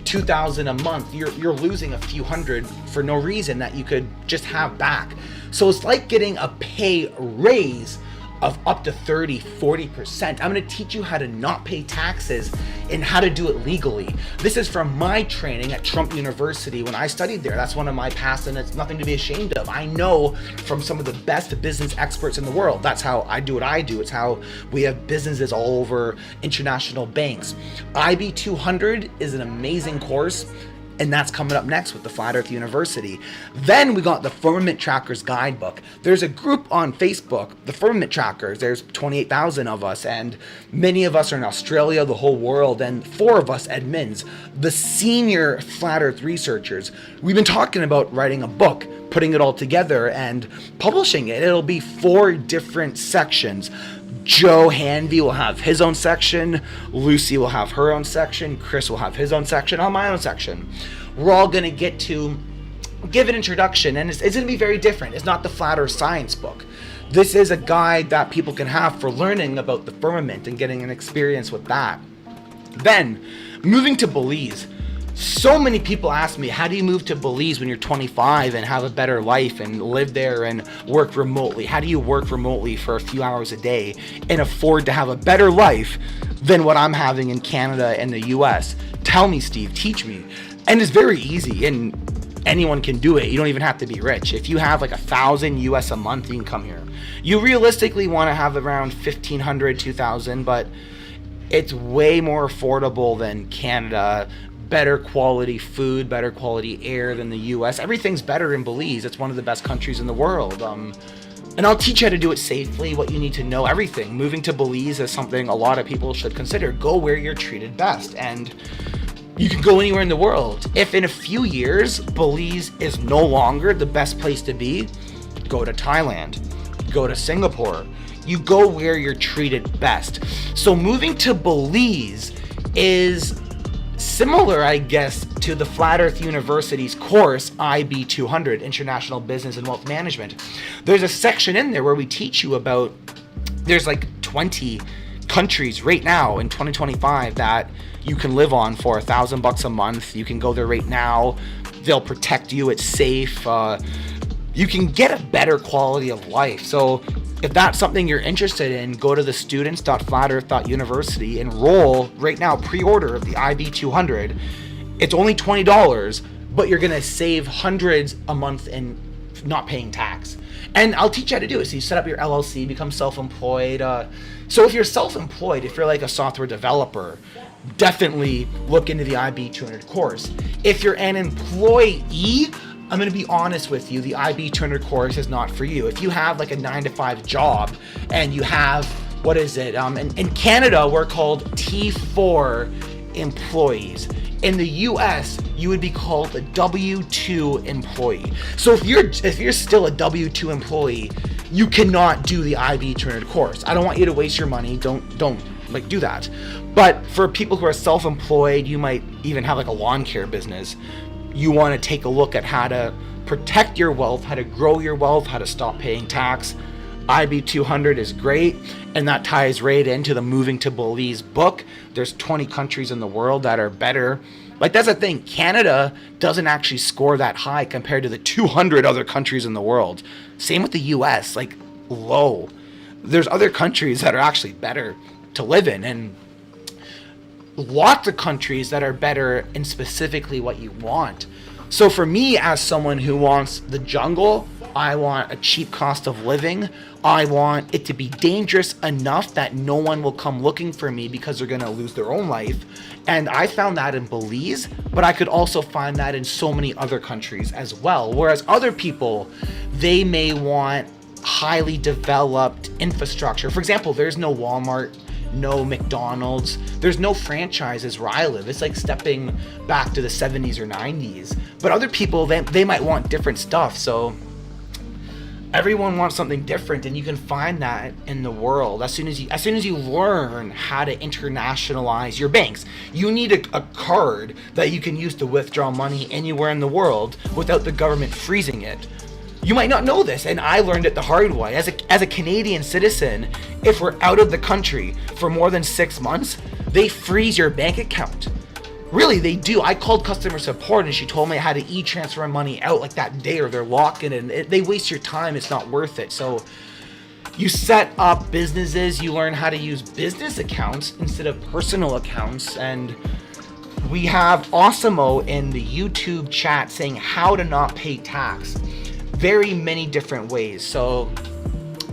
$2,000 a month, you're losing a few hundred for no reason that you could just have back. So it's like getting a pay raise of up to 30-40%. I'm going to teach you how to not pay taxes and how to do it legally. This is from my training at Trump University when I studied there. That's one of my past, and it's nothing to be ashamed of. I know from some of the best business experts in the world. That's how I do what I do. It's how we have businesses all over international banks. IB 200 is an amazing course, and that's coming up next with the Flat Earth University. Then we got the Firmament Trackers Guidebook. There's a group on Facebook, the Firmament Trackers. There's 28,000 of us, and many of us are in Australia, the whole world, and 4 of us admins, the senior Flat Earth researchers. We've been talking about writing a book, putting it all together, and publishing it. It'll be 4 different sections. Joe Hanvey will have his own section, Lucy will have her own section, Chris will have his own section, I'll have my own section. We're all going to get to give an introduction, and it's going to be very different. It's not the Flat Earth Science book. This is a guide that people can have for learning about the firmament and getting an experience with that. Then, moving to Belize. So many people ask me, how do you move to Belize when you're 25 and have a better life and live there and work remotely? How do you work remotely for a few hours a day and afford to have a better life than what I'm having in Canada and the US? Tell me, Steve, teach me. And it's very easy, and anyone can do it. You don't even have to be rich. If you have like $1,000 US a month, you can come here. You realistically want to have around 1,500, 2,000, but it's way more affordable than Canada. Better quality food, better quality air than the US. Everything's better in Belize. It's one of the best countries in the world. And I'll teach you how to do it safely, what you need to know, everything. Moving to Belize is something a lot of people should consider. Go where you're treated best, and you can go anywhere in the world. If in a few years, Belize is no longer the best place to be, go to Thailand, go to Singapore. You go where you're treated best. So moving to Belize is similar, I guess, to the Flat Earth University's course, IB 200, International Business and Wealth Management. There's a section in there where we teach you about, there's like 20 countries right now in 2025 that you can live on for $1,000 a month. You can go there right now. They'll protect you. It's safe. You can get a better quality of life. So if that's something you're interested in, go to the students.flatearth.university, enroll right now, pre-order the IB 200. It's only $20, but you're gonna save hundreds a month in not paying tax. And I'll teach you how to do it. So you set up your LLC, become self-employed. So if you're self-employed, if you're like a software developer, definitely look into the IB 200 course. If you're an employee, I'm going to be honest with you, the IB 200 course is not for you. If you have like a 9-to-5 job and you have, what is it? In Canada, we're called T4 employees. In the US, you would be called a W2 employee. So if you're still a W2 employee, you cannot do the IB 200 course. I don't want you to waste your money. Don't like do that. But for people who are self-employed, you might even have like a lawn care business. You want to take a look at how to protect your wealth, how to grow your wealth, how to stop paying tax. IB 200 is great, and that ties right into the Moving to Belize book. There's 20 countries in the world that are better Like, that's the thing. Canada doesn't actually score that high compared to the 200 other countries in the world. Same with the US, like, low. There's other countries that are actually better to live in, and lots of countries that are better in specifically what you want. So for me, as someone who wants the jungle, I want a cheap cost of living. I want it to be dangerous enough that no one will come looking for me because they're going to lose their own life. And I found that in Belize, but I could also find that in so many other countries as well. Whereas other people, they may want highly developed infrastructure. For example, there's no Walmart, no McDonald's, there's no franchises where I live. It's like stepping back to the 70s or 90s. But other people, they might want different stuff. So everyone wants something different, and you can find that in the world as soon as you learn how to internationalize your banks. You need a card that you can use to withdraw money anywhere in the world without the government freezing it. You might not know this, and I learned it the hard way. As a Canadian citizen, if we're out of the country for more than 6 months, they freeze your bank account. Really, they do. I called customer support, and she told me I had to e-transfer money out like that day, or they're locking it. They waste your time. It's not worth it. So you set up businesses. You learn how to use business accounts instead of personal accounts. And we have Osimo in the YouTube chat saying how to not pay tax. Very many different ways. So,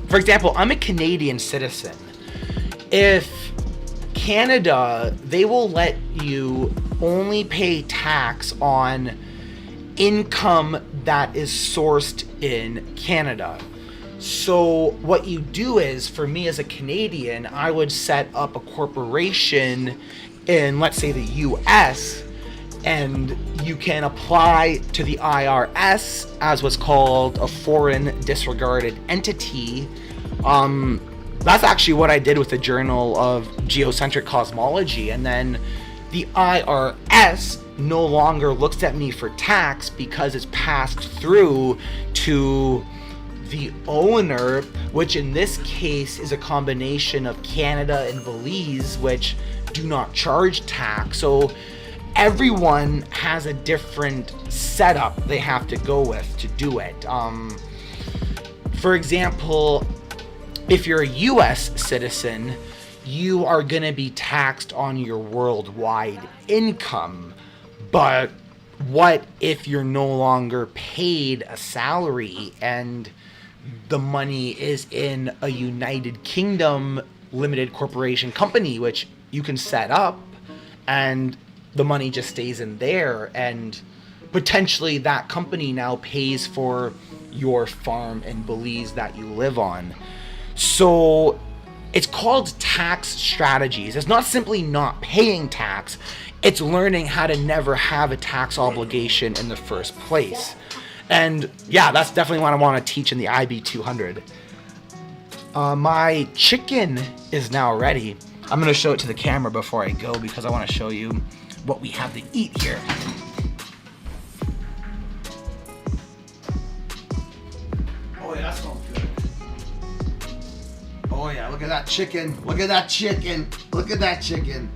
for example, I'm a Canadian citizen. If Canada, they will let you only pay tax on income that is sourced in Canada. So what you do is, for me as a Canadian, I would set up a corporation in, let's say, the US, and you can apply to the IRS as what's called a foreign disregarded entity. That's actually what I did with the Journal of Geocentric Cosmology. And then the IRS no longer looks at me for tax because it's passed through to the owner, which in this case is a combination of Canada and Belize, which do not charge tax. So everyone has a different setup they have to go with to do it. For example, if you're a US citizen, you are going to be taxed on your worldwide income. But what if you're no longer paid a salary and the money is in a United Kingdom limited corporation company, which you can set up, and the money just stays in there, and potentially that company now pays for your farm in Belize that you live on. So it's called tax strategies. It's not simply not paying tax, it's learning how to never have a tax obligation in the first place. And yeah, that's definitely what I want to teach in the IB 200. My chicken is now ready. I'm going to show it to the camera before I go because I want to show you what we have to eat here. Oh yeah, that smells good. Oh yeah, look at that chicken. Look at that chicken. Look at that chicken.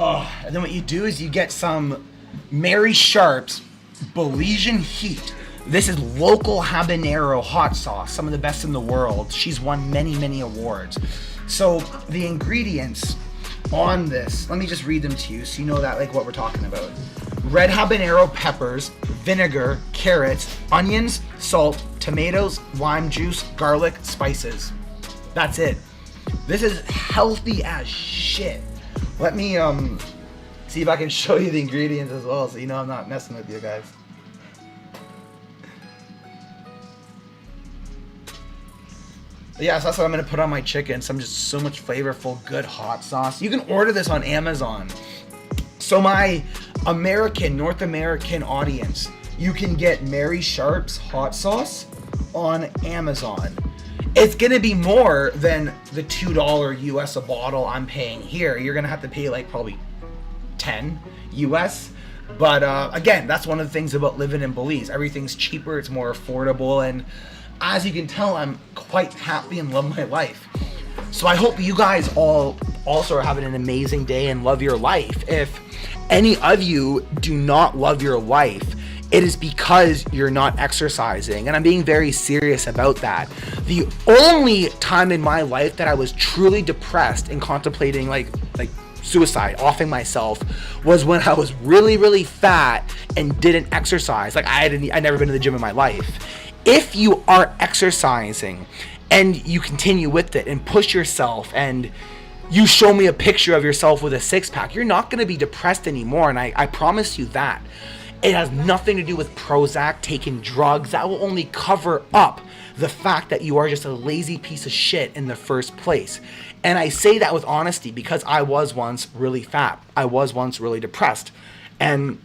Oh, and then what you do is you get some Mary Sharp's Belizean Heat. This is local habanero hot sauce, some of the best in the world. She's won many, many awards. So the ingredients on this, let me just read them to you so you know that, like, what we're talking about. Red habanero peppers, vinegar, carrots, onions, salt, tomatoes, lime juice, garlic, spices. That's it. This is healthy as shit. Let me see if I can show you the ingredients as well so you know I'm not messing with you guys. Yeah, so that's what I'm gonna put on my chicken. Some just so much flavorful, good hot sauce. You can order this on Amazon. So my North American audience, you can get Mary Sharp's hot sauce on Amazon. It's gonna be more than the $2 US a bottle I'm paying here. You're gonna have to pay like probably 10 US. But again, that's one of the things about living in Belize. Everything's cheaper, it's more affordable, and as you can tell, I'm quite happy and love my life. So I hope you guys all also are having an amazing day and love your life. If any of you do not love your life, it is because you're not exercising, and I'm being very serious about that. The only time in my life that I was truly depressed and contemplating like suicide, offing myself, was when I was really, really fat and didn't exercise. Like I'd never been to the gym in my life. If you are exercising and you continue with it and push yourself and you show me a picture of yourself with a six-pack, you're not going to be depressed anymore, and I promise you that. It has nothing to do with Prozac, taking drugs. That will only cover up the fact that you are just a lazy piece of shit in the first place. And I say that with honesty because I was once really fat. I was once really depressed. And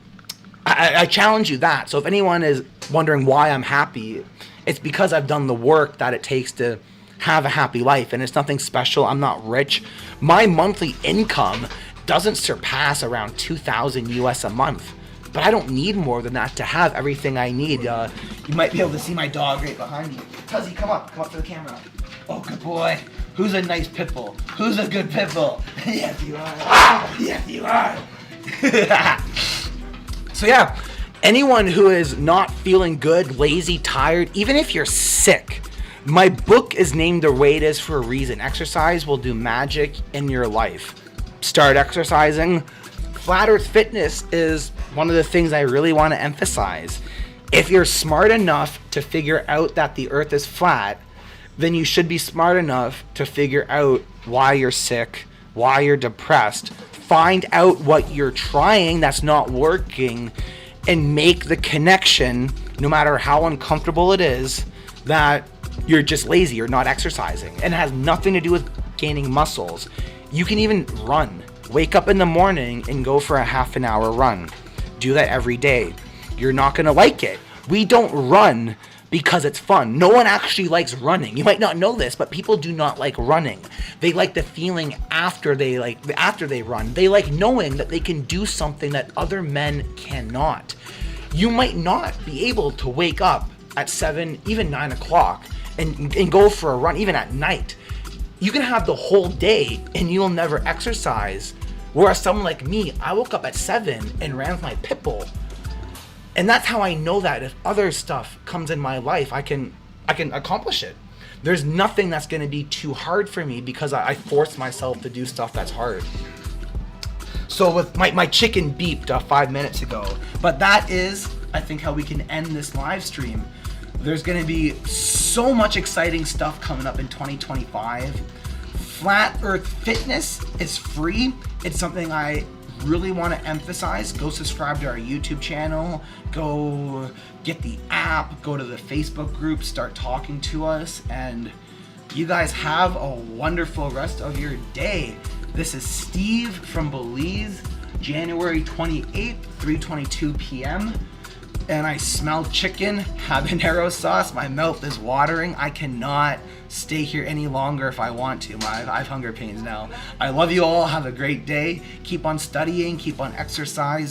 I challenge you that. So if anyone is wondering why I'm happy, it's because I've done the work that it takes to have a happy life. And it's nothing special. I'm not rich. My monthly income doesn't surpass around $2,000 US a month. But I don't need more than that to have everything I need. You might be able to see my dog right behind you. Tuzzy, come up to the camera. Oh, good boy. Who's a nice pit bull? Who's a good pit bull? Yes, you are. Yes, you are. So yeah, anyone who is not feeling good, lazy, tired, even if you're sick, my book is named the way it is for a reason. Exercise will do magic in your life. Start exercising. Flat Earth Fitness is one of the things I really want to emphasize. If you're smart enough to figure out that the earth is flat, then you should be smart enough to figure out why you're sick, why you're depressed, find out what you're trying that's not working, and make the connection, no matter how uncomfortable it is, that you're just lazy, you're not exercising. And it has nothing to do with gaining muscles. You can even run. Wake up in the morning and go for a half an hour run. Do that every day. You're not gonna like it. We don't run because it's fun. No one actually likes running. You might not know this, but people do not like running. They like the feeling after they run. They like knowing that they can do something that other men cannot. You might not be able to wake up at 7, even 9 o'clock and go for a run, even at night. You can have the whole day and you'll never exercise. Whereas someone like me, I woke up at 7 and ran with my pit bull. And that's how I know that if other stuff comes in my life, I can accomplish it. There's nothing that's going to be too hard for me because I force myself to do stuff that's hard. So with my chicken beeped 5 minutes ago, but that is, I think, how we can end this live stream. There's going to be so much exciting stuff coming up in 2025. Flat Earth Fitness is free. It's something I really want to emphasize. Go subscribe to our YouTube channel. Go get the app. Go to the Facebook group. Start talking to us. And you guys have a wonderful rest of your day. This is Steve from Belize, January 28th, 3:22 p.m. And I smell chicken, habanero sauce. My mouth is watering. I cannot stay here any longer if I want to. I have hunger pains now. I love you all. Have a great day. Keep on studying. Keep on exercising.